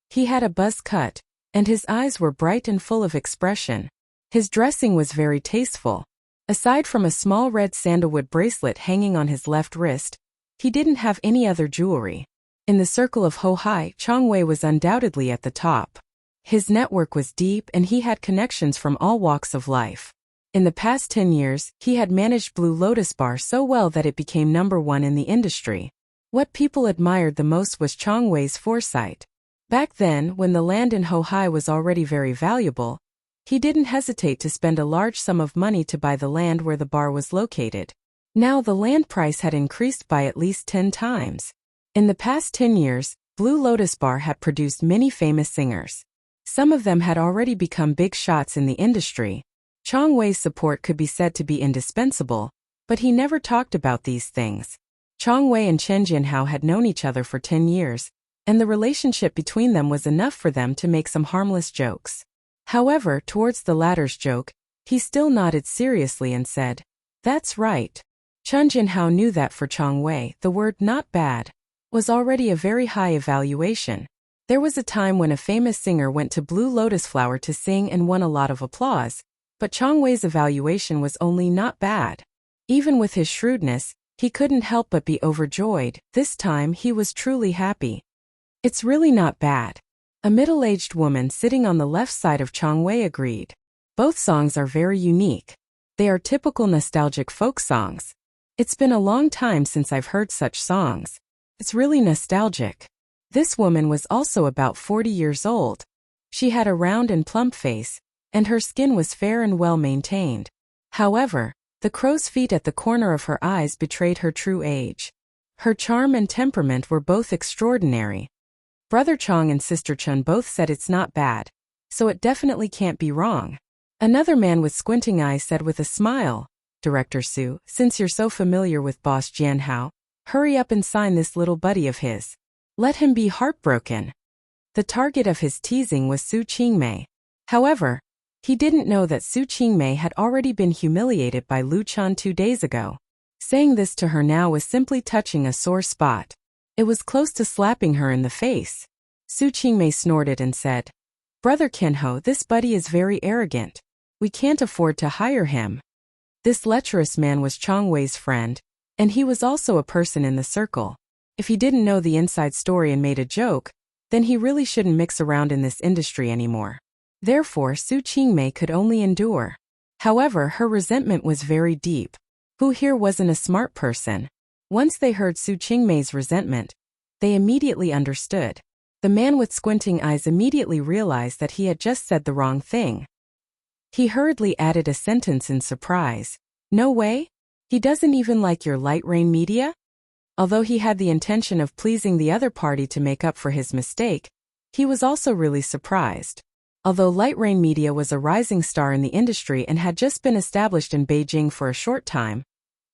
He had a buzz cut, and his eyes were bright and full of expression. His dressing was very tasteful. Aside from a small red sandalwood bracelet hanging on his left wrist, he didn't have any other jewelry. In the circle of Ho-Hai, Chong Wei was undoubtedly at the top. His network was deep and he had connections from all walks of life. In the past 10 years, he had managed Blue Lotus Bar so well that it became #1 in the industry. What people admired the most was Chong Wei's foresight. Back then, when the land in Ho-Hai was already very valuable, he didn't hesitate to spend a large sum of money to buy the land where the bar was located. Now the land price had increased by at least 10 times. In the past 10 years, Blue Lotus Bar had produced many famous singers. Some of them had already become big shots in the industry. Chong Wei's support could be said to be indispensable, but he never talked about these things. Chong Wei and Chen Jinhao had known each other for 10 years, and the relationship between them was enough for them to make some harmless jokes. However, towards the latter's joke, he still nodded seriously and said, That's right. Chen Jinhao knew that for Chong Wei, the word not bad was already a very high evaluation. There was a time when a famous singer went to Blue Lotus Flower to sing and won a lot of applause, but Chong Wei's evaluation was only not bad. Even with his shrewdness, he couldn't help but be overjoyed. This time he was truly happy. It's really not bad. A middle-aged woman sitting on the left side of Chong Wei agreed. Both songs are very unique. They are typical nostalgic folk songs. It's been a long time since I've heard such songs. It's really nostalgic. This woman was also about 40 years old. She had a round and plump face, and her skin was fair and well-maintained. However, the crow's feet at the corner of her eyes betrayed her true age. Her charm and temperament were both extraordinary. Brother Chong and Sister Chun both said it's not bad, so it definitely can't be wrong. Another man with squinting eyes said with a smile, Director Su, since you're so familiar with Boss Jianhao, hurry up and sign this little buddy of his. Let him be heartbroken. The target of his teasing was Su Qingmei. However, he didn't know that Su Qingmei had already been humiliated by Lu Chan 2 days ago. Saying this to her now was simply touching a sore spot. It was close to slapping her in the face. Su Qingmei snorted and said, Brother Kenho, this buddy is very arrogant. We can't afford to hire him. This lecherous man was Chong Wei's friend, and he was also a person in the circle. If he didn't know the inside story and made a joke, then he really shouldn't mix around in this industry anymore. Therefore, Su Qingmei could only endure. However, her resentment was very deep. Who here wasn't a smart person? Once they heard Su Qingmei's resentment, they immediately understood. The man with squinting eyes immediately realized that he had just said the wrong thing. He hurriedly added a sentence in surprise. No way? He doesn't even like your Light Rain Media? Although he had the intention of pleasing the other party to make up for his mistake, he was also really surprised. Although Light Rain Media was a rising star in the industry and had just been established in Beijing for a short time,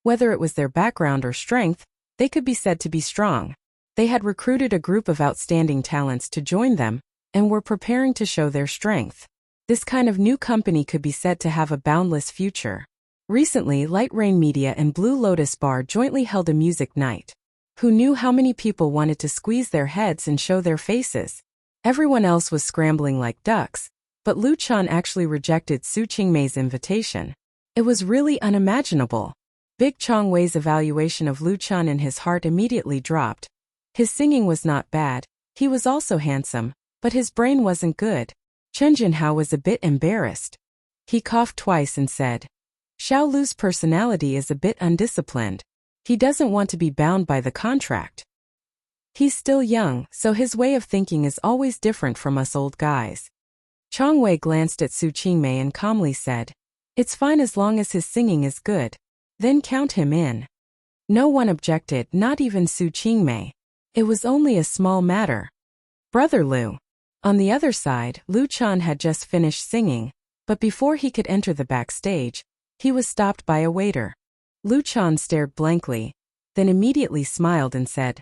whether it was their background or strength, they could be said to be strong. They had recruited a group of outstanding talents to join them, and were preparing to show their strength. This kind of new company could be said to have a boundless future. Recently, Light Rain Media and Blue Lotus Bar jointly held a music night. Who knew how many people wanted to squeeze their heads and show their faces? Everyone else was scrambling like ducks, but Lu Chan actually rejected Su Qingmei's invitation. It was really unimaginable. Big Chong Wei's evaluation of Lu Chan in his heart immediately dropped. His singing was not bad, he was also handsome, but his brain wasn't good. Chen Jinhao was a bit embarrassed. He coughed twice and said, Xiao Lu's personality is a bit undisciplined. He doesn't want to be bound by the contract. He's still young, so his way of thinking is always different from us old guys. Chong Wei glanced at Su Qingmei and calmly said, It's fine as long as his singing is good. Then count him in. No one objected, not even Su Qingmei. It was only a small matter. Brother Lu. On the other side, Lu Chan had just finished singing, but before he could enter the backstage, he was stopped by a waiter. Lu Chan stared blankly, then immediately smiled and said,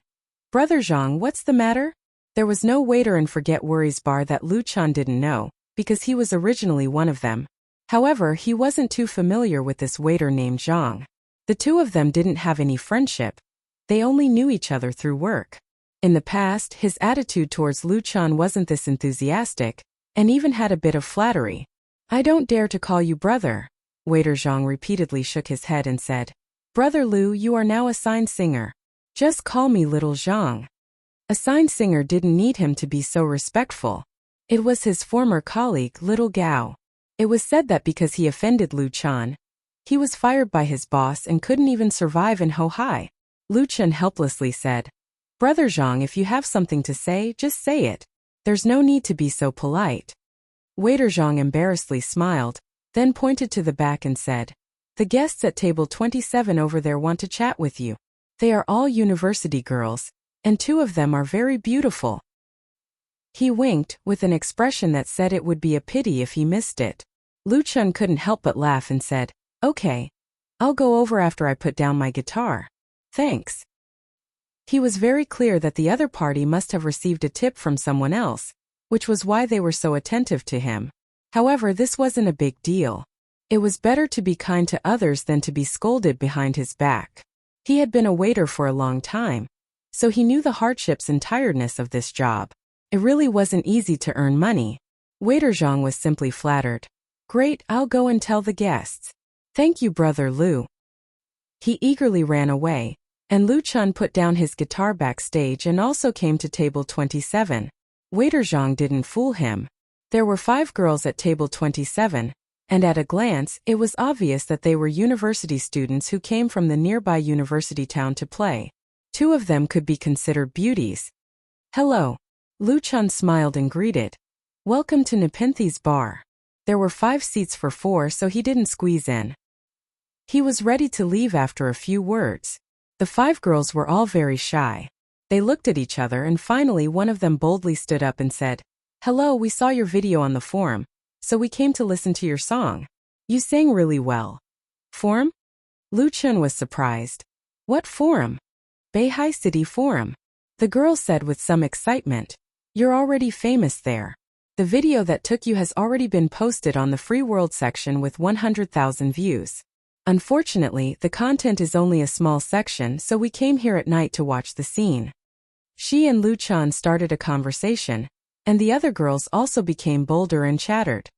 Brother Zhang, what's the matter? There was no waiter in Forget Worries Bar that Lu Chan didn't know, because he was originally one of them. However, he wasn't too familiar with this waiter named Zhang. The two of them didn't have any friendship. They only knew each other through work. In the past, his attitude towards Lu Chan wasn't this enthusiastic, and even had a bit of flattery. I don't dare to call you brother. Waiter Zhang repeatedly shook his head and said, Brother Lu, you are now a sign singer. Just call me Little Zhang. A sign singer didn't need him to be so respectful. It was his former colleague, Little Gao. It was said that because he offended Lu Chan, he was fired by his boss and couldn't even survive in Hohai. Lu Chan helplessly said, Brother Zhang, if you have something to say, just say it. There's no need to be so polite. Waiter Zhang embarrassedly smiled, then pointed to the back and said, The guests at table 27 over there want to chat with you. They are all university girls, and two of them are very beautiful. He winked, with an expression that said it would be a pity if he missed it. Lu Chan couldn't help but laugh and said, Okay. I'll go over after I put down my guitar. Thanks. He was very clear that the other party must have received a tip from someone else, which was why they were so attentive to him. However, this wasn't a big deal. It was better to be kind to others than to be scolded behind his back. He had been a waiter for a long time, so he knew the hardships and tiredness of this job. It really wasn't easy to earn money. Waiter Zhang was simply flattered. Great, I'll go and tell the guests. Thank you, Brother Lu. He eagerly ran away, and Lu Chan put down his guitar backstage and also came to table 27. Waiter Zhang didn't fool him. There were 5 girls at table 27, and at a glance, it was obvious that they were university students who came from the nearby university town to play. 2 of them could be considered beauties. Hello. Lu Chan smiled and greeted. Welcome to Nepenthes Bar. There were 5 seats for 4, so he didn't squeeze in. He was ready to leave after a few words. The 5 girls were all very shy. They looked at each other and finally one of them boldly stood up and said, Hello, we saw your video on the forum, so we came to listen to your song. You sang really well. Forum? Lu Chan was surprised. What forum? Beihai City Forum. The girl said with some excitement. You're already famous there. The video that took you has already been posted on the Free World section with 100,000 views. Unfortunately, the content is only a small section, so we came here at night to watch the scene. She and Lu Chan started a conversation, and the other girls also became bolder and chattered.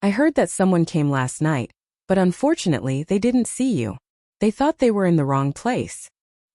I heard that someone came last night, but unfortunately they didn't see you. They thought they were in the wrong place.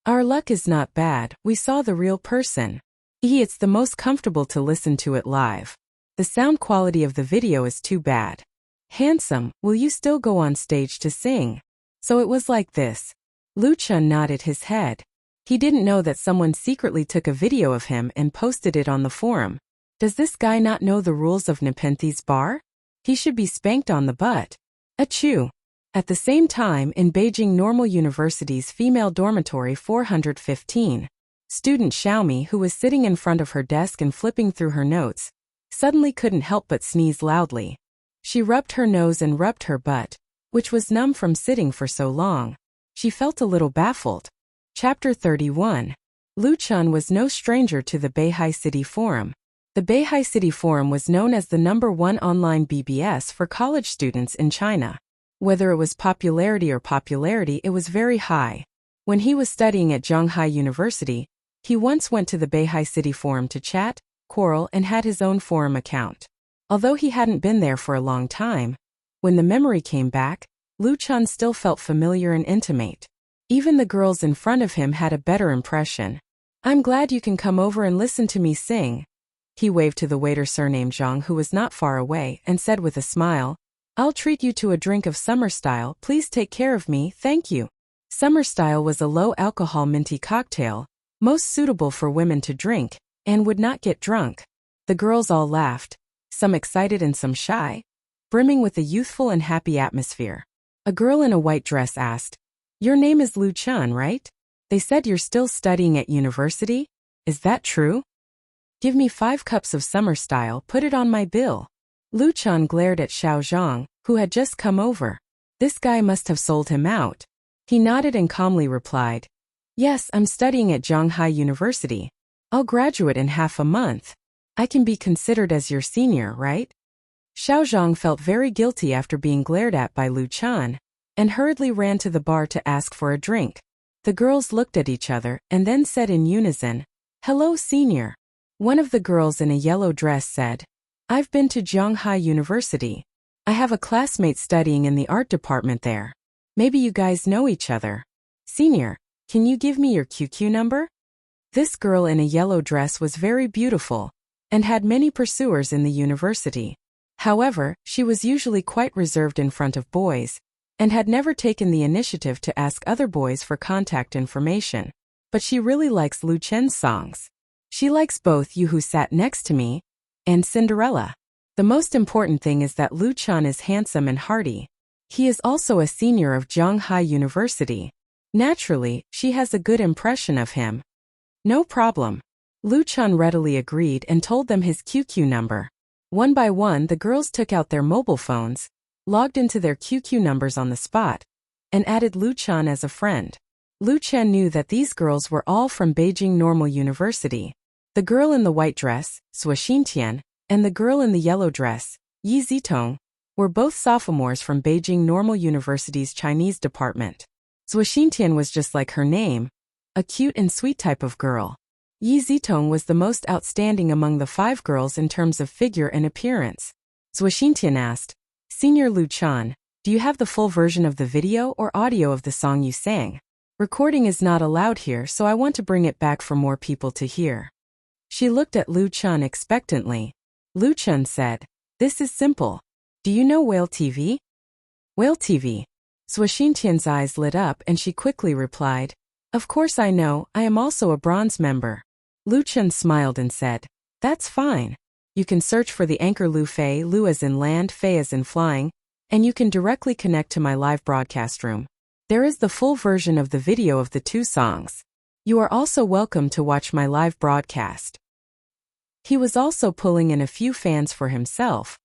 Our luck is not bad, we saw the real person. It's the most comfortable to listen to it live. The sound quality of the video is too bad. Handsome, will you still go on stage to sing? So it was like this. Lu Chan nodded his head. He didn't know that someone secretly took a video of him and posted it on the forum. Does this guy not know the rules of Nepenthes Bar? He should be spanked on the butt. Achoo. At the same time, in Beijing Normal University's female dormitory 415, student Xiaomi, who was sitting in front of her desk and flipping through her notes, suddenly couldn't help but sneeze loudly. She rubbed her nose and rubbed her butt, which was numb from sitting for so long. She felt a little baffled. Chapter 31. Lu Chan was no stranger to the Beihai City Forum. The Beihai City Forum was known as the #1 online BBS for college students in China. Whether it was popularity, it was very high. When he was studying at Zhonghai University, he once went to the Beihai City Forum to chat, quarrel, and had his own forum account. Although he hadn't been there for a long time, when the memory came back, Lu Chun still felt familiar and intimate. Even the girls in front of him had a better impression. "I'm glad you can come over and listen to me sing." He waved to the waiter surnamed Zhang, who was not far away, and said with a smile, "I'll treat you to a drink of summer style. Please take care of me, thank you." Summer style was a low-alcohol minty cocktail, most suitable for women to drink, and would not get drunk. The girls all laughed, some excited and some shy, brimming with a youthful and happy atmosphere. A girl in a white dress asked, "Your name is Lu Chun, right? They said you're still studying at university? Is that true? Give me 5 cups of summer style, put it on my bill." Lu Chun glared at Xiao Zhang, who had just come over. This guy must have sold him out. He nodded and calmly replied, "Yes, I'm studying at Zhonghai University. I'll graduate in half a month. I can be considered as your senior, right?" Xiao Zhang felt very guilty after being glared at by Lu Chun, and hurriedly ran to the bar to ask for a drink. The girls looked at each other and then said in unison, "Hello, senior." One of the girls in a yellow dress said, "I've been to Zhonghai University. I have a classmate studying in the art department there. Maybe you guys know each other. Senior, can you give me your QQ number?" This girl in a yellow dress was very beautiful and had many pursuers in the university. However, she was usually quite reserved in front of boys and had never taken the initiative to ask other boys for contact information. But she really likes Lu Chen's songs. She likes both You Who Sat Next to Me and Cinderella. The most important thing is that Lu Chun is handsome and hearty. He is also a senior of Zhonghai University. Naturally, she has a good impression of him. "No problem." Lu Chun readily agreed and told them his QQ number. One by one, the girls took out their mobile phones, logged into their QQ numbers on the spot, and added Lu Chun as a friend. Lu Chen knew that these girls were all from Beijing Normal University. The girl in the white dress, Sui Xintian, and the girl in the yellow dress, Yi Zitong, were both sophomores from Beijing Normal University's Chinese department. Sui Xintian was just like her name, a cute and sweet type of girl. Yi Zitong was the most outstanding among the 5 girls in terms of figure and appearance. Sui Xintian asked, "Senior Lu Chun, do you have the full version of the video or audio of the song you sang? Recording is not allowed here, so I want to bring it back for more people to hear." She looked at Lu Chun expectantly. Lu Chun said, "This is simple. Do you know Whale TV?" "Whale TV?" Sui Xintian's eyes lit up and she quickly replied, "Of course I know, I am also a bronze member." Lu Chun smiled and said, "That's fine. You can search for the anchor Lu Fei, Lu as in land, Fei as in flying, and you can directly connect to my live broadcast room. There is the full version of the video of the 2 songs. You are also welcome to watch my live broadcast." He was also pulling in a few fans for himself.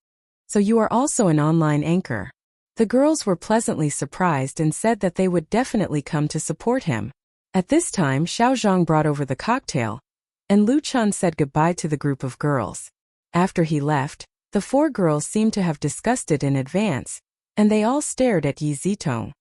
"So you are also an online anchor." The girls were pleasantly surprised and said that they would definitely come to support him. At this time, Xiao Zhang brought over the cocktail, and Lu Chun said goodbye to the group of girls. After he left, the 4 girls seemed to have discussed it in advance, and they all stared at Yi Zitong.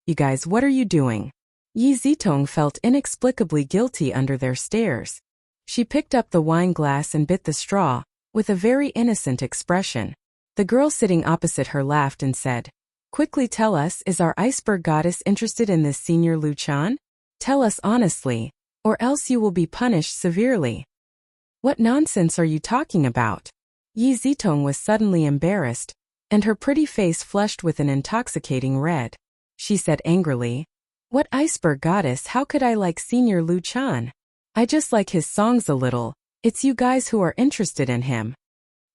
"You guys, what are you doing?" Yi Zitong felt inexplicably guilty under their stares. She picked up the wine glass and bit the straw, with a very innocent expression. The girl sitting opposite her laughed and said, "Quickly tell us, is our iceberg goddess interested in this senior Lu Chun? Tell us honestly, or else you will be punished severely." "What nonsense are you talking about?" Yi Zitong was suddenly embarrassed, and her pretty face flushed with an intoxicating red. She said angrily, "What iceberg goddess? How could I like senior Lu Chun? I just like his songs a little. It's you guys who are interested in him."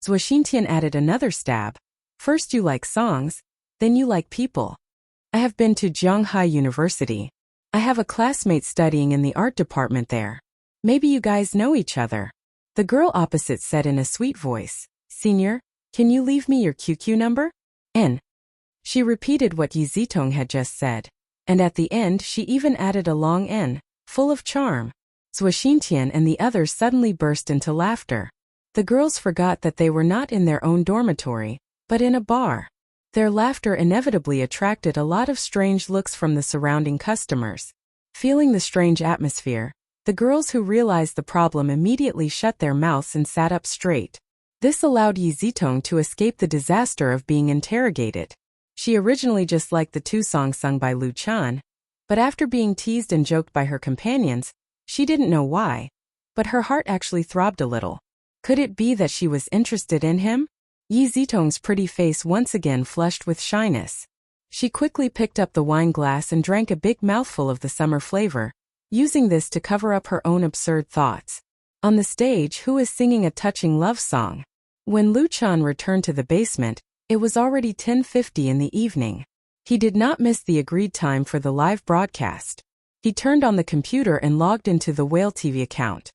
Sui Xintian added another stab. "First you like songs, then you like people. I have been to Zhonghai University. I have a classmate studying in the art department there. Maybe you guys know each other." The girl opposite said in a sweet voice, "Senior, can you leave me your QQ number?" N. She repeated what Yi Zitong had just said, and at the end she even added a long N, full of charm. Sui Xintian and the others suddenly burst into laughter. The girls forgot that they were not in their own dormitory, but in a bar. Their laughter inevitably attracted a lot of strange looks from the surrounding customers. Feeling the strange atmosphere, the girls who realized the problem immediately shut their mouths and sat up straight. This allowed Yi Zitong to escape the disaster of being interrogated. She originally just liked the two songs sung by Lu Chan, but after being teased and joked by her companions, she didn't know why, but her heart actually throbbed a little. Could it be that she was interested in him? Yi Zitong's pretty face once again flushed with shyness. She quickly picked up the wine glass and drank a big mouthful of the summer flavor, using this to cover up her own absurd thoughts. On the stage, who is singing a touching love song? When Lu Chan returned to the basement, it was already 10:50 in the evening. He did not miss the agreed time for the live broadcast. He turned on the computer and logged into the Whale TV account.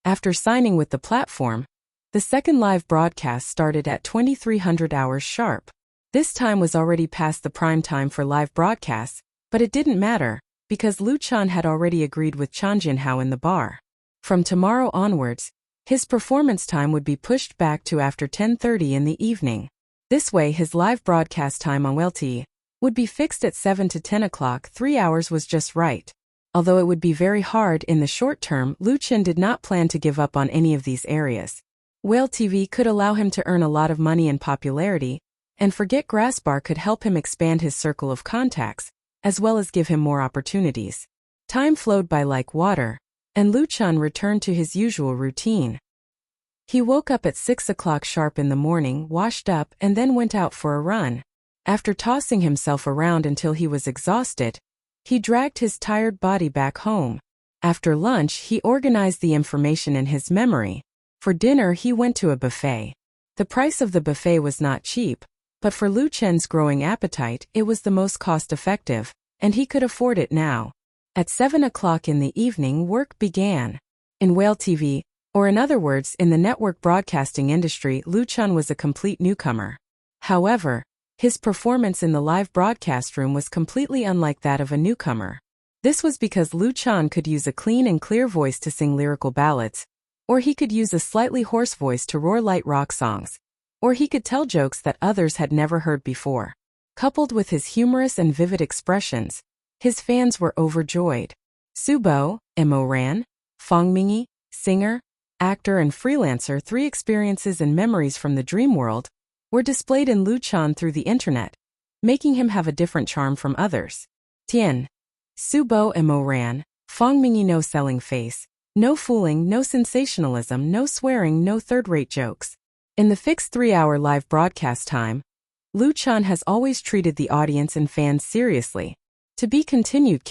After signing with the platform, the second live broadcast started at 2300 hours sharp. This time was already past the prime time for live broadcasts, but it didn't matter, because Lu Chan had already agreed with Chan Jinhao in the bar. From tomorrow onwards, his performance time would be pushed back to after 10:30 in the evening. This way his live broadcast time on Whale TV would be fixed at 7 to 10 o'clock. 3 hours was just right. Although it would be very hard in the short term, Lu Chan did not plan to give up on any of these areas. Whale TV could allow him to earn a lot of money and popularity, and Forget Grassbar could help him expand his circle of contacts, as well as give him more opportunities. Time flowed by like water, and Lu Chan returned to his usual routine. He woke up at 6 o'clock sharp in the morning, washed up, and then went out for a run. After tossing himself around until he was exhausted, he dragged his tired body back home. After lunch, he organized the information in his memory. For dinner, he went to a buffet. The price of the buffet was not cheap, but for Lu Chen's growing appetite, it was the most cost-effective, and he could afford it now. At 7 o'clock in the evening, work began. In Whale TV, or in other words, in the network broadcasting industry, Lu Chan was a complete newcomer. However, his performance in the live broadcast room was completely unlike that of a newcomer. This was because Lu Chan could use a clean and clear voice to sing lyrical ballads, or he could use a slightly hoarse voice to roar light rock songs, or he could tell jokes that others had never heard before. Coupled with his humorous and vivid expressions, his fans were overjoyed. Subo, Mo Ran, Fong Mingyi, singer, actor and freelancer, 3 experiences and memories from the dream world, were displayed in Lu Chan through the internet, making him have a different charm from others. Tian. Subo Mo Ran, Fong Mingyi. No selling face, no fooling, no sensationalism, no swearing, no third-rate jokes. In the fixed 3-hour live broadcast time, Lu Chan has always treated the audience and fans seriously. To be continued.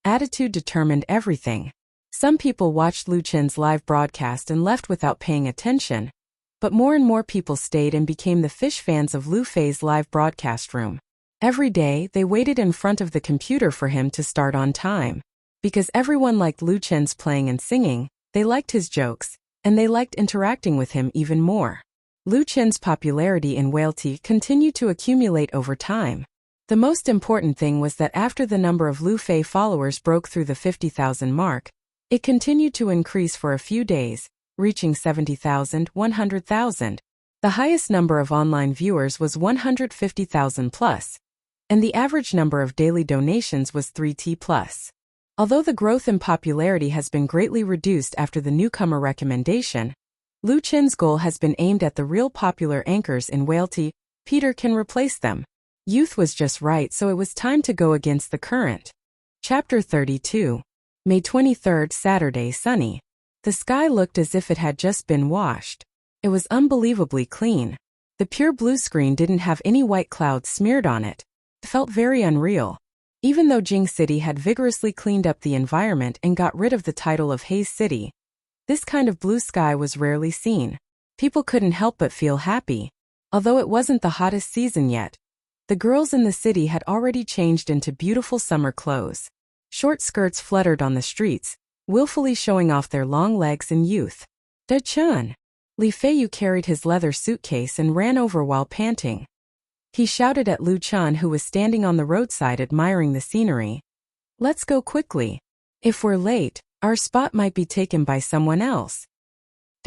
Attitude determined everything. Some people watched Lu Chen's live broadcast and left without paying attention, but more and more people stayed and became the fish fans of Lu Fei's live broadcast room. Every day, they waited in front of the computer for him to start on time. Because everyone liked Lu Chen's playing and singing, they liked his jokes, and they liked interacting with him even more. Lu Chen's popularity in Whale TV continued to accumulate over time. The most important thing was that after the number of Lu Fei followers broke through the 50,000 mark, it continued to increase for a few days, reaching 70,000, 100,000. The highest number of online viewers was 150,000 plus, and the average number of daily donations was 3T plus. Although the growth in popularity has been greatly reduced after the newcomer recommendation, Lu Chen's goal has been aimed at the real popular anchors in Whale TV. Peter can replace them. Youth was just right, so it was time to go against the current. Chapter 32. May 23rd, Saturday, sunny. The sky looked as if it had just been washed. It was unbelievably clean. The pure blue screen didn't have any white clouds smeared on it. It felt very unreal. Even though Jing City had vigorously cleaned up the environment and got rid of the title of Haze City, this kind of blue sky was rarely seen. People couldn't help but feel happy. Although it wasn't the hottest season yet, the girls in the city had already changed into beautiful summer clothes. Short skirts fluttered on the streets, willfully showing off their long legs and youth. Da-chun! Li Feiyu carried his leather suitcase and ran over while panting. He shouted at Lu Chan, who was standing on the roadside admiring the scenery. Let's go quickly. If we're late, our spot might be taken by someone else.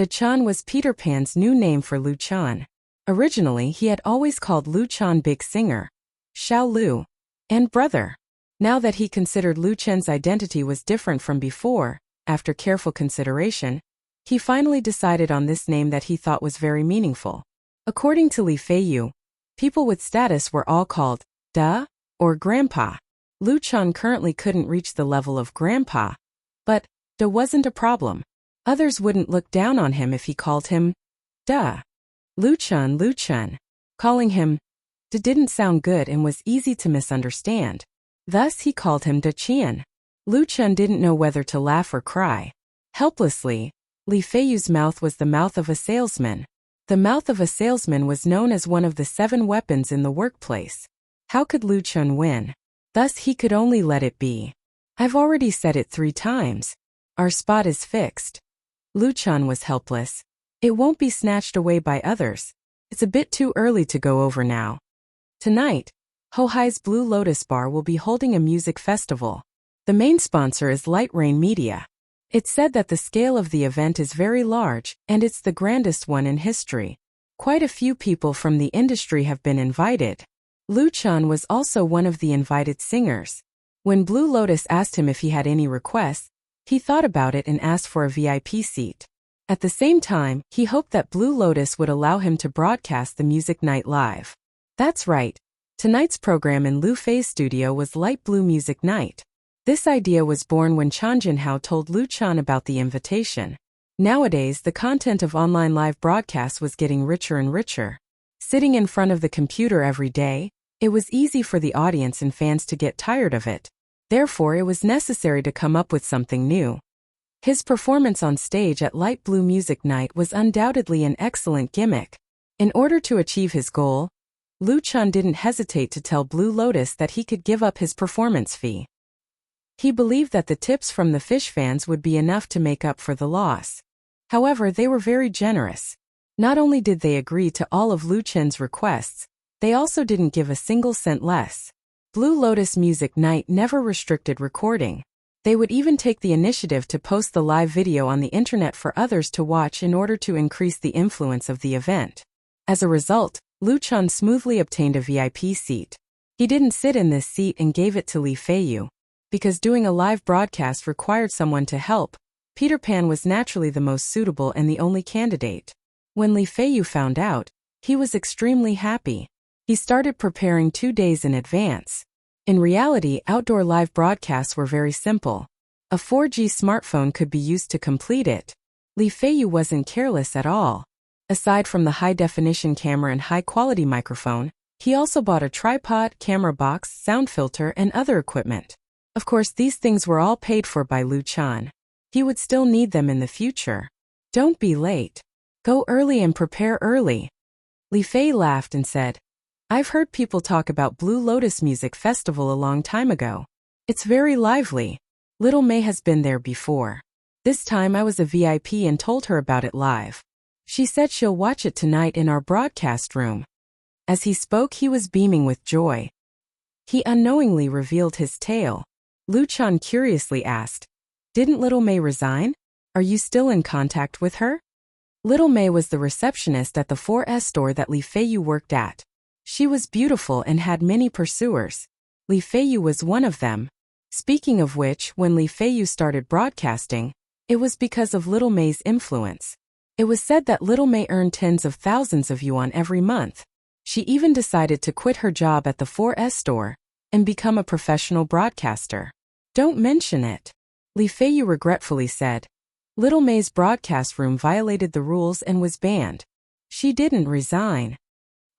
Chan was Peter Pan's new name for Lu Chan. Originally, he had always called Lu Chan Big Singer, Xiao Lu, and brother. Now that he considered Lu Chen's identity was different from before, after careful consideration, he finally decided on this name that he thought was very meaningful. According to Li Feiyu, people with status were all called Da or Grandpa. Lu Chan currently couldn't reach the level of Grandpa, but Da wasn't a problem. Others wouldn't look down on him if he called him Da. Lu Chan. Calling him Da didn't sound good and was easy to misunderstand. Thus he called him Da Qian. Lu Chan didn't know whether to laugh or cry. Helplessly, Li Feiyu's mouth was the mouth of a salesman. The mouth of a salesman was known as one of the 7 weapons in the workplace. How could Lu Chan win? Thus he could only let it be. I've already said it 3 times. Our spot is fixed. Lu Chan was helpless. It won't be snatched away by others. It's a bit too early to go over now. Tonight, Hohai's Blue Lotus Bar will be holding a music festival. The main sponsor is Light Rain Media. It's said that the scale of the event is very large, and it's the grandest one in history. Quite a few people from the industry have been invited. Lu Chan was also one of the invited singers. When Blue Lotus asked him if he had any requests, he thought about it and asked for a VIP seat. At the same time, he hoped that Blue Lotus would allow him to broadcast the music night live. That's right. Tonight's program in Lu Fei's studio was Light Blue Music Night. This idea was born when Chan Jinhao told Lu Chan about the invitation. Nowadays, the content of online live broadcasts was getting richer and richer. Sitting in front of the computer every day, it was easy for the audience and fans to get tired of it. Therefore, it was necessary to come up with something new. His performance on stage at Light Blue Music Night was undoubtedly an excellent gimmick. In order to achieve his goal, Lu Chan didn't hesitate to tell Blue Lotus that he could give up his performance fee. He believed that the tips from the fish fans would be enough to make up for the loss. However, they were very generous. Not only did they agree to all of Lu Chen's requests, they also didn't give a single cent less. Blue Lotus Music Night never restricted recording. They would even take the initiative to post the live video on the internet for others to watch in order to increase the influence of the event. As a result, Lu Chan smoothly obtained a VIP seat. He didn't sit in this seat and gave it to Li Feiyu. Because doing a live broadcast required someone to help, Peter Pan was naturally the most suitable and the only candidate. When Li Feiyu found out, he was extremely happy. He started preparing 2 days in advance. In reality, outdoor live broadcasts were very simple. A 4G smartphone could be used to complete it. Li Feiyu wasn't careless at all. Aside from the high-definition camera and high-quality microphone, he also bought a tripod, camera box, sound filter, and other equipment. Of course, these things were all paid for by Lu Chan. He would still need them in the future. Don't be late. Go early and prepare early. Li Fei laughed and said, I've heard people talk about Blue Lotus Music Festival a long time ago. It's very lively. Little May has been there before. This time I was a VIP and told her about it live. She said she'll watch it tonight in our broadcast room. As he spoke, he was beaming with joy. He unknowingly revealed his tale. Lu Chan curiously asked, Didn't Little May resign? Are you still in contact with her? Little May was the receptionist at the 4S store that Li Feiyu worked at. She was beautiful and had many pursuers. Li Feiyu was one of them. Speaking of which, when Li Feiyu started broadcasting, it was because of Little May's influence. It was said that Little May earned tens of thousands of yuan every month. She even decided to quit her job at the 4S store and become a professional broadcaster. Don't mention it. Li Feiyu regretfully said. Little May's broadcast room violated the rules and was banned. She didn't resign.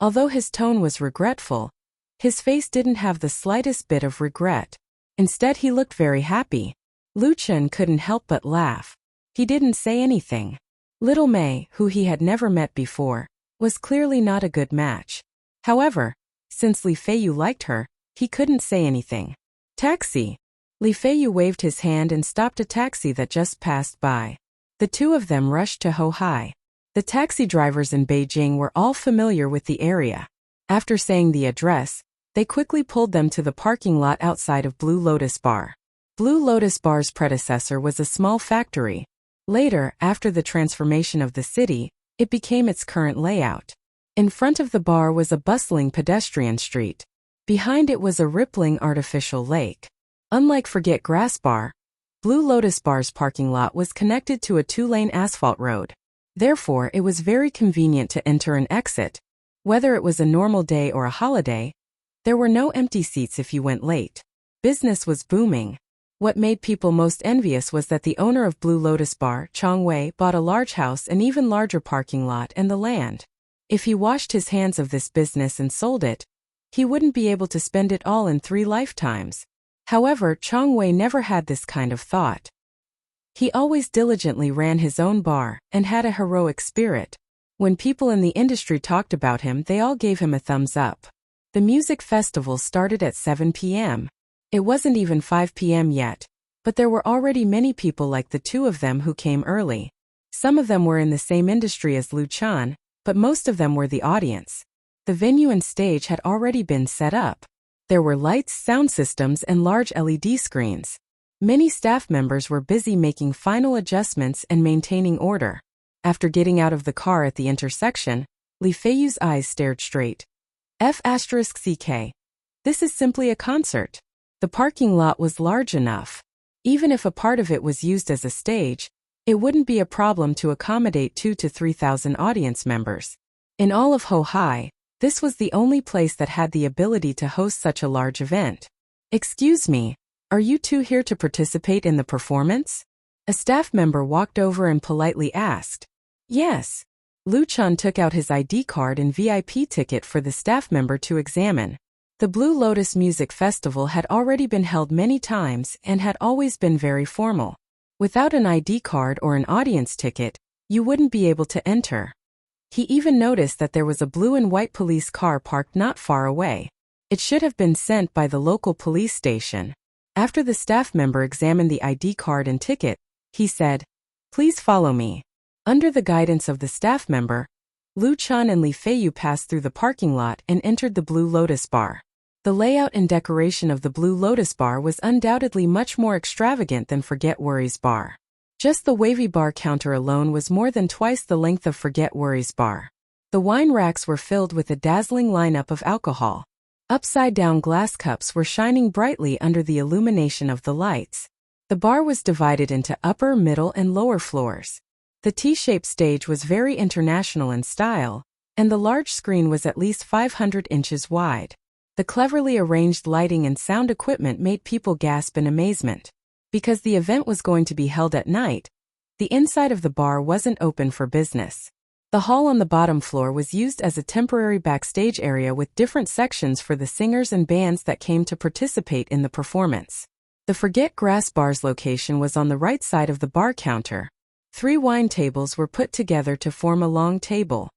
Although his tone was regretful, his face didn't have the slightest bit of regret. Instead, he looked very happy. Lu Chan couldn't help but laugh. He didn't say anything. Little May, who he had never met before, was clearly not a good match. However, since Li Feiyu liked her, he couldn't say anything. Taxi! Li Feiyu waved his hand and stopped a taxi that just passed by. The two of them rushed to Hohai. The taxi drivers in Beijing were all familiar with the area. After saying the address, they quickly pulled them to the parking lot outside of Blue Lotus Bar. Blue Lotus Bar's predecessor was a small factory. Later, after the transformation of the city, it became its current layout. In front of the bar was a bustling pedestrian street. Behind it was a rippling artificial lake. Unlike Forget Grass Bar, Blue Lotus Bar's parking lot was connected to a 2-lane asphalt road. Therefore, it was very convenient to enter and exit. Whether it was a normal day or a holiday, there were no empty seats if you went late. Business was booming. What made people most envious was that the owner of Blue Lotus Bar, Chong Wei, bought a large house and even larger parking lot and the land. If he washed his hands of this business and sold it, he wouldn't be able to spend it all in 3 lifetimes. However, Chong Wei never had this kind of thought. He always diligently ran his own bar and had a heroic spirit. When people in the industry talked about him, they all gave him a thumbs up. The music festival started at 7 p.m. It wasn't even 5 p.m. yet, but there were already many people like the two of them who came early. Some of them were in the same industry as Lu Chan, but most of them were the audience. The venue and stage had already been set up. There were lights, sound systems, and large LED screens. Many staff members were busy making final adjustments and maintaining order. After getting out of the car at the intersection, Li Feiyu's eyes stared straight. F***CK. This is simply a concert. The parking lot was large enough. Even if a part of it was used as a stage, it wouldn't be a problem to accommodate 2,000 to 3,000 audience members. In all of Ho-Hai, this was the only place that had the ability to host such a large event. Excuse me, are you two here to participate in the performance? A staff member walked over and politely asked. Yes. Lu Chan took out his ID card and VIP ticket for the staff member to examine. The Blue Lotus Music Festival had already been held many times and had always been very formal. Without an ID card or an audience ticket, you wouldn't be able to enter. He even noticed that there was a blue and white police car parked not far away. It should have been sent by the local police station. After the staff member examined the ID card and ticket, he said, "Please follow me." Under the guidance of the staff member, Lu Chan and Li Feiyu passed through the parking lot and entered the Blue Lotus Bar. The layout and decoration of the Blue Lotus Bar was undoubtedly much more extravagant than Forget Worries Bar. Just the wavy bar counter alone was more than twice the length of Forget Worries Bar. The wine racks were filled with a dazzling lineup of alcohol. Upside-down glass cups were shining brightly under the illumination of the lights. The bar was divided into upper, middle, and lower floors. The T-shaped stage was very international in style, and the large screen was at least 500 inches wide. The cleverly arranged lighting and sound equipment made people gasp in amazement. Because the event was going to be held at night, the inside of the bar wasn't open for business. The hall on the bottom floor was used as a temporary backstage area with different sections for the singers and bands that came to participate in the performance. The Forget Grass Bar's location was on the right side of the bar counter. 3 wine tables were put together to form a long table.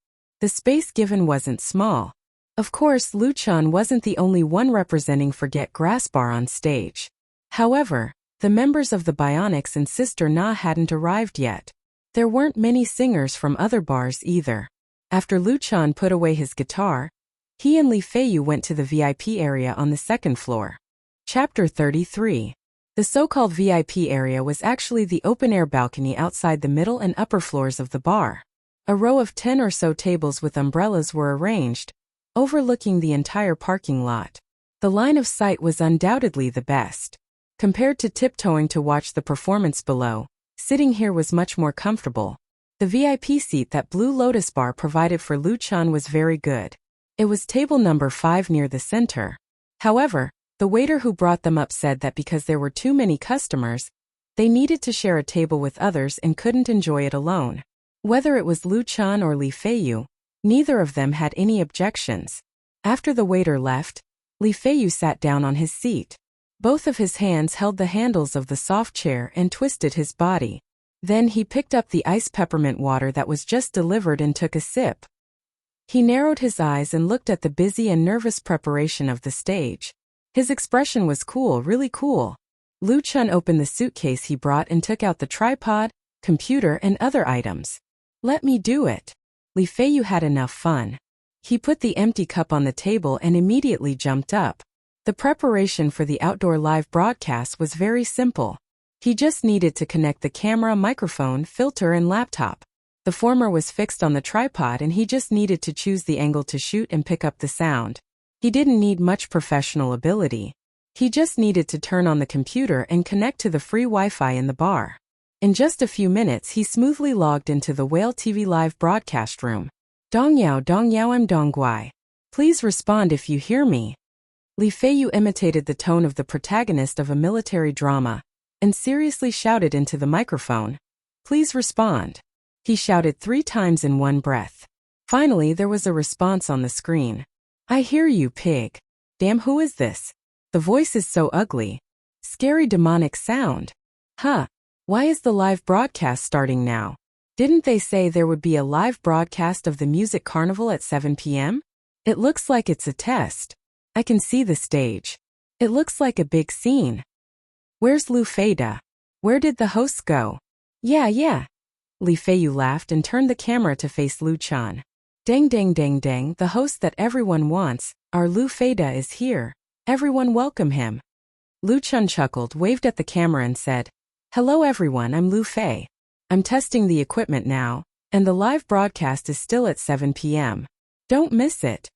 The space given wasn't small. Of course, Lu Chan wasn't the only one representing Forget Grass Bar on stage. However, the members of the Bionics and Sister Na hadn't arrived yet. There weren't many singers from other bars either. After Lu Chan put away his guitar, he and Li Feiyu went to the VIP area on the second floor. Chapter 33. The so-called VIP area was actually the open-air balcony outside the middle and upper floors of the bar. A row of 10 or so tables with umbrellas were arranged, overlooking the entire parking lot. The line of sight was undoubtedly the best. Compared to tiptoeing to watch the performance below, sitting here was much more comfortable. The VIP seat that Blue Lotus Bar provided for Lu Chan was very good. It was table number 5 near the center. However, the waiter who brought them up said that because there were too many customers, they needed to share a table with others and couldn't enjoy it alone. Whether it was Lu Chan or Li Feiyu, neither of them had any objections. After the waiter left, Li Feiyu sat down on his seat. Both of his hands held the handles of the soft chair and twisted his body. Then he picked up the iced peppermint water that was just delivered and took a sip. He narrowed his eyes and looked at the busy and nervous preparation of the stage. His expression was cool, really cool. Lu Chan opened the suitcase he brought and took out the tripod, computer, and other items. "Let me do it." Li Feiyu had enough fun. He put the empty cup on the table and immediately jumped up. The preparation for the outdoor live broadcast was very simple. He just needed to connect the camera, microphone, filter, and laptop. The former was fixed on the tripod and he just needed to choose the angle to shoot and pick up the sound. He didn't need much professional ability. He just needed to turn on the computer and connect to the free Wi-Fi in the bar. In just a few minutes he smoothly logged into the Whale TV live broadcast room. Dong yao I'm Dong Guai. Please respond if you hear me. Li Feiyu imitated the tone of the protagonist of a military drama and seriously shouted into the microphone. Please respond. He shouted 3 times in one breath. Finally there was a response on the screen. I hear you, pig. Damn, who is this? The voice is so ugly. Scary demonic sound. Huh. Why is the live broadcast starting now? Didn't they say there would be a live broadcast of the music carnival at 7 p.m.? It looks like it's a test. I can see the stage. It looks like a big scene. Where's Lu Feida? Where did the hosts go? Yeah. Li Feiyu laughed and turned the camera to face Lu Chan. Dang, the host that everyone wants, our Lu Feida is here. Everyone welcome him. Lu Chan chuckled, waved at the camera and said, Hello everyone, I'm Lu Fei. I'm testing the equipment now, and the live broadcast is still at 7 p.m. Don't miss it.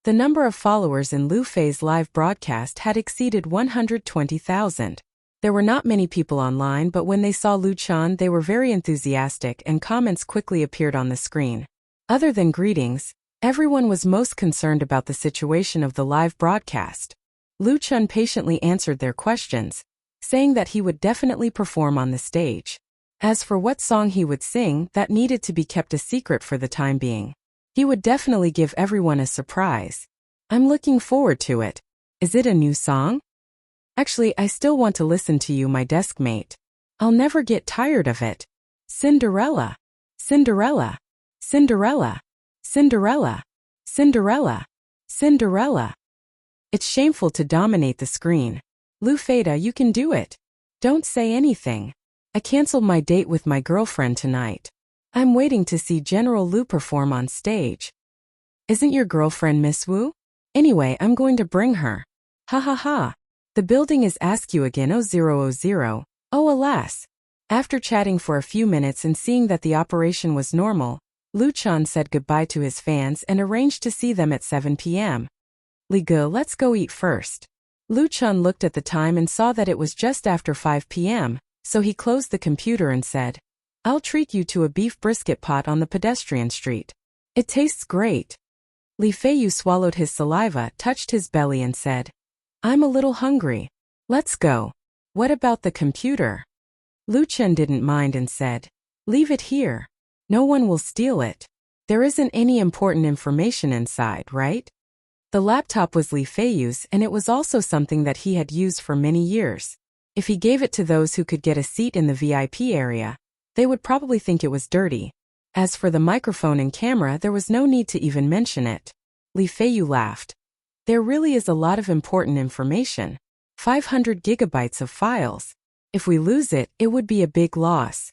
The number of followers in Lu Fei's live broadcast had exceeded 120,000. There were not many people online, but when they saw Lu Chan they were very enthusiastic and comments quickly appeared on the screen. Other than greetings, everyone was most concerned about the situation of the live broadcast. Lu Chan patiently answered their questions, saying that he would definitely perform on the stage. As for what song he would sing, that needed to be kept a secret for the time being. He would definitely give everyone a surprise. I'm looking forward to it. Is it a new song? Actually, I still want to listen to you, my desk mate. I'll never get tired of it. Cinderella. Cinderella. Cinderella. Cinderella. Cinderella. Cinderella. It's shameful to dominate the screen. Lu Feida, you can do it. Don't say anything. I canceled my date with my girlfriend tonight. I'm waiting to see General Lu perform on stage. Isn't your girlfriend Miss Wu? Anyway, I'm going to bring her. Ha ha ha. The building is Askew again 0000. Oh alas. After chatting for a few minutes and seeing that the operation was normal, Lu Chan said goodbye to his fans and arranged to see them at 7 p.m. Li Ge, let's go eat first. Lu Chan looked at the time and saw that it was just after 5 p.m., so he closed the computer and said, I'll treat you to a beef brisket pot on the pedestrian street. It tastes great. Li Feiyu swallowed his saliva, touched his belly and said, I'm a little hungry. Let's go. What about the computer? Lu Chan didn't mind and said, Leave it here. No one will steal it. There isn't any important information inside, right? The laptop was Li Feiyu's and it was also something that he had used for many years. If he gave it to those who could get a seat in the VIP area, they would probably think it was dirty. As for the microphone and camera, there was no need to even mention it. Li Feiyu laughed. There really is a lot of important information. 500 gigabytes of files. If we lose it, it would be a big loss.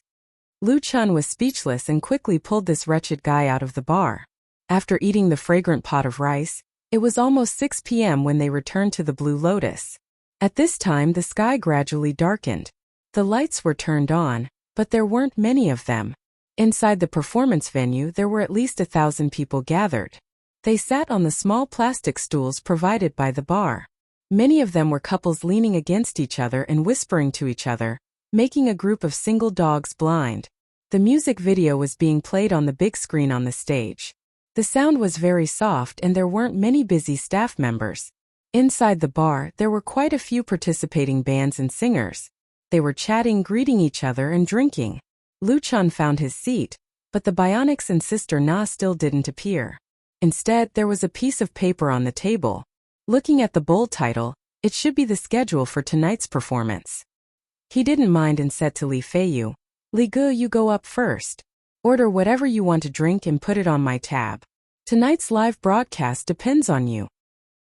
Lu Chan was speechless and quickly pulled this wretched guy out of the bar. After eating the fragrant pot of rice, it was almost 6 p.m. when they returned to the Blue Lotus. At this time the sky gradually darkened. The lights were turned on, but there weren't many of them. Inside the performance venue there were at least 1,000 people gathered. They sat on the small plastic stools provided by the bar. Many of them were couples leaning against each other and whispering to each other, making a group of single dogs blind. The music video was being played on the big screen on the stage. The sound was very soft and there weren't many busy staff members. Inside the bar, there were quite a few participating bands and singers. They were chatting, greeting each other and drinking. Lu Chan found his seat, but the Bionics and Sister Na still didn't appear. Instead, there was a piece of paper on the table. Looking at the bold title, it should be the schedule for tonight's performance. He didn't mind and said to Li Feiyu, Li Ge, you go up first. Order whatever you want to drink and put it on my tab. Tonight's live broadcast depends on you.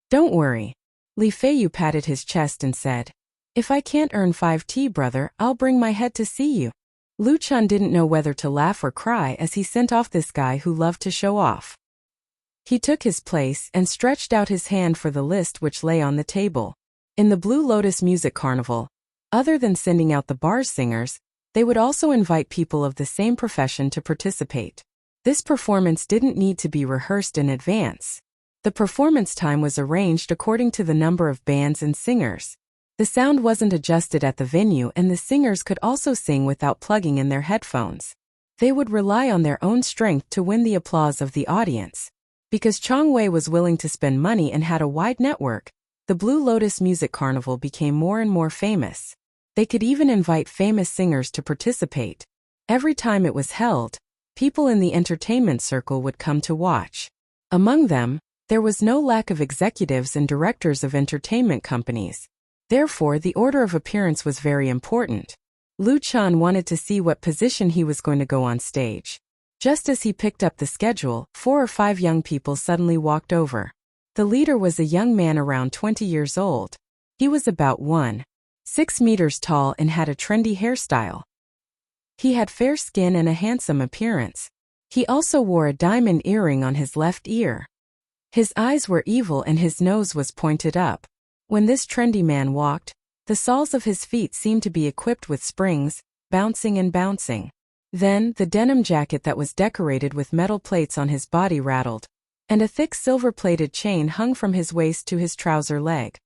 Don't worry. Li Feiyu patted his chest and said, If I can't earn 5T, brother, I'll bring my head to see you. Lu Chan didn't know whether to laugh or cry as he sent off this guy who loved to show off. He took his place and stretched out his hand for the list which lay on the table. In the Blue Lotus Music Carnival, Other than sending out the bar's singers, they would also invite people of the same profession to participate. This performance didn't need to be rehearsed in advance. The performance time was arranged according to the number of bands and singers. The sound wasn't adjusted at the venue, and the singers could also sing without plugging in their headphones. They would rely on their own strength to win the applause of the audience. Because Chang Wei was willing to spend money and had a wide network, the Blue Lotus Music Carnival became more and more famous. They could even invite famous singers to participate. Every time it was held, people in the entertainment circle would come to watch. Among them, there was no lack of executives and directors of entertainment companies. Therefore, the order of appearance was very important. Lu Chan wanted to see what position he was going to go on stage. Just as he picked up the schedule, 4 or 5 young people suddenly walked over. The leader was a young man around 20 years old. He was about 1.6 meters tall and had a trendy hairstyle. He had fair skin and a handsome appearance. He also wore a diamond earring on his left ear. His eyes were evil and his nose was pointed up. When this trendy man walked, the soles of his feet seemed to be equipped with springs, bouncing and bouncing. Then, the denim jacket that was decorated with metal plates on his body rattled, and a thick silver-plated chain hung from his waist to his trouser leg.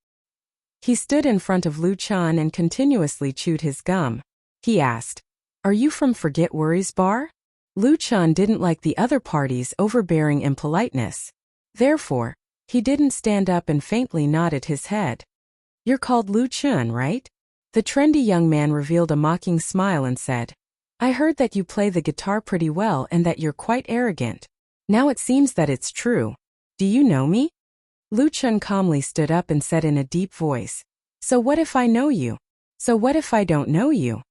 He stood in front of Lu Chan and continuously chewed his gum. He asked, "Are you from Forget Worries Bar?" Lu Chan didn't like the other party's overbearing impoliteness. Therefore, he didn't stand up and faintly nodded his head. "You're called Lu Chun, right?" The trendy young man revealed a mocking smile and said, "I heard that you play the guitar pretty well and that you're quite arrogant. Now it seems that it's true. Do you know me?" Lu Chun calmly stood up and said in a deep voice, "So what if I know you? So what if I don't know you?"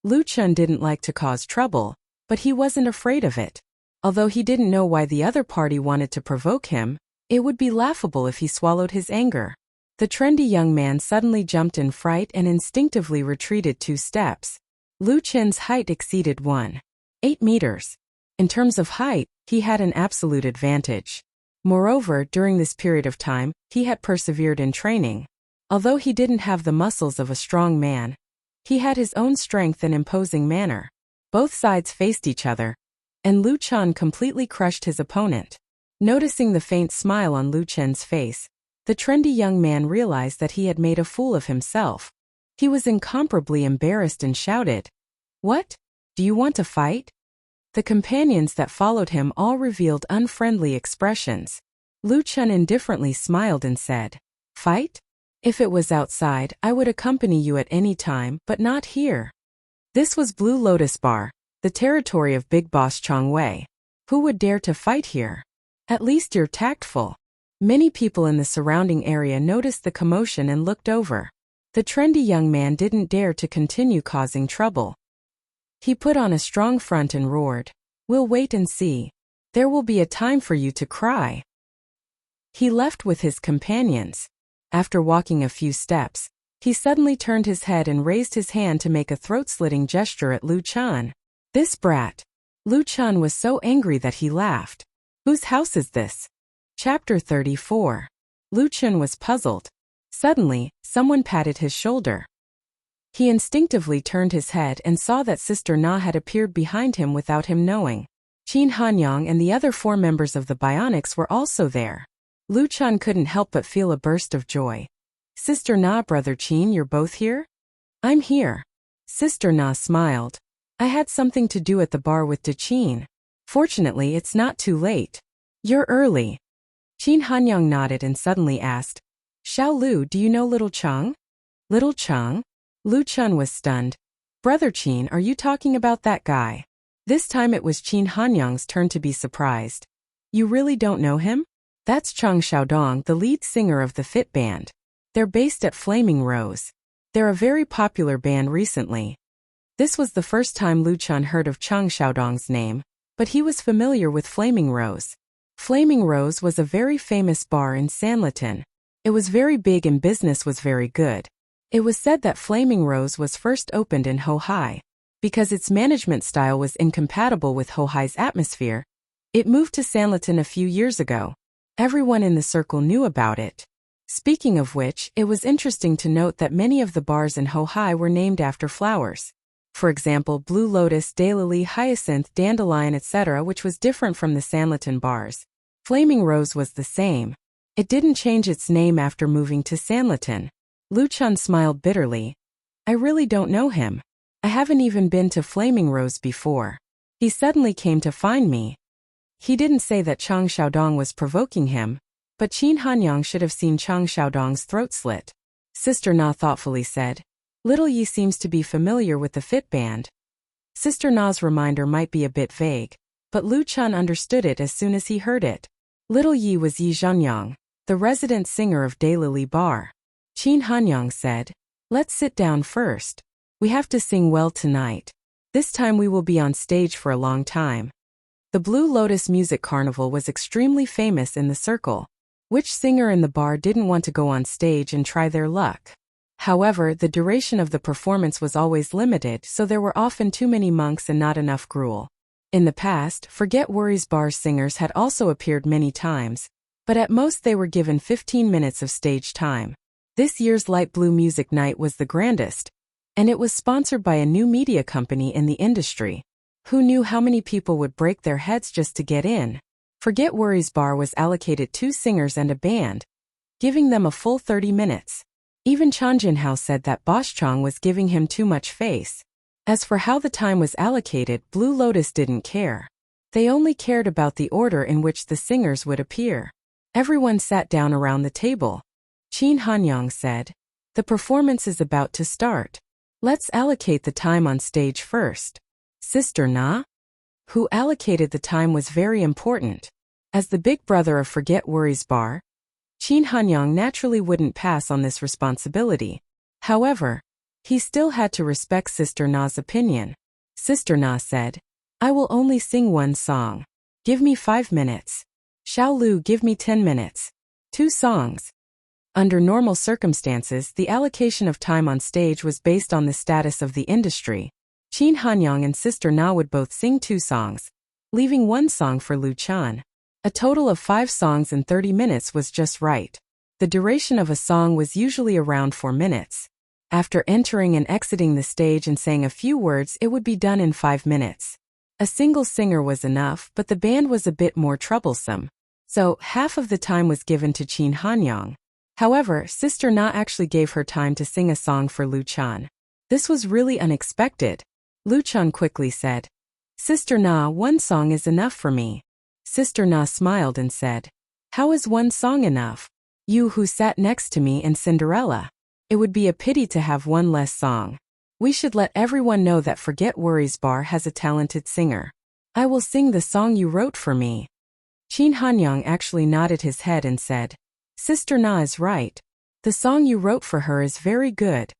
Lu Chun didn't like to cause trouble, but he wasn't afraid of it. Although he didn't know why the other party wanted to provoke him, it would be laughable if he swallowed his anger. The trendy young man suddenly jumped in fright and instinctively retreated 2 steps. Lu Chun's height exceeded 1.8 meters. In terms of height, he had an absolute advantage. Moreover, during this period of time, he had persevered in training. Although he didn't have the muscles of a strong man, he had his own strength and imposing manner. Both sides faced each other, and Lu Chan completely crushed his opponent. Noticing the faint smile on Lu Chen's face, the trendy young man realized that he had made a fool of himself. He was incomparably embarrassed and shouted, "What? Do you want to fight?" The companions that followed him all revealed unfriendly expressions. Lu Chun indifferently smiled and said, "Fight? If it was outside, I would accompany you at any time, but not here." This was Blue Lotus Bar, the territory of Big Boss Chang Wei. Who would dare to fight here? At least you're tactful. Many people in the surrounding area noticed the commotion and looked over. The trendy young man didn't dare to continue causing trouble. He put on a strong front and roared, "We'll wait and see. There will be a time for you to cry." He left with his companions. After walking a few steps, he suddenly turned his head and raised his hand to make a throat-slitting gesture at Lu Chan. "This brat!" Lu Chan was so angry that he laughed. "Whose house is this?" Chapter 34. Lu Chan was puzzled. Suddenly, someone patted his shoulder. He instinctively turned his head and saw that Sister Na had appeared behind him without him knowing. Qin Hanyang and the other 4 members of the Bionics were also there. Lu Chan couldn't help but feel a burst of joy. "Sister Na, Brother Qin, you're both here?" "I'm here." Sister Na smiled. "I had something to do at the bar with De Qin. Fortunately, it's not too late." "You're early." Qin Hanyang nodded and suddenly asked, "Xiao Lu, do you know Little Chang?" "Little Chang?" Lu Chun was stunned. "Brother Qin, are you talking about that guy?" This time it was Qin Hanyang's turn to be surprised. "You really don't know him? That's Chang Xiaodong, the lead singer of the Fit Band. They're based at Flaming Rose. They're a very popular band recently." This was the first time Lu Chun heard of Chang Xiaodong's name, but he was familiar with Flaming Rose. Flaming Rose was a very famous bar in Sanlitun. It was very big and business was very good. It was said that Flaming Rose was first opened in Hohai. Because its management style was incompatible with Hohai's atmosphere, it moved to Sanlitun a few years ago. Everyone in the circle knew about it. Speaking of which, it was interesting to note that many of the bars in Hohai were named after flowers. For example, Blue Lotus, Daylily, Hyacinth, Dandelion, etc., which was different from the Sanlitun bars. Flaming Rose was the same. It didn't change its name after moving to Sanlitun. Luchan smiled bitterly. I really don't know him. I haven't even been to Flaming Rose before. He suddenly came to find me. He didn't say that Chang Xiaodong was provoking him, but Qin Hanyang should have seen Chang Xiaodong's throat slit. Sister Na thoughtfully said. Little Yi seems to be familiar with the fit band. Sister Na's reminder might be a bit vague, but Lu Chun understood it as soon as he heard it. Little Yi was Yi Zhenyang, the resident singer of Daylily Bar. Qin Hanyang said, Let's sit down first. We have to sing well tonight. This time we will be on stage for a long time. The Blue Lotus Music Carnival was extremely famous in the circle. Which singer in the bar didn't want to go on stage and try their luck? However, the duration of the performance was always limited, so there were often too many monks and not enough gruel. In the past, Forget Worries bar singers had also appeared many times, but at most they were given 15 minutes of stage time. This year's Light Blue Music Night was the grandest, and it was sponsored by a new media company in the industry. Who knew how many people would break their heads just to get in? Forget Worries bar was allocated 2 singers and a band, giving them a full 30 minutes. Even Chan Jinhao said that Boss Chong was giving him too much face. As for how the time was allocated, Blue Lotus didn't care. They only cared about the order in which the singers would appear. Everyone sat down around the table. Qin Hanyang said, The performance is about to start. Let's allocate the time on stage first. Sister Na? Who allocated the time was very important. As the big brother of Forget Worries bar, Qin Hanyang naturally wouldn't pass on this responsibility. However, he still had to respect Sister Na's opinion. Sister Na said, I will only sing one song. Give me 5 minutes. Xiao Lu, give me 10 minutes. 2 songs. Under normal circumstances, the allocation of time on stage was based on the status of the industry. Qin Hanyang and Sister Na would both sing 2 songs, leaving 1 song for Lu Chan. A total of 5 songs in 30 minutes was just right. The duration of a song was usually around 4 minutes. After entering and exiting the stage and saying a few words, it would be done in 5 minutes. A single singer was enough, but the band was a bit more troublesome. So, half of the time was given to Qin Hanyang. However, Sister Na actually gave her time to sing a song for Lu Chan. This was really unexpected. Lu Chan quickly said, Sister Na, 1 song is enough for me. Sister Na smiled and said, How is 1 song enough? You who sat next to me and Cinderella. It would be a pity to have 1 less song. We should let everyone know that Forget Worries bar has a talented singer. I will sing the song you wrote for me. Qin Hanyang actually nodded his head and said, Sister Na is right. The song you wrote for her is very good.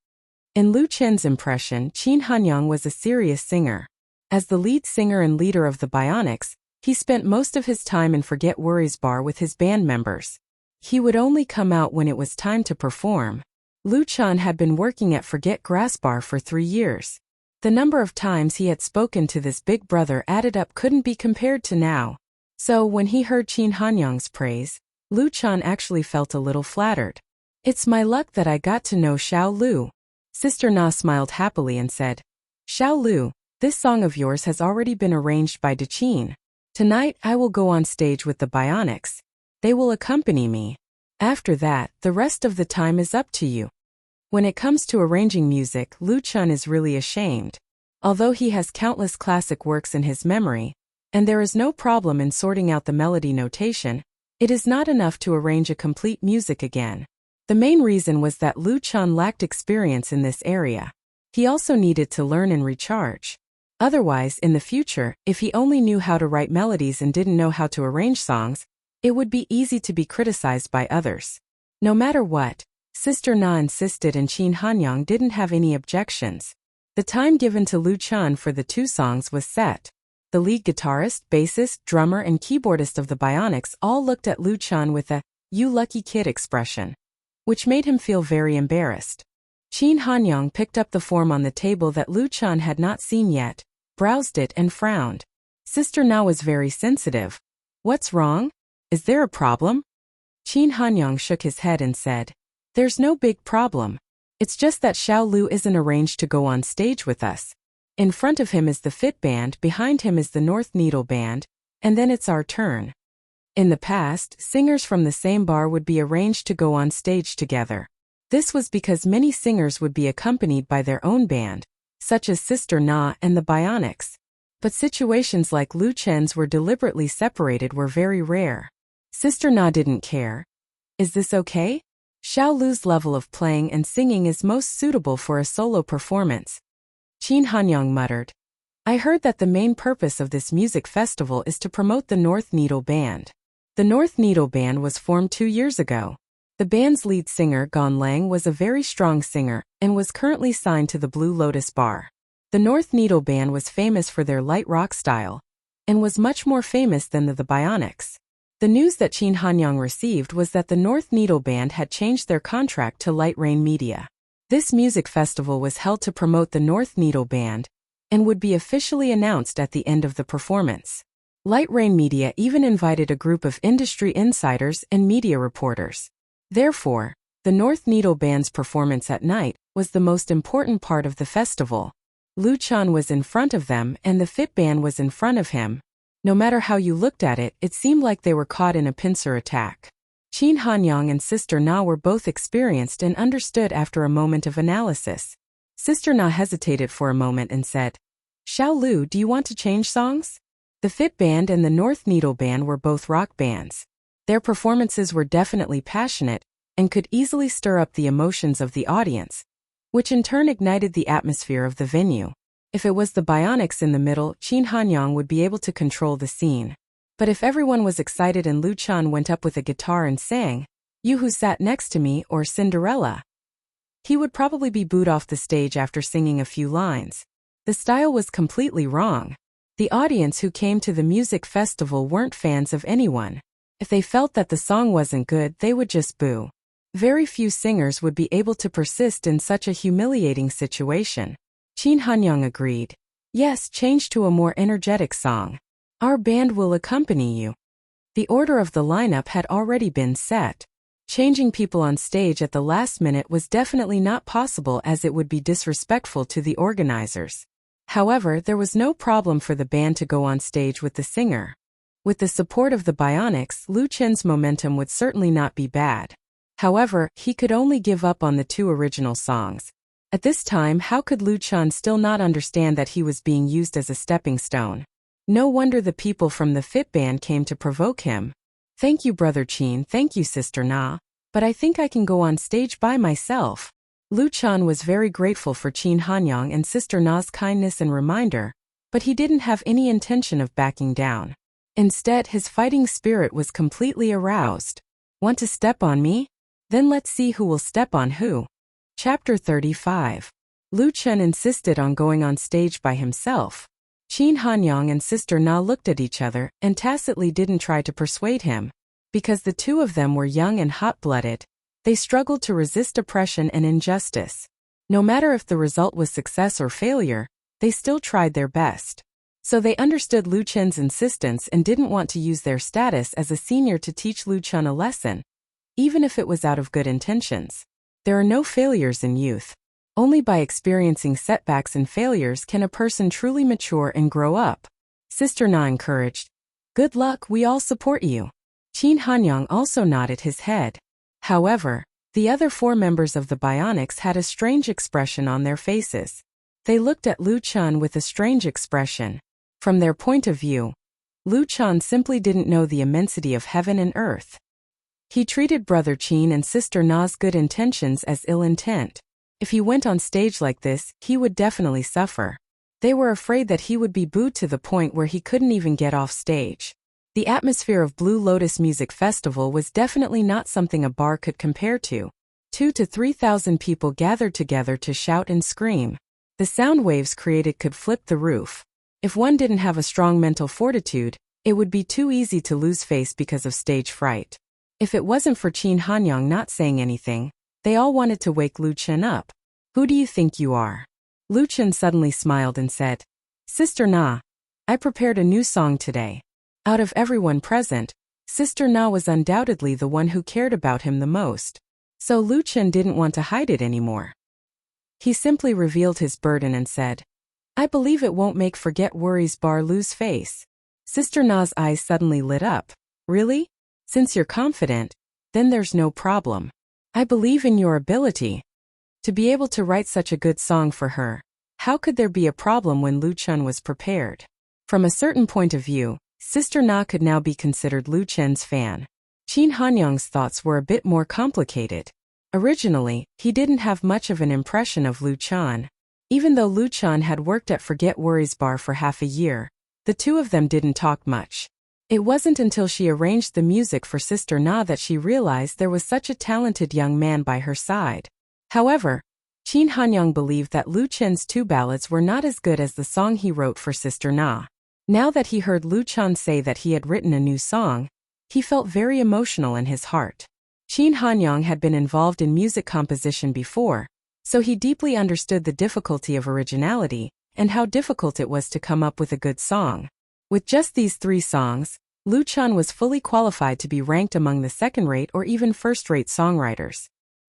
In Lu Chen's impression, Qin Hanyang was a serious singer. As the lead singer and leader of the Bionics, he spent most of his time in Forget Worries bar with his band members. He would only come out when it was time to perform. Lu Chan had been working at Forget Grass bar for 3 years. The number of times he had spoken to this big brother added up couldn't be compared to now. So when he heard Qin Hanyang's praise, Lu Chan actually felt a little flattered. It's my luck that I got to know Xiao Lu. Sister Na smiled happily and said, Xiao Lu, this song of yours has already been arranged by De Qin. Tonight I will go on stage with the Bionics. They will accompany me. After that, the rest of the time is up to you. When it comes to arranging music, Lu Chun is really ashamed. Although he has countless classic works in his memory, and there is no problem in sorting out the melody notation, it is not enough to arrange a complete music again. The main reason was that Lu Chun lacked experience in this area. He also needed to learn and recharge. Otherwise, in the future, if he only knew how to write melodies and didn't know how to arrange songs, it would be easy to be criticized by others. No matter what, Sister Na insisted and Qin Hanyang didn't have any objections. The time given to Lu Chun for the 2 songs was set. The lead guitarist, bassist, drummer and keyboardist of the Bionics all looked at Lu Chun with a, "You lucky kid" expression, which made him feel very embarrassed. Qin Hanyang picked up the form on the table that Lu Chun had not seen yet, browsed it and frowned. Sister Na was very sensitive. What's wrong? Is there a problem? Qin Hanyang shook his head and said, "There's no big problem. It's just that Xiao Lu isn't arranged to go on stage with us. In front of him is the Fit Band, behind him is the North Needle Band, and then it's our turn." In the past, singers from the same bar would be arranged to go on stage together. This was because many singers would be accompanied by their own band, such as Sister Na and the Bionics. But situations like Lu Chen's were deliberately separated were very rare. Sister Na didn't care. "Is this okay? Xiao Lu's level of playing and singing is most suitable for a solo performance." Qin Hanyang muttered, "I heard that the main purpose of this music festival is to promote the North Needle Band. The North Needle Band was formed 2 years ago. The band's lead singer Gan Lang was a very strong singer and was currently signed to the Blue Lotus Bar. The North Needle Band was famous for their light rock style and was much more famous than the Bionics." The news that Qin Hanyang received was that the North Needle Band had changed their contract to Light Rain Media. This music festival was held to promote the North Needle Band and would be officially announced at the end of the performance. Light Rain Media even invited a group of industry insiders and media reporters. Therefore, the North Needle Band's performance at night was the most important part of the festival. Lu Chan was in front of them and the Fit Band was in front of him. No matter how you looked at it, it seemed like they were caught in a pincer attack. Qin Hanyang and Sister Na were both experienced and understood after a moment of analysis. Sister Na hesitated for a moment and said, "Xiao Lu, do you want to change songs?" The Fit Band and the North Needle Band were both rock bands. Their performances were definitely passionate and could easily stir up the emotions of the audience, which in turn ignited the atmosphere of the venue. If it was the Bionics in the middle, Qin Hanyang would be able to control the scene. But if everyone was excited and Lu Chan went up with a guitar and sang, "You Who Sat Next to Me" or "Cinderella," he would probably be booed off the stage after singing a few lines. The style was completely wrong. The audience who came to the music festival weren't fans of anyone. If they felt that the song wasn't good, they would just boo. Very few singers would be able to persist in such a humiliating situation. Qin Hanyang agreed. "Yes, change to a more energetic song. Our band will accompany you." The order of the lineup had already been set. Changing people on stage at the last minute was definitely not possible as it would be disrespectful to the organizers. However, there was no problem for the band to go on stage with the singer. With the support of the Bionics, Lu Chen's momentum would certainly not be bad. However, he could only give up on the 2 original songs. At this time, how could Lu Chan still not understand that he was being used as a stepping stone? No wonder the people from the Fit Band came to provoke him. "Thank you, Brother Qin, thank you, Sister Na, but I think I can go on stage by myself." Lu Chan was very grateful for Qin Hanyang and Sister Na's kindness and reminder, but he didn't have any intention of backing down. Instead, his fighting spirit was completely aroused. "Want to step on me? Then let's see who will step on who." Chapter 35. Lu Chen insisted on going on stage by himself. Qin Hanyang and Sister Na looked at each other and tacitly didn't try to persuade him. Because the 2 of them were young and hot-blooded, they struggled to resist oppression and injustice. No matter if the result was success or failure, they still tried their best. So they understood Lu Chen's insistence and didn't want to use their status as a senior to teach Lu Chen a lesson, even if it was out of good intentions. There are no failures in youth. Only by experiencing setbacks and failures can a person truly mature and grow up. Sister Na encouraged. "Good luck, we all support you." Qin Hanyang also nodded his head. However, the other 4 members of the Bionics had a strange expression on their faces. They looked at Lu Chan with a strange expression. From their point of view, Lu Chan simply didn't know the immensity of heaven and earth. He treated Brother Qin and Sister Na's good intentions as ill intent. If he went on stage like this, he would definitely suffer. They were afraid that he would be booed to the point where he couldn't even get off stage. The atmosphere of Blue Lotus Music Festival was definitely not something a bar could compare to. 2,000 to 3,000 people gathered together to shout and scream. The sound waves created could flip the roof. If one didn't have a strong mental fortitude, it would be too easy to lose face because of stage fright. If it wasn't for Qin Hanyang not saying anything, they all wanted to wake Lu Chen up. "Who do you think you are?" Lu Chen suddenly smiled and said, "Sister Na, I prepared a new song today. Out of everyone present, Sister Na was undoubtedly the one who cared about him the most. So Lu Chen didn't want to hide it anymore. He simply revealed his burden and said, "I believe it won't make Forget Worries Bar lose face." Sister Na's eyes suddenly lit up. "Really? Since you're confident, then there's no problem. I believe in your ability to be able to write such a good song for her. How could there be a problem when Lu Chen was prepared?" From a certain point of view, Sister Na could now be considered Lu Chen's fan. Qin Hanyang's thoughts were a bit more complicated. Originally, he didn't have much of an impression of Lu Chen. Even though Lu Chen had worked at Forget Worries Bar for half a year, the two of them didn't talk much. It wasn't until she arranged the music for Sister Na that she realized there was such a talented young man by her side. However, Qin Hanyang believed that Lu Chen's two ballads were not as good as the song he wrote for Sister Na. Now that he heard Lu Chen say that he had written a new song, he felt very emotional in his heart. Qin Hanyang had been involved in music composition before, so he deeply understood the difficulty of originality and how difficult it was to come up with a good song. With just these 3 songs, Lu Chen was fully qualified to be ranked among the second-rate or even first-rate songwriters.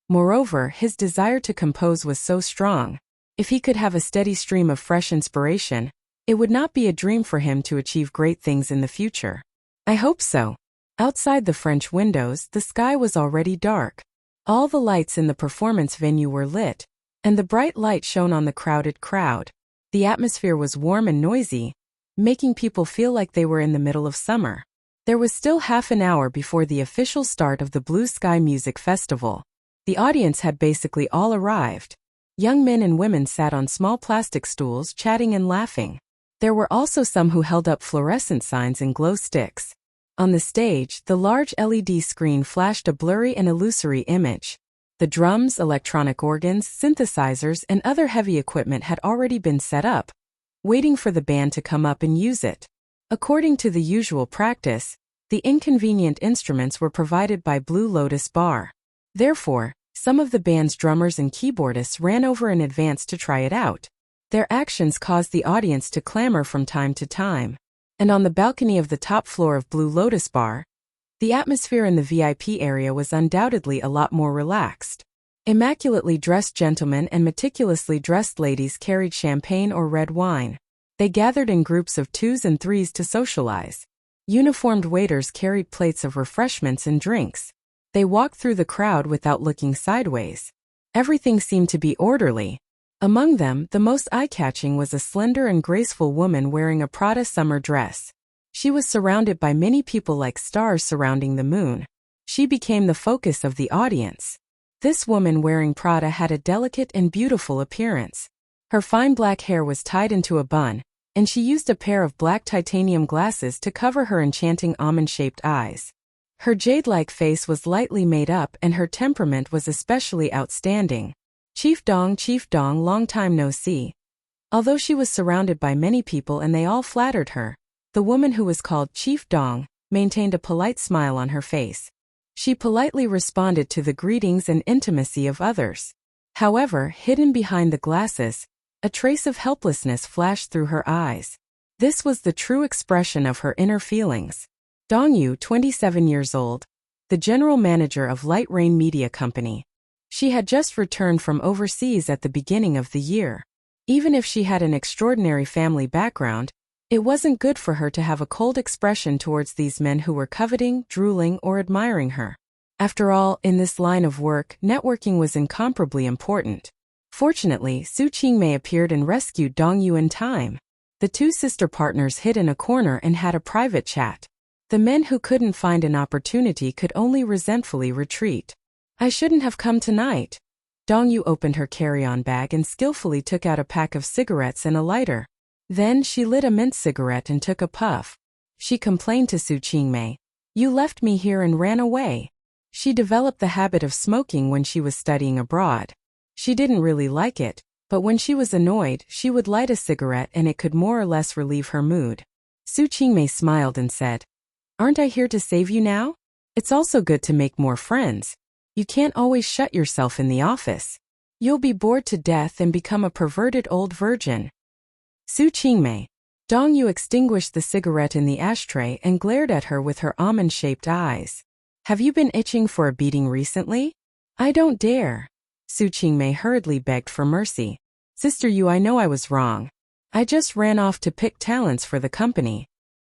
Moreover, his desire to compose was so strong. If he could have a steady stream of fresh inspiration, it would not be a dream for him to achieve great things in the future. I hope so. Outside the French windows, the sky was already dark. All the lights in the performance venue were lit, and the bright light shone on the crowded crowd. The atmosphere was warm and noisy, making people feel like they were in the middle of summer. There was still half an hour before the official start of the Blue Sky Music Festival. The audience had basically all arrived. Young men and women sat on small plastic stools chatting and laughing. There were also some who held up fluorescent signs and glow sticks. On the stage, the large LED screen flashed a blurry and illusory image. The drums, electronic organs, synthesizers, and other heavy equipment had already been set up, waiting for the band to come up and use it. According to the usual practice, the inconvenient instruments were provided by Blue Lotus Bar. Therefore, some of the band's drummers and keyboardists ran over in advance to try it out. Their actions caused the audience to clamor from time to time. And on the balcony of the top floor of Blue Lotus Bar, the atmosphere in the VIP area was undoubtedly a lot more relaxed. Immaculately dressed gentlemen and meticulously dressed ladies carried champagne or red wine. They gathered in groups of 2s and 3s to socialize. Uniformed waiters carried plates of refreshments and drinks. They walked through the crowd without looking sideways. Everything seemed to be orderly. Among them, the most eye-catching was a slender and graceful woman wearing a Prada summer dress. She was surrounded by many people like stars surrounding the moon. She became the focus of the audience. This woman wearing Prada had a delicate and beautiful appearance. Her fine black hair was tied into a bun, and she used a pair of black titanium glasses to cover her enchanting almond-shaped eyes. Her jade-like face was lightly made up and her temperament was especially outstanding. Chief Dong, long time no see. Although she was surrounded by many people and they all flattered her, the woman who was called Chief Dong maintained a polite smile on her face. She politely responded to the greetings and intimacy of others. However, hidden behind the glasses, a trace of helplessness flashed through her eyes. This was the true expression of her inner feelings. Dong Yu, 27 years old, the general manager of Light Rain Media Company. She had just returned from overseas at the beginning of the year. Even if she had an extraordinary family background, it wasn't good for her to have a cold expression towards these men who were coveting, drooling, or admiring her. After all, in this line of work, networking was incomparably important. Fortunately, Su Qingmei appeared and rescued Dong Yu in time. The two sister partners hid in a corner and had a private chat. The men who couldn't find an opportunity could only resentfully retreat. I shouldn't have come tonight. Dong Yu opened her carry-on bag and skillfully took out a pack of cigarettes and a lighter. Then she lit a mint cigarette and took a puff. She complained to Su Qingmei, "You left me here and ran away." She developed the habit of smoking when she was studying abroad. She didn't really like it, but when she was annoyed, she would light a cigarette and it could more or less relieve her mood. Su Qingmei smiled and said, "Aren't I here to save you now? It's also good to make more friends. You can't always shut yourself in the office. You'll be bored to death and become a perverted old virgin." Su Qingmei, Dong Yu extinguished the cigarette in the ashtray and glared at her with her almond-shaped eyes. Have you been itching for a beating recently? I don't dare. Su Qingmei hurriedly begged for mercy. Sister Yu, I know I was wrong. I just ran off to pick talents for the company.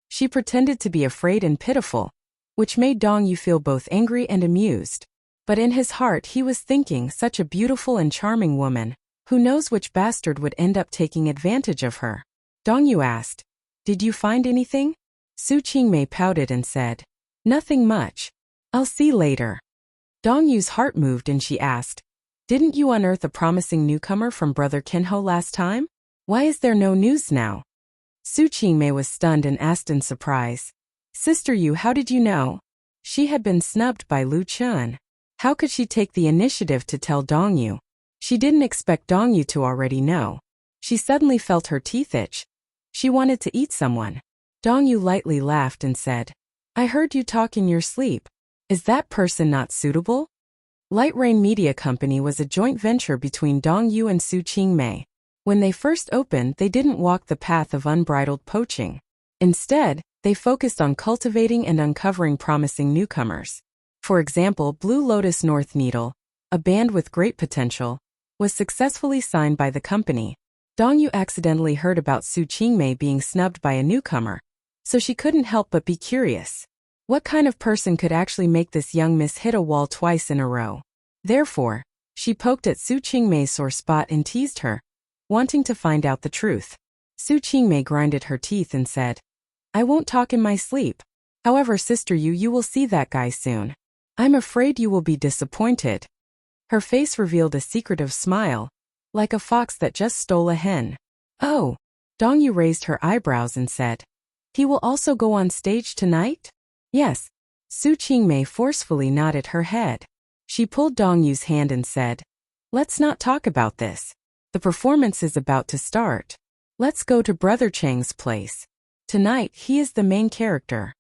She pretended to be afraid and pitiful, which made Dong Yu feel both angry and amused. But in his heart he was thinking, such a beautiful and charming woman. Who knows which bastard would end up taking advantage of her? Dong Yu asked, Did you find anything? Su Qingmei pouted and said, Nothing much. I'll see later. Dong Yu's heart moved and she asked, Didn't you unearth a promising newcomer from Brother Kinho last time? Why is there no news now? Su Qingmei was stunned and asked in surprise, Sister Yu, how did you know? She had been snubbed by Lu Chun. How could she take the initiative to tell Dong Yu? She didn't expect Dong Yu to already know. She suddenly felt her teeth itch. She wanted to eat someone. Dong Yu lightly laughed and said, I heard you talk in your sleep. Is that person not suitable? Light Rain Media Company was a joint venture between Dong Yu and Su Qingmei. When they first opened, they didn't walk the path of unbridled poaching. Instead, they focused on cultivating and uncovering promising newcomers. For example, Blue Lotus North Needle, a band with great potential, was successfully signed by the company. Dong Yu accidentally heard about Su Qingmei being snubbed by a newcomer, so she couldn't help but be curious. What kind of person could actually make this young miss hit a wall twice in a row? Therefore, she poked at Su Qingmei's sore spot and teased her, wanting to find out the truth. Su Qingmei grinded her teeth and said, I won't talk in my sleep. However, Sister Yu, you will see that guy soon. I'm afraid you will be disappointed. Her face revealed a secretive smile, like a fox that just stole a hen. Oh. Dong Yu raised her eyebrows and said, He will also go on stage tonight? Yes. Su Qingmei forcefully nodded her head. She pulled Dong Yu's hand and said, Let's not talk about this. The performance is about to start. Let's go to Brother Chang's place. Tonight he is the main character.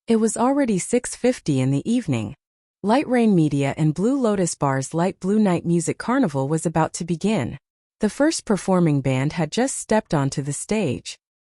It was already 6:50 in the evening. Light Rain Media and Blue Lotus Bar's Light Blue Night Music Carnival was about to begin. The first performing band had just stepped onto the stage.